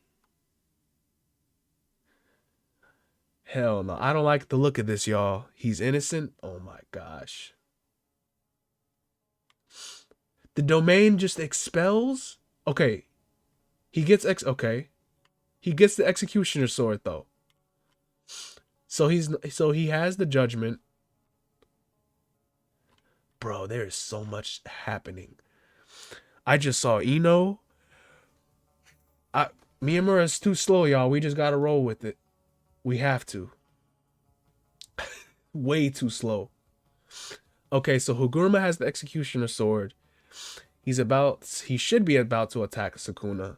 Hell no. I don't like the look of this, y'all. He's innocent? Oh my gosh. The domain just expels? Okay. Okay. He gets the executioner sword though. So he has the judgment. Bro, there is so much happening. I just saw Ino. Myamura is too slow, y'all. We just gotta roll with it. We have to. Way too slow. Okay, so Haguruma has the executioner sword. He should be about to attack Sukuna.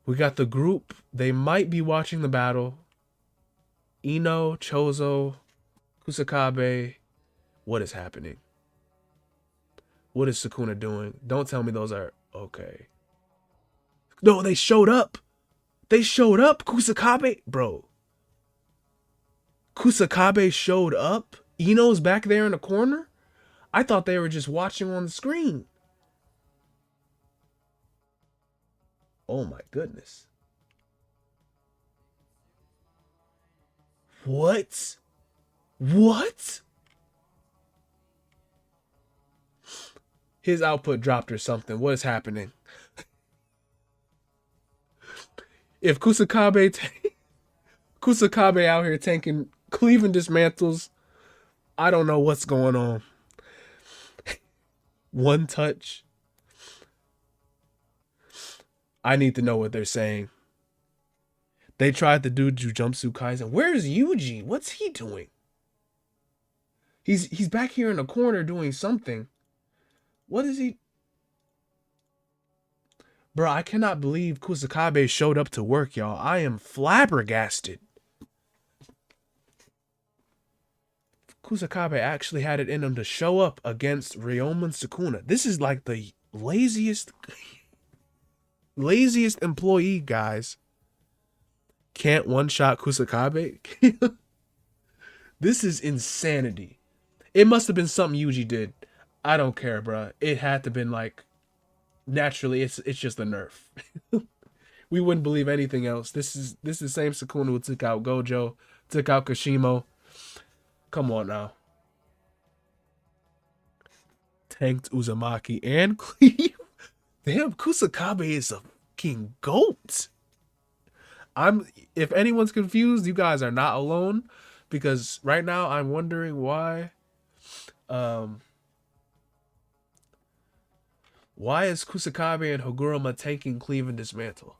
We got the group. They might be watching the battle. Ino, Chozo, Kusakabe. What is happening? What is Sukuna doing? Don't tell me those are okay. No, they showed up. They showed up. Kusakabe, bro. Kusakabe showed up. Ino's back there in the corner. I thought they were just watching on the screen. Oh my goodness. What? What? His output dropped or something. What is happening? If Kusakabe out here tanking, cleaving dismantles, I don't know what's going on. One touch. I need to know what they're saying. They tried to do Jujutsu Kaisen. Where's Yuji? What's he doing? He's back here in the corner doing something. What is he? Bro, I cannot believe Kusakabe showed up to work, y'all. I am flabbergasted. Kusakabe actually had it in him to show up against Ryomen Sukuna. This is like the laziest employee, guys. Can't one-shot Kusakabe? This is insanity. It must have been something Yuji did. I don't care, bro. It had to been like, naturally, it's just a nerf. We wouldn't believe anything else. This is the same Sukuna who took out Gojo, took out Kashimo. Come on now. Tanked Uzumaki and Cleve. Damn, Kusakabe is a fucking goat. If anyone's confused, you guys are not alone, because right now I'm wondering why is Kusakabe and Haguruma tanking Cleave and Dismantle?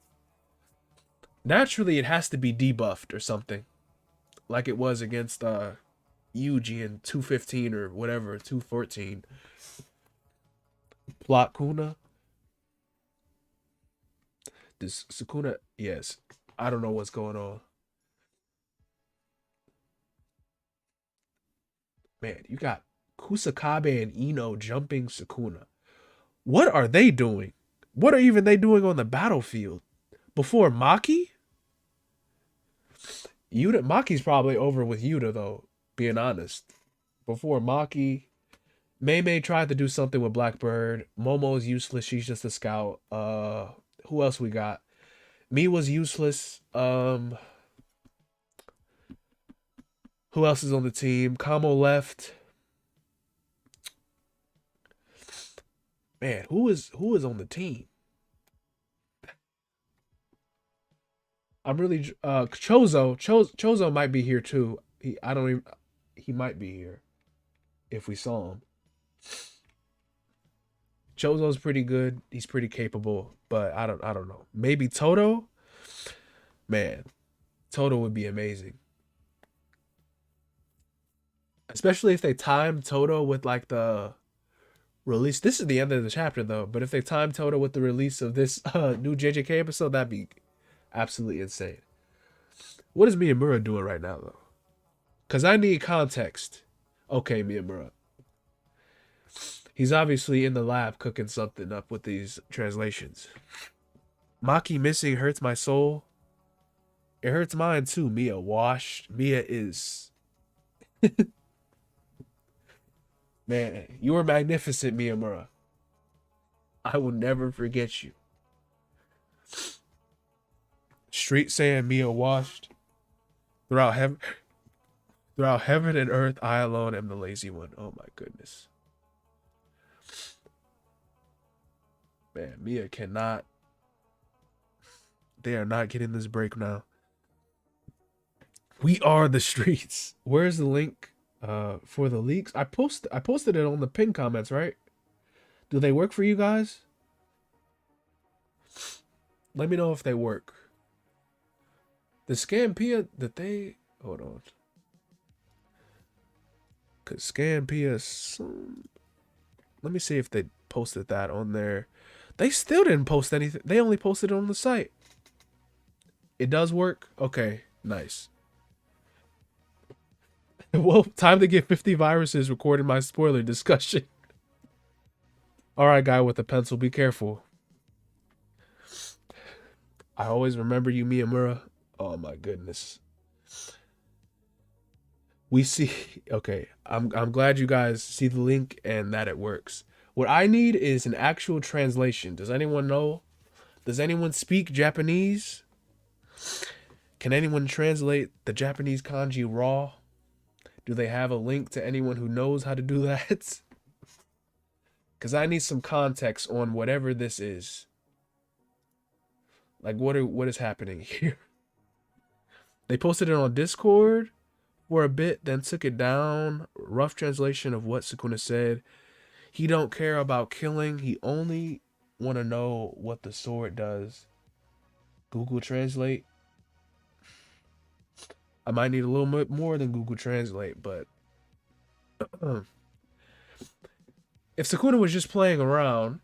Naturally, it has to be debuffed or something, like it was against Yuji in 215 or whatever, 214. Plot Kuna. This Sukuna, yes. I don't know what's going on. Man, you got Kusakabe and Ino jumping Sukuna. What are they doing? What are even they doing on the battlefield? Before Maki? Yuta, Maki's probably over with Yuta though, being honest. Before Maki, Mei tried to do something with Blackbird. Momo's useless, she's just a scout. Who else we got? Miwa's useless. Who else is on the team? Kamo left. Man, who is on the team? I'm really Chozo might be here too. He might be here if we saw him. Chozo's pretty good. He's pretty capable, but I don't know. Maybe Toto? Man, Toto would be amazing. Especially if they time Toto with like the release. This is the end of the chapter though, but if they time Toto with the release of this new JJK episode, that'd be absolutely insane. What is Myamura doing right now though? Because I need context. Okay, Myamura. He's obviously in the lab cooking something up with these translations. Maki missing hurts my soul. It hurts mine too. Mia washed. Mia is... Man, you were magnificent, Myamura. I will never forget you. street saying Mia washed throughout heaven and earth. I alone am the lazy one. Oh my goodness, man. Mia cannot. They are not getting this break now. We are the streets. Where's the link for the leaks? I posted it on the pin comments, right? Do they work for you guys? Let me know if they work. The Scampia that they hold on. Cause Scampia let me see if they posted that on there. They still didn't post anything. They only posted it on the site. It does work? Okay, nice. Well, time to get 50 viruses recording my spoiler discussion. Alright, guy with a pencil, be careful. I always remember you, Myamura. Oh my goodness. We see okay, I'm glad you guys see the link and that it works. What I need is an actual translation. Does anyone know? Does anyone speak Japanese? Can anyone translate the Japanese kanji raw? Do they have a link to anyone who knows how to do that? Because I need some context on whatever this is. Like, what is happening here? They posted it on Discord for a bit, then took it down. Rough translation of what Sukuna said. He don't care about killing. He only want to know what the sword does. Google Translate. I might need a little bit more than Google Translate, but if Sukuna was just playing around,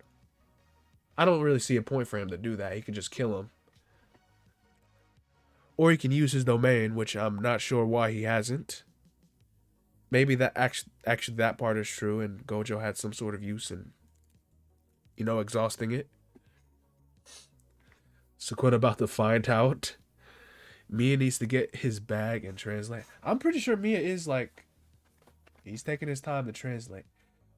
I don't really see a point for him to do that. He could just kill him. Or he can use his domain, which I'm not sure why he hasn't. Maybe that actually that part is true and Gojo had some sort of use in, you know, exhausting it. Sukuna about to find out. Mia needs to get his bag and translate. I'm pretty sure Mia is like, he's taking his time to translate.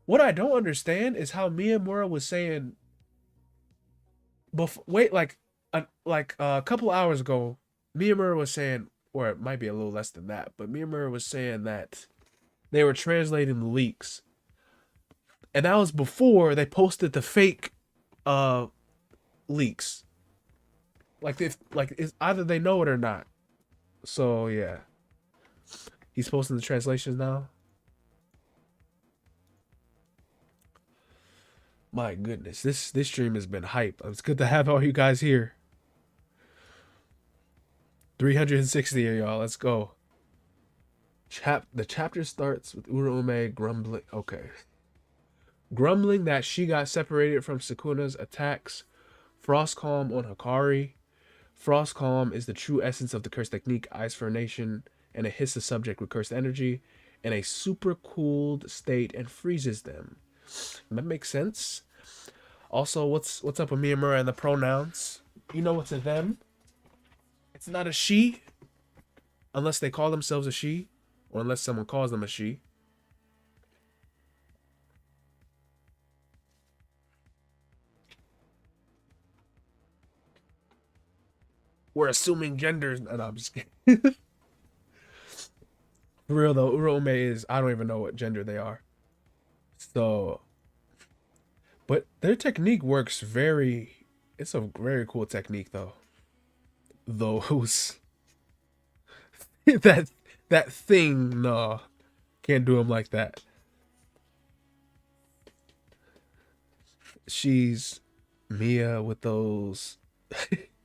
What I don't understand is how Myamura was saying, like a couple hours ago, Myamura was saying, or it might be a little less than that, but Myamura was saying that they were translating the leaks. And that was before they posted the fake leaks. Like it's either they know it or not. So yeah. He's posting the translations now. My goodness, this stream has been hype. It's good to have all you guys here. 360 of y'all. Let's go. The chapter starts with Uraume grumbling. Okay. Grumbling that she got separated from Sukuna's attacks. Frost Calm on Hikari. Frost Calm is the true essence of the curse technique, Ice for a Nation, and it hits the subject with cursed energy in a super cooled state and freezes them. That makes sense. Also, what's up with Myamura and the pronouns? You know it's a them. It's not a she, unless they call themselves a she, or unless someone calls them a she. We're assuming genders. No, I'm just kidding. For real though, Uraume is, I don't even know what gender they are. So, but their technique works it's a very cool technique though. Those, that thing, no, can't do them like that. She's Mia with those,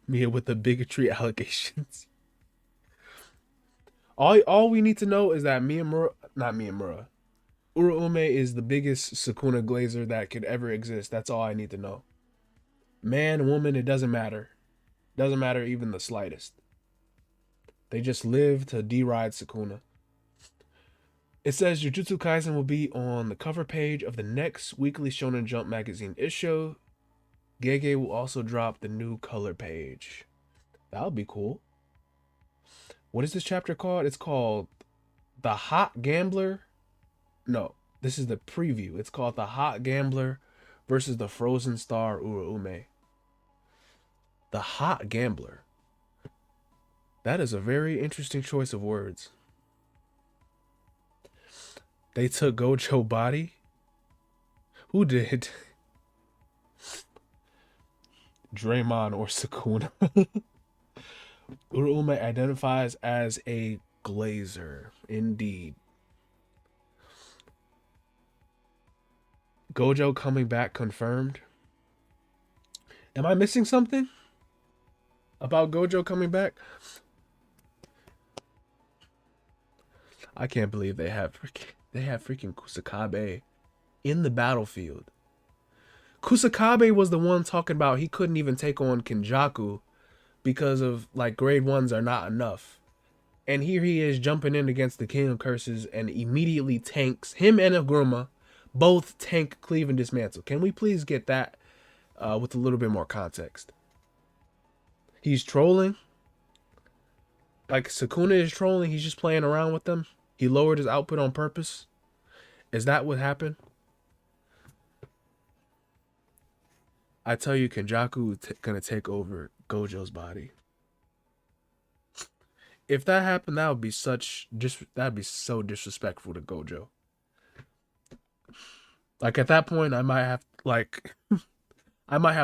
Mia with the bigotry allegations. All we need to know is that Uraume is the biggest Sukuna glazer that could ever exist. That's all I need to know. Man, woman, it doesn't matter. Doesn't matter even the slightest. They just live to deride Sukuna. It says Jujutsu Kaisen will be on the cover page of the next weekly Shonen Jump magazine issue. Gege will also drop the new color page. That'll be cool. What is this chapter called? It's called The Hot Gambler. No, this is the preview. It's called The Hot Gambler versus the Frozen Star Uraume. The Hot Gambler. That is a very interesting choice of words. They took Gojo body? Who did? Draymond or Sukuna? Urume identifies as a glazer. Indeed. Gojo coming back confirmed. Am I missing something about Gojo coming back? I can't believe they have freaking Kusakabe in the battlefield. Kusakabe was the one talking about he couldn't even take on Kenjaku because of like grade 1s are not enough. And here he is jumping in against the King of Curses and immediately tanks him and Agruma. Both tank, cleave, and dismantle. Can we please get that with a little bit more context? He's trolling. Like Sukuna is trolling. He's just playing around with them. He lowered his output on purpose. Is that what happened? I tell you, Kenjaku gonna take over Gojo's body. If that happened, that would be that'd be so disrespectful to Gojo. Like at that point, I might have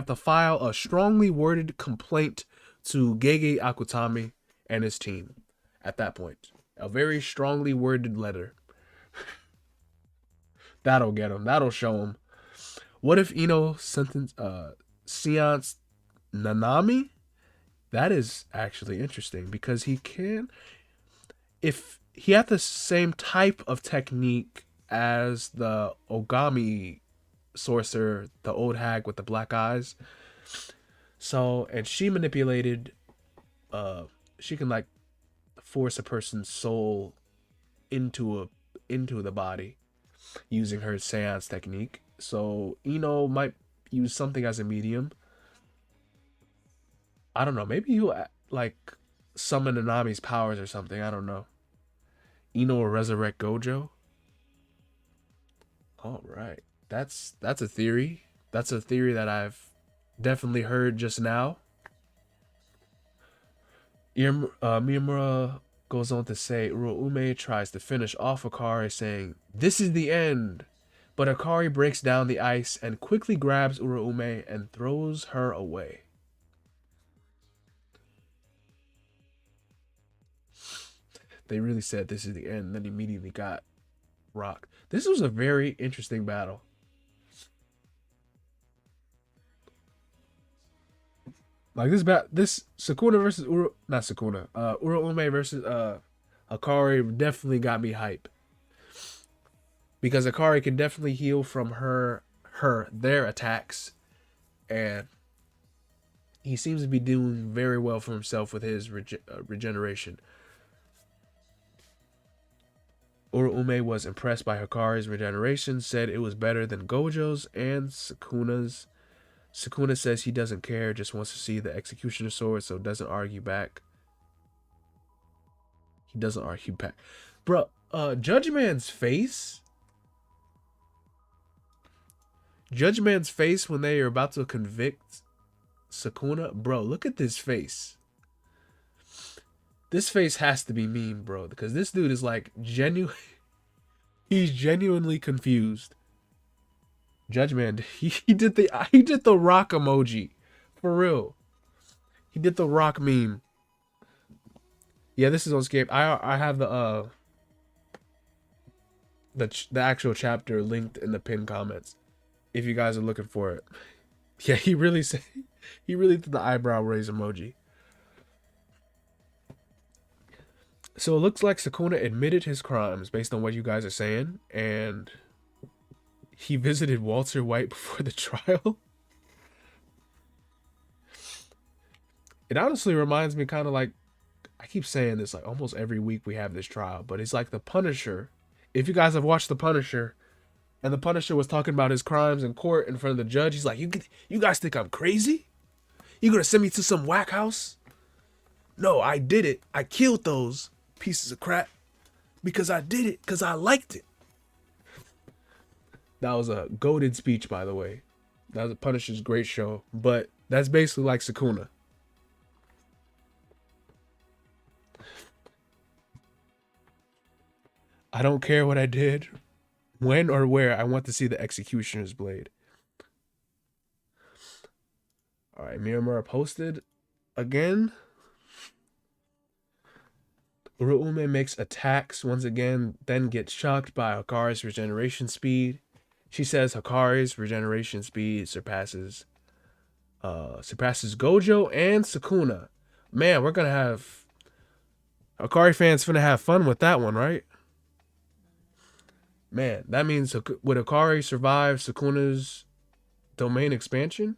to file a strongly worded complaint to Gege Akutami and his team. At that point, a very strongly worded letter. That'll get him. That'll show him. What if Ino sentenced Seance Nanami? That is actually interesting because he can, if he had the same type of technique as the Ogami sorcerer, the old hag with the black eyes. So, and she manipulated, she can like force a person's soul into the body using her seance technique. So Ino might use something as a medium. I don't know. Maybe he'll like summon Nanami's powers or something. I don't know. Ino will resurrect Gojo. All right. That's a theory. That's a theory that I've definitely heard just now. Myamura goes on to say Urume tries to finish off Akari saying, "This is the end." But Akari breaks down the ice and quickly grabs Urume and throws her away. They really said this is the end, and then immediately got rocked. This was a very interesting battle. Like this Sukuna versus Urume versus Akari definitely got me hype. Because Akari can definitely heal from their attacks, and he seems to be doing very well for himself with his regeneration. Urume was impressed by Hikari's regeneration, said it was better than Gojo's and Sukuna's. Sukuna says he doesn't care, just wants to see the Executioner Sword, so doesn't argue back. He doesn't argue back. Bro, Judge Man's face when they are about to convict Sukuna. Bro, look at this face. This face has to be meme, bro, because this dude is like he's genuinely confused. Judgment, he did the rock emoji. For real. He did the rock meme. Yeah, this is on Scape. I have the actual chapter linked in the pinned comments if you guys are looking for it. Yeah, he really did the eyebrow raise emoji. So it looks like Sukuna admitted his crimes based on what you guys are saying, and he visited Walter White before the trial. It honestly reminds me kind of like, I keep saying this like almost every week we have this trial, but it's like the Punisher. If you guys have watched the Punisher, and the Punisher was talking about his crimes in court in front of the judge, he's like, you guys think I'm crazy? You gonna send me to some whack house? No, I did it. I killed those pieces of crap because I did it because I liked it. That was a goated speech, by the way. That was a Punisher's great show, but that's basically like Sukuna. I don't care what I did, when or where. I want to see the executioner's blade. All right, Myamura posted again. Uraume makes attacks once again, then gets shocked by Hakari's regeneration speed. She says Hakari's regeneration speed surpasses Gojo and Sukuna. Man, we're gonna have Hakari fans finna have fun with that one, right? Man, that means would Hakari survive Sukuna's domain expansion?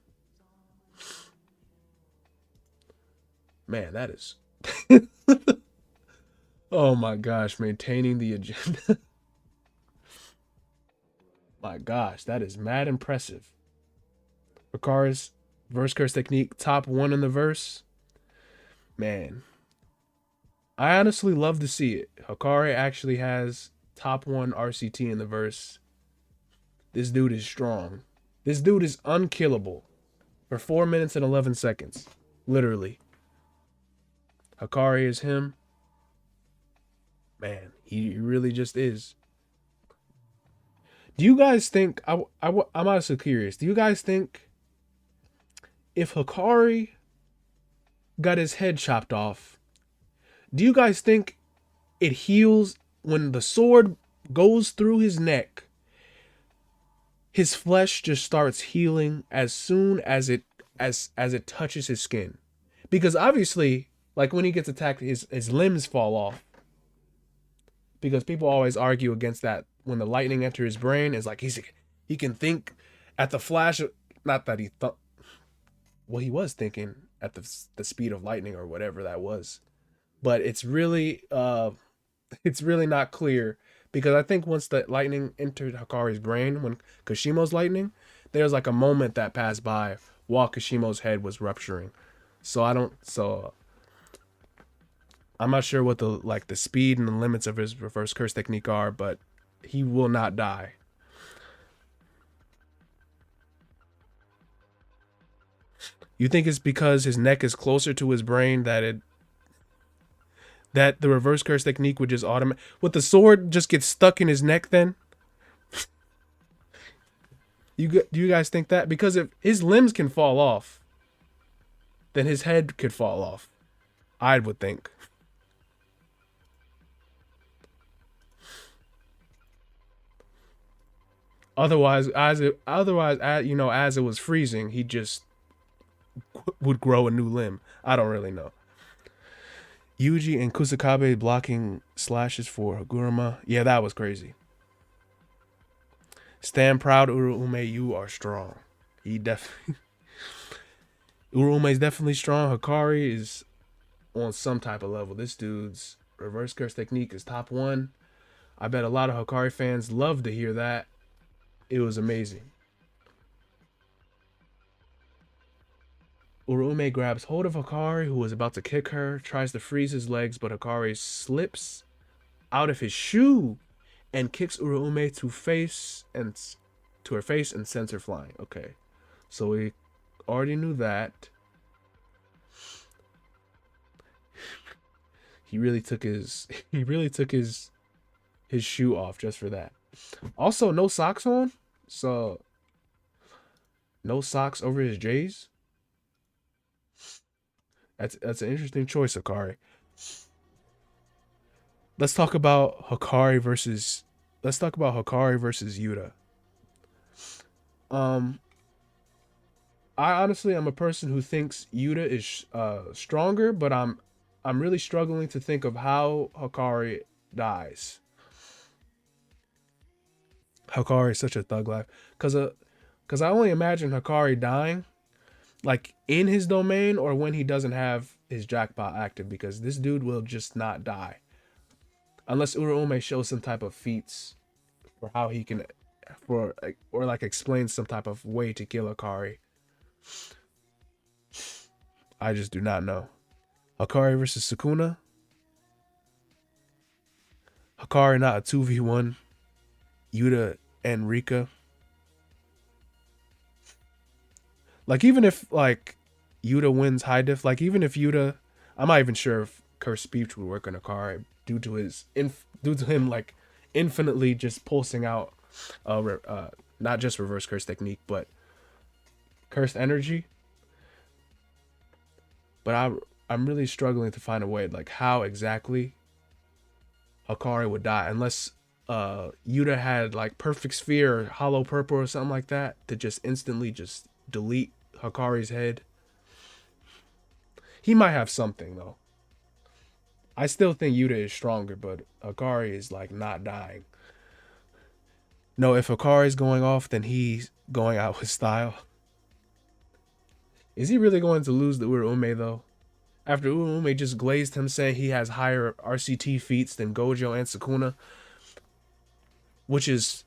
Man, that is. Oh my gosh, maintaining the agenda. My gosh, that is mad impressive. Hakari's verse curse technique, top 1 in the verse. Man, I honestly love to see it. Hakari actually has top 1 RCT in the verse. This dude is strong. This dude is unkillable for 4 minutes and 11 seconds. Literally. Hakari is him. Man, he really just is. Do you guys think, I'm honestly curious, do you guys think if Hakari got his head chopped off, do you guys think it heals when the sword goes through his neck? His flesh just starts healing as soon as it touches his skin. Because obviously, like when he gets attacked, his limbs fall off. Because people always argue against that when the lightning enters his brain. It's like he can think at the flash of, not that he thought, well, he was thinking at the speed of lightning or whatever that was. But it's really not clear, because I think once the lightning entered Hakari's brain, when Kashimo's lightning, there's like a moment that passed by while Kashimo's head was rupturing. So I'm not sure what the speed and the limits of his reverse curse technique are, but he will not die. You think it's because his neck is closer to his brain that the reverse curse technique would just would the sword just get stuck in his neck then? Do you guys think that? Because if his limbs can fall off, then his head could fall off, I would think. Otherwise, as it was freezing, he just would grow a new limb. I don't really know. Yuji and Kusakabe blocking slashes for Haguruma. Yeah, that was crazy. Stand proud, Uraume. You are strong. He definitely. Uraume is definitely strong. Hakari is on some type of level. This dude's reverse curse technique is top 1. I bet a lot of Hakari fans love to hear that. It was amazing. Uraume grabs hold of Hakari, who was about to kick her, tries to freeze his legs, but Hakari slips out of his shoe and kicks Uraume to her face and sends her flying. Okay, so we already knew that. He really took his shoe off just for that. Also, no socks on, so no socks over his J's. That's an interesting choice, Hakari. Let's talk about Hakari versus Yuta. I honestly am a person who thinks Yuta is stronger, but I'm really struggling to think of how Hakari dies. Hakari is such a thug life, cause I only imagine Hakari dying like in his domain or when he doesn't have his jackpot active, because this dude will just not die unless Uraume shows some type of feats for how he can or like explains some type of way to kill Hakari. I just do not know. Hakari versus Sukuna. Hakari not a 2v1. Yuta and Rika. Like, even if like Yuta wins high diff, like even if Yuta, I'm not even sure if Curse Speech would work on Hakari due to him like infinitely just pulsing out, not just reverse curse technique, but cursed energy. But I'm really struggling to find a way like how exactly Hakari would die, unless Yuta had like perfect sphere or hollow purple or something like that to just instantly just delete Hakari's head. He might have something though. I still think Yuta is stronger, but Hakari is like not dying. No, if Hakari is going off, then he's going out with style. Is he really going to lose the Uraume though? After Uraume just glazed him saying he has higher RCT feats than Gojo and Sukuna, which is,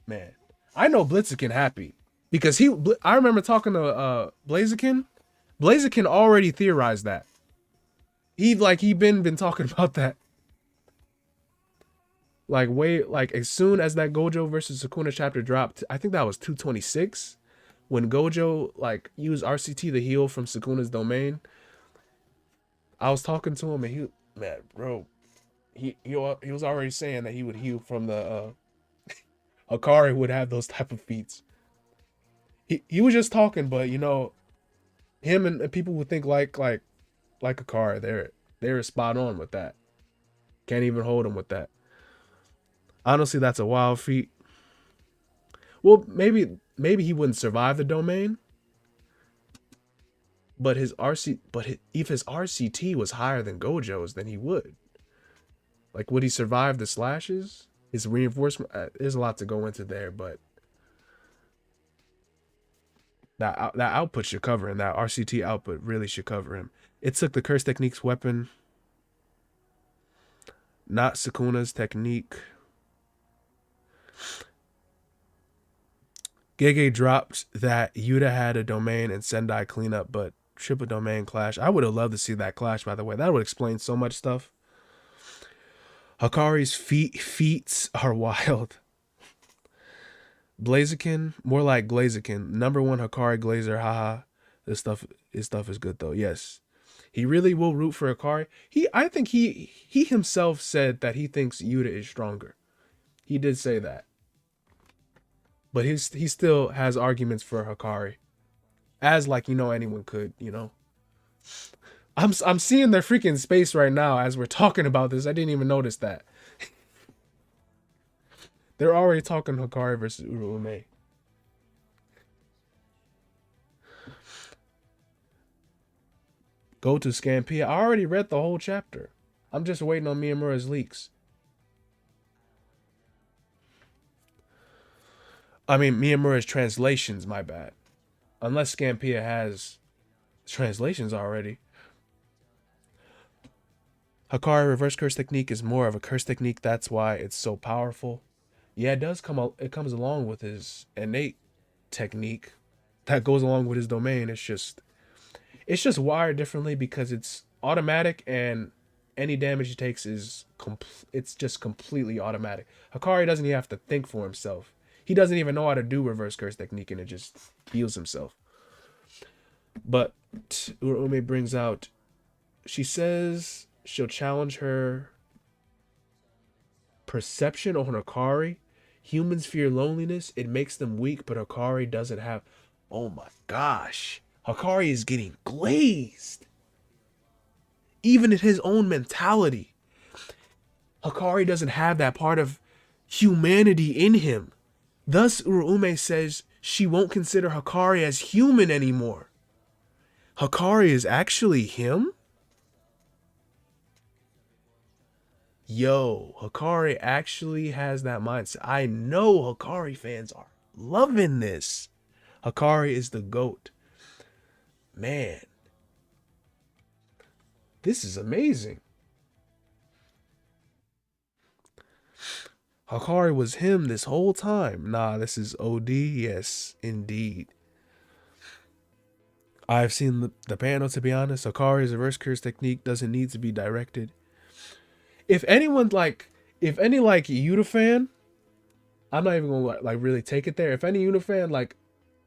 man, I know Blaziken happy because I remember talking to Blaziken. Blaziken already theorized that. He been talking about that. Like as soon as that Gojo versus Sukuna chapter dropped, I think that was 226, when Gojo like used RCT to heal from Sukuna's domain. I was talking to him and he was already saying that he would heal from the Hakari would have those type of feats. He was just talking, but you know, him and people would think like Hakari, they're spot on with that. Can't even hold him with that. Honestly, that's a wild feat. Well, maybe he wouldn't survive the domain, but if his RCT was higher than Gojo's, then he would. Like, would he survive the slashes? His reinforcement. There's a lot to go into there, but that output should cover him. That RCT output really should cover him. It took the curse technique's weapon, not Sukuna's technique. Gege dropped that Yuta had a domain and Sendai cleanup, but triple domain clash. I would have loved to see that clash, by the way. That would explain so much stuff. Hakari's feats are wild. Blaziken, more like Glaziken. Number 1 Hakari Glazer, haha. His stuff is good though. Yes. He really will root for Hakari. I think he himself said that he thinks Yuta is stronger. He did say that. But he still has arguments for Hakari. As like, you know, anyone could, you know. I'm seeing their freaking space right now as we're talking about this. I didn't even notice that. They're already talking Hakari versus Uraume. Go to Scampia. I already read the whole chapter. I'm just waiting on Myamura's leaks. I mean, Miyamura's translations, my bad. Unless Scampia has translations already. Hakari reverse curse technique is more of a curse technique. That's why it's so powerful. Yeah, it comes along with his innate technique that goes along with his domain. It's just wired differently because it's automatic and any damage he takes it's just completely automatic. Hakari doesn't even have to think for himself. He doesn't even know how to do reverse curse technique and it just heals himself. But Uraume brings out, she says she'll challenge her perception on Hakari. Humans fear loneliness. It makes them weak, but Hakari doesn't have. Oh my gosh. Hakari is getting glazed. Even in his own mentality. Hakari doesn't have that part of humanity in him. Thus, Uraume says she won't consider Hakari as human anymore. Hakari is actually him? Yo, Hakari actually has that mindset. I know Hakari fans are loving this. Hakari is the GOAT. Man. This is amazing. Hakari was him this whole time. Nah, this is OD. Yes, indeed. I've seen the panel, to be honest. Hakari's reverse curse technique doesn't need to be directed. If any Yuta fan, I'm not even gonna like really take it there. If any Yuta fan like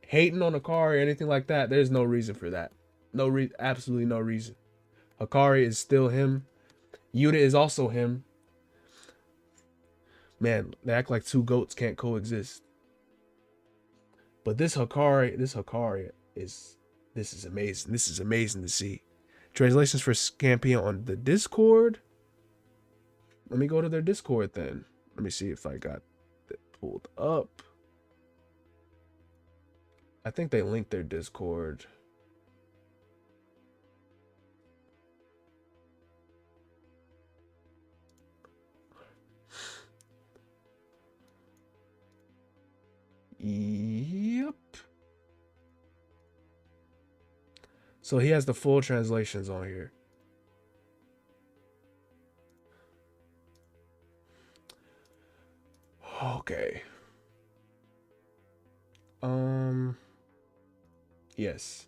hating on Hakari or anything like that, there's no reason for that. Absolutely no reason. Hakari is still him. Yuta is also him. Man, they act like two goats can't coexist. But this Hikari is amazing. This is amazing to see. Translations for Scampion on the Discord. Let me go to their Discord then. Let me see if I got it pulled up. I think they linked their Discord. Yep. So he has the full translations on here. Okay. Yes.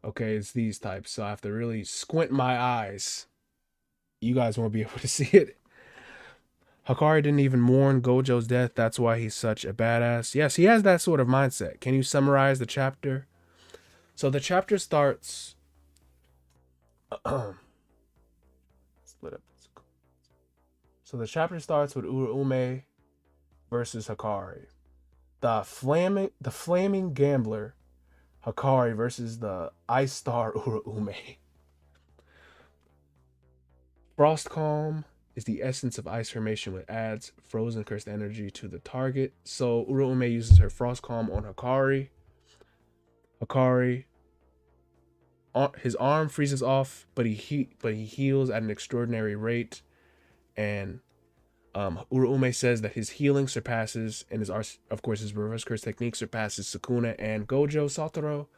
Okay, it's these types, so I have to really squint my eyes. You guys won't be able to see it. Hikari didn't even mourn Gojo's death. That's why he's such a badass. Yes, he has that sort of mindset. Can you summarize the chapter? So the chapter starts... Split up. So the chapter starts with Uraume versus Hikari. The flaming gambler Hikari versus the ice star Uraume. Frost Calm is the essence of ice formation, which adds frozen cursed energy to the target. So Uraume uses her Frost Calm on Hikari. His arm freezes off, but he heals at an extraordinary rate. And Uraume says that his healing surpasses, and of course his reverse curse technique surpasses Sukuna and Gojo Satoru.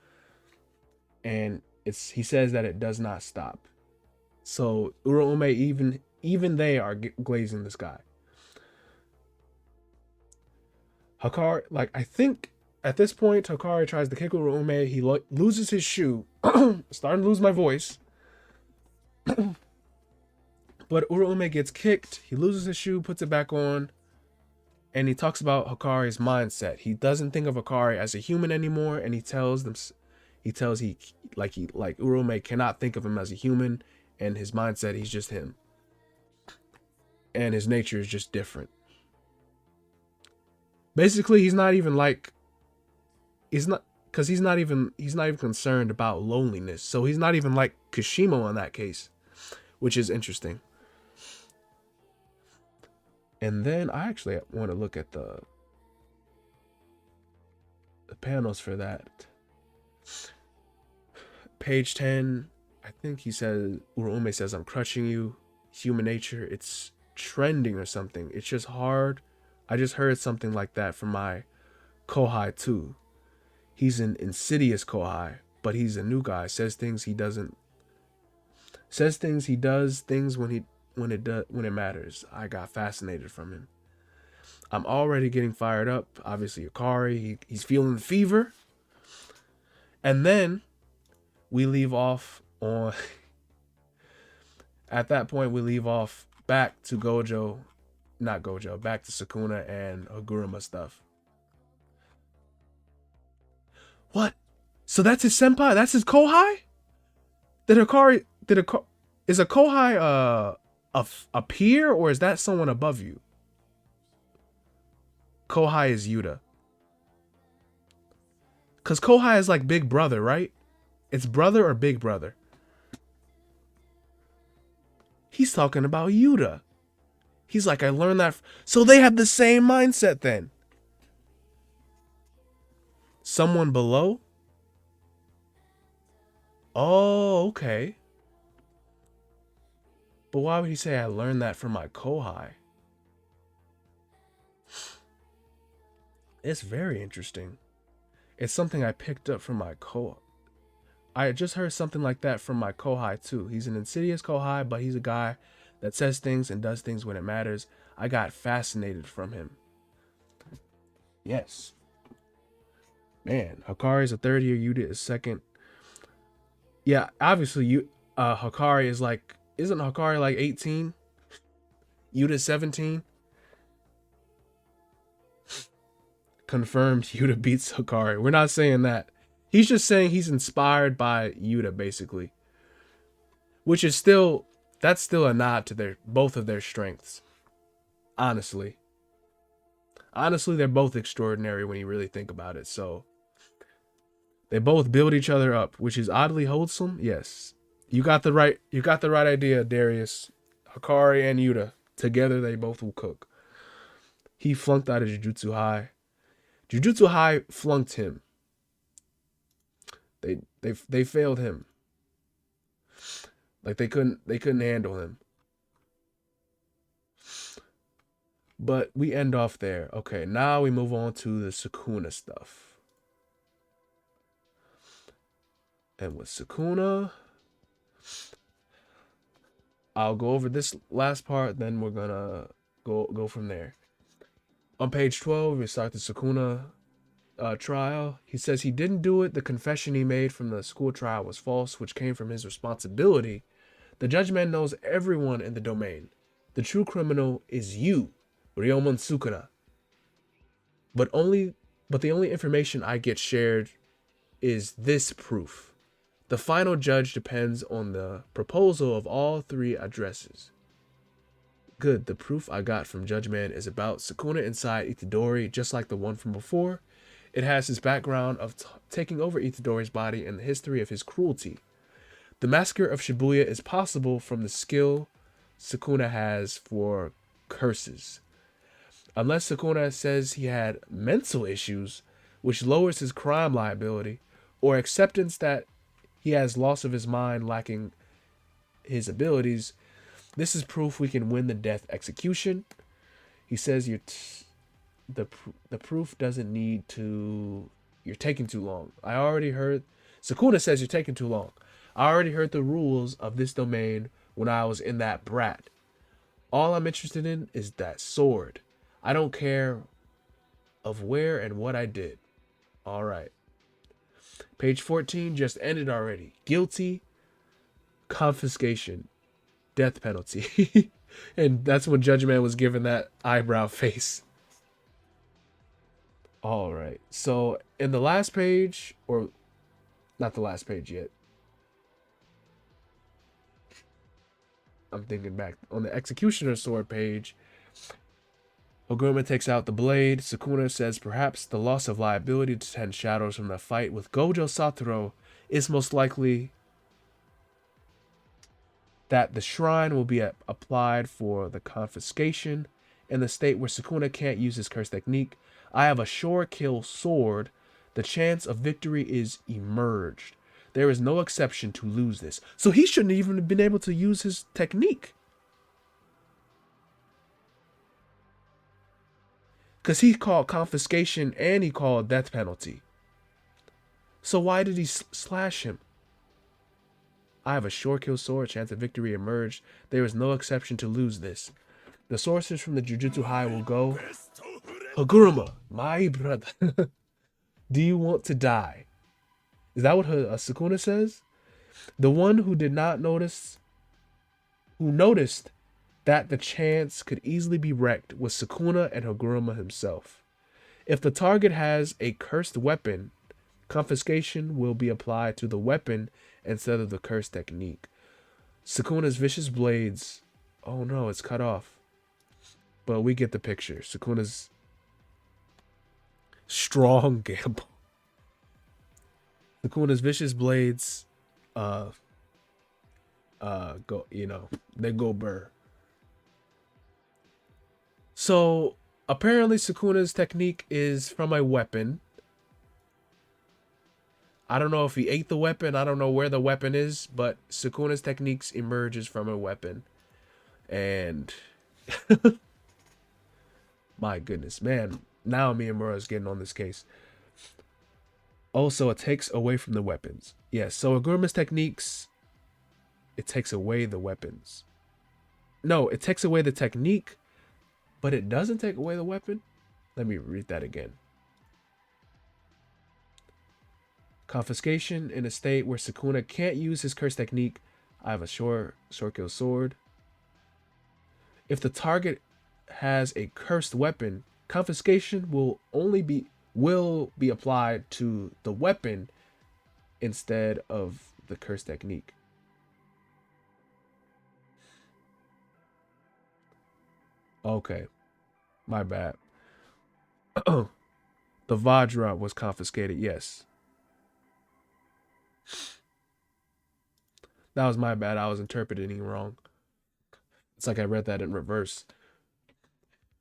And he says that it does not stop. So Uraume, even they are glazing this guy. Hikari, like, I think at this point Hikari tries to kick Uraume. He loses his shoe. Starting to lose my voice. But Uraume gets kicked. He loses his shoe, puts it back on, and he talks about Hikari's mindset. He doesn't think of Hikari as a human anymore, and he tells Uraume cannot think of him as a human, and his mindset, he's just him. And his nature is just different. Basically, he's not even concerned about loneliness. So he's not even like Kishimo in that case, which is interesting. And then I actually want to look at the panels for that. Page 10, I think he says, Uraume says, I'm crushing you. Human nature, it's trending or something. It's just hard. I just heard something like that from my Kohai too. He's an insidious Kohai, but he's a new guy. Says things he does things when it matters. I got fascinated from him. I'm already getting fired up. Obviously, Hikari, he's feeling the fever. And then we leave off on... At that point, we leave off back to back to Sukuna and Haguruma stuff. What? So that's his senpai? That's his Kohai? Is a Kohai a peer, or is that someone above you? Kohai is Yuta. Because Kohai is like big brother, right? It's brother or big brother? He's talking about Yuta. He's like, I learned that. So they have the same mindset then. Someone below? Oh, okay. But why would he say I learned that from my Kohai? It's very interesting. It's something I picked up from my Kohai. I just heard something like that from my Kohai too. He's an insidious Kohai, but he's a guy that says things and does things when it matters. I got fascinated from him. Yes. Man, Hikari is a third year, Yuta is second. Yeah, obviously Hikari is like, isn't Hikari like 18? Yuta 17? Confirmed Yuta beats Hikari. We're not saying that. He's just saying he's inspired by Yuta, basically. Which is still that's still a nod to their both of their strengths. Honestly. Honestly, they're both extraordinary when you really think about it. So they both build each other up, which is oddly wholesome. Yes. You got the right idea, Darius. Hikari and Yuta. Together they both will cook. He flunked out of Jujutsu High. Jujutsu High flunked him. They failed him. Like they couldn't handle him. But we end off there. Okay, now we move on to the Sukuna stuff. And with Sukuna, I'll go over this last part, then we're gonna go from there. On page 12, we start the Sukuna trial. He says he didn't do it. The confession he made from the school trial was false, which came from his responsibility. The judgment knows everyone in the domain. The true criminal is you, Ryomon Sukuna. But the only information I get shared is this proof. The final judge depends on the proposal of all three addresses. Good, the proof I got from Judge Man is about Sukuna inside Itadori, just like the one from before. It has his background of taking over Itadori's body and the history of his cruelty. The massacre of Shibuya is possible from the skill Sukuna has for curses. Unless Sukuna says he had mental issues, which lowers his crime liability, or acceptance that he has loss of his mind, lacking his abilities, this is proof we can win the death execution. He says the proof doesn't need to. You're taking too long. I already heard. Sukuna says you're taking too long. I already heard the rules of this domain when I was in that brat. All I'm interested in is that sword. I don't care of where and what I did. All right. Page 14 just ended already. Guilty, confiscation, death penalty. And that's when Judge Man was given that eyebrow face. All right. So in the last page, or not the last page yet. I'm thinking back. On the Executioner's Sword page, Oguruma takes out the blade. Sukuna says perhaps the loss of liability to Ten Shadows from the fight with Gojo Satoru is most likely that the shrine will be applied for the confiscation in the state where Sukuna can't use his curse technique. I have a sure kill sword. The chance of victory is emerged. There is no exception to lose this. So he shouldn't even have been able to use his technique. Because he called confiscation and he called death penalty. So why did he slash him? I have a sure kill sword. Chance of victory emerged. There is no exception to lose this. The sorcerers from the Jujutsu High will go. Haguruma, my brother. Do you want to die? Is that what Sukuna says? The one who did not notice, who noticed that the chance could easily be wrecked was Sukuna and Haguruma himself. If the target has a cursed weapon, confiscation will be applied to the weapon instead of the cursed technique. Sukuna's vicious blades. Oh no, it's cut off. But we get the picture. Sukuna's strong gamble. Sukuna's vicious blades go, they go burr. So apparently Sukuna's technique is from a weapon. I don't know if he ate the weapon. I don't know where the weapon is, but Sukuna's techniques emerges from a weapon. And my goodness, man. Now Myamura is getting on this case. Also, it takes away from the weapons. Yes, so Aguruma's techniques, it takes away the weapons. No, it takes away the technique, but it doesn't take away the weapon. Let me read that again. Confiscation in a state where Sukuna can't use his curse technique. I have a short kill sword. If the target has a cursed weapon, confiscation will be applied to the weapon instead of the curse technique. Okay, my bad. The Vajra was confiscated. Yes, that was my bad. I was interpreting wrong. It's like I read that in reverse.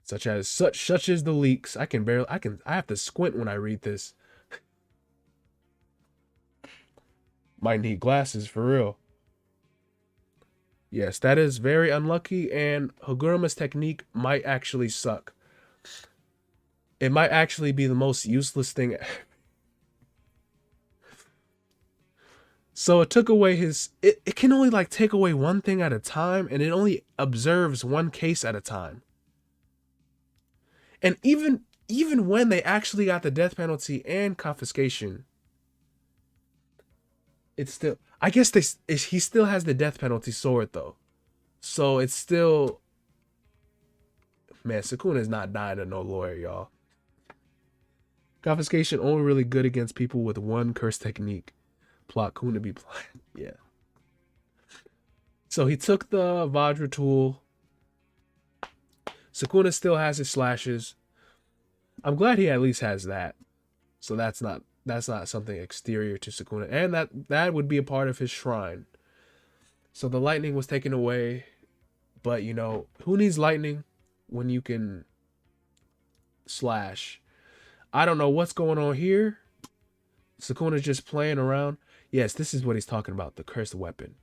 Such as the leaks. I have to squint when I read this. Might need glasses for real. Yes, that is very unlucky, and Hagurama's technique might actually suck. It might actually be the most useless thing. So it took away it can only like take away one thing at a time, and it only observes one case at a time. And even when they actually got the death penalty and confiscation, it's still, I guess he still has the death penalty sword though. So it's still, man, Sukuna is not dying to no lawyer, y'all. Confiscation only really good against people with one curse technique. Plot Kuna be plot. Yeah. So he took the Vajra tool. Sukuna still has his slashes. I'm glad he at least has that. So that's not something exterior to Sukuna. And that would be a part of his shrine. So the lightning was taken away. But you know, who needs lightning when you can slash? I don't know what's going on here. Sukuna's just playing around. Yes, this is what he's talking about, the cursed weapon.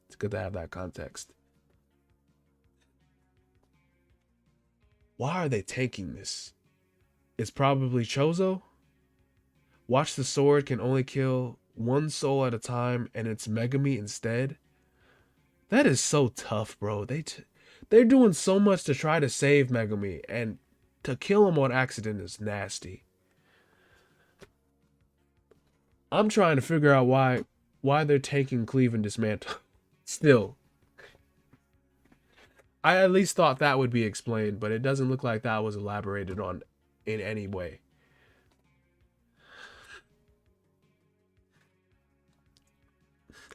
It's good to have that context. Why are they taking this? It's probably Chozo. Watch the sword can only kill one soul at a time, and it's Megami instead. That is so tough, bro. They're doing so much to try to save Megami, and to kill him on accident is nasty. I'm trying to figure out why they're taking Cleave and Dismantle. Still, I at least thought that would be explained, but it doesn't look like that was elaborated on in any way.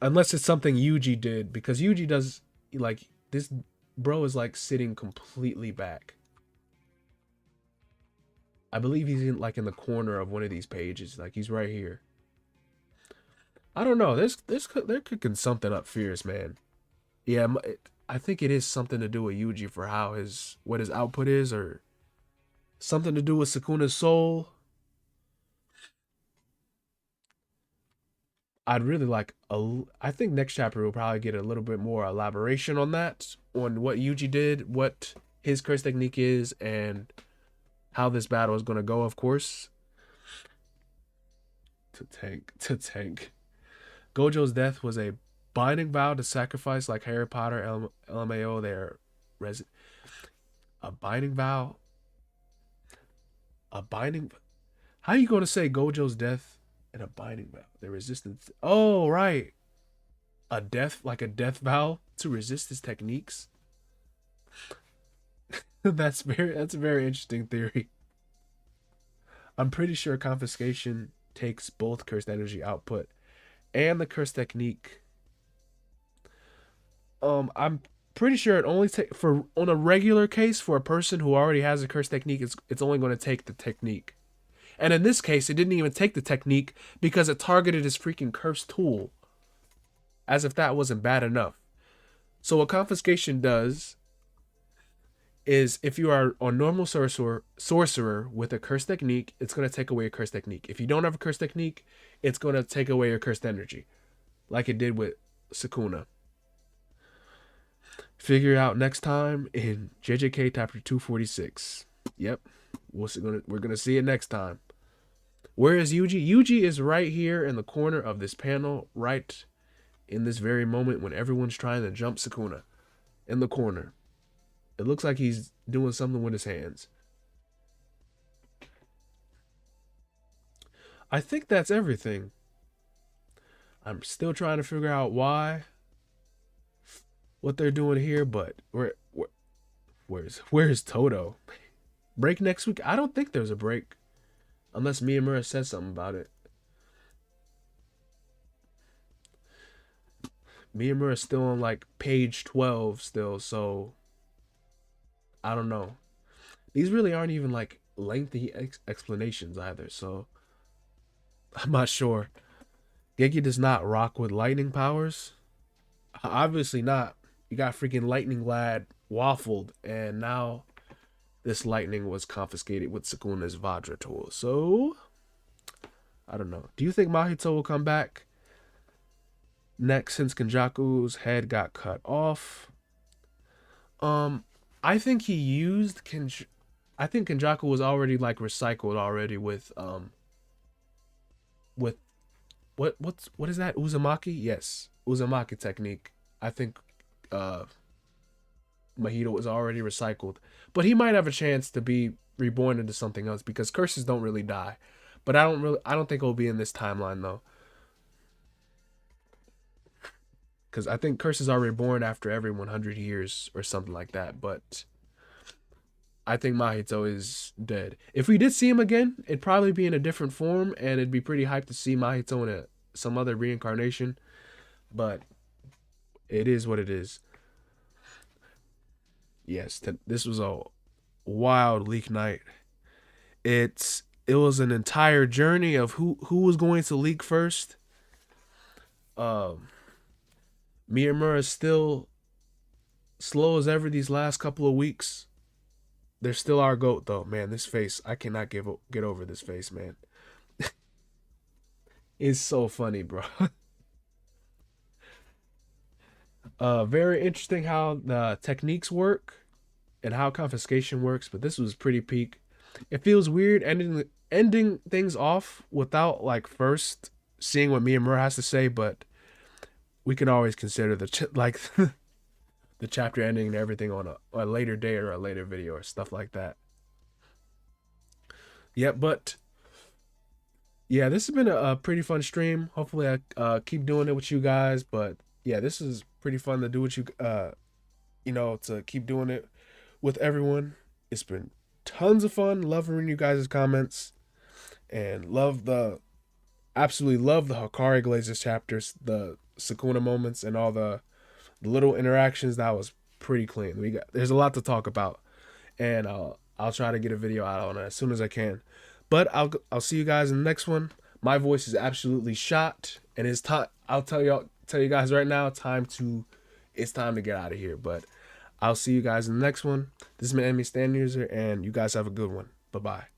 Unless it's something Yuji did, because Yuji does, like, this bro is like sitting completely back. I believe he's in like in the corner of one of these pages, like he's right here. I don't know. They're cooking something up fierce, man. Yeah, I think it is something to do with Yuji for how what his output is, or something to do with Sukuna's soul. I'd really like I think next chapter we'll probably get a little bit more elaboration on that, on what Yuji did, what his curse technique is, and how this battle is going to go, of course. To tank. Gojo's death was a binding vow to sacrifice, like Harry Potter, LMAO, their a binding vow. A binding. How are you going to say Gojo's death and a binding vow? Their resistance. Oh, right. Like a death vow to resist his techniques. That's a very interesting theory. I'm pretty sure confiscation takes both cursed energy output and the curse technique. I'm pretty sure it only take for on a regular case for a person who already has a curse technique. It's only going to take the technique, and in this case, it didn't even take the technique because it targeted his freaking cursed tool. As if that wasn't bad enough. So what confiscation does is, if you are a normal sorcerer with a curse technique, it's going to take away your curse technique. If you don't have a curse technique, it's going to take away your cursed energy, like it did with Sukuna. Figure out next time in JJK chapter 246. Yep, we're gonna see it next time. Where is Yuji? Yuji is right here in the corner of this panel, right in this very moment when everyone's trying to jump Sukuna. In the corner. It looks like he's doing something with his hands. I think that's everything. I'm still trying to figure out what they're doing here, but where's Toto? Break next week? I don't think there's a break. Unless Myamura says something about it. Myamura's still on like page 12 still, so I don't know. These really aren't even like lengthy explanations either, so I'm not sure. Genki does not rock with lightning powers. Obviously not. You got freaking Lightning Lad waffled, and now this lightning was confiscated with Sukuna's Vajra tool. So I don't know. Do you think Mahito will come back next since Kenjaku's head got cut off? Um, I think he used I think Kenjaku was already like recycled already with what is that? Uzumaki? Yes. Uzumaki technique. I think uh Mahito was already recycled. But he might have a chance to be reborn into something else because curses don't really die. But I don't think it'll be in this timeline though. Because I think curses are reborn after every 100 years or something like that. But I think Mahito is dead. If we did see him again, it'd probably be in a different form, and it'd be pretty hyped to see Mahito in some other reincarnation. But it is what it is. Yes, this was a wild leak night. It was an entire journey of who was going to leak first. Um, Myamura is still slow as ever these last couple of weeks. They're still our goat though, man. This face, I cannot get over this face, man. It's so funny, bro. Very interesting how the techniques work and how confiscation works, but this was pretty peak. It feels weird ending things off without like first seeing what Miyamura has to say, but we can always consider like the chapter ending and everything on a later day or a later video or stuff like that. Yeah, but yeah, this has been a pretty fun stream. Hopefully, I keep doing it with you guys. But yeah, this is pretty fun to do with you. To keep doing it with everyone. It's been tons of fun. Love reading you guys' comments, and absolutely love the Hikari Glazes chapters, the Sukuna moments, and all the little interactions. That was pretty clean. There's a lot to talk about, and I'll try to get a video out on it as soon as I can. But I'll see you guys in the next one. My voice is absolutely shot, and it's time. I'll tell you guys right now. It's time to get out of here. But I'll see you guys in the next one. This is my Enemy Stand User, and you guys have a good one. Bye bye.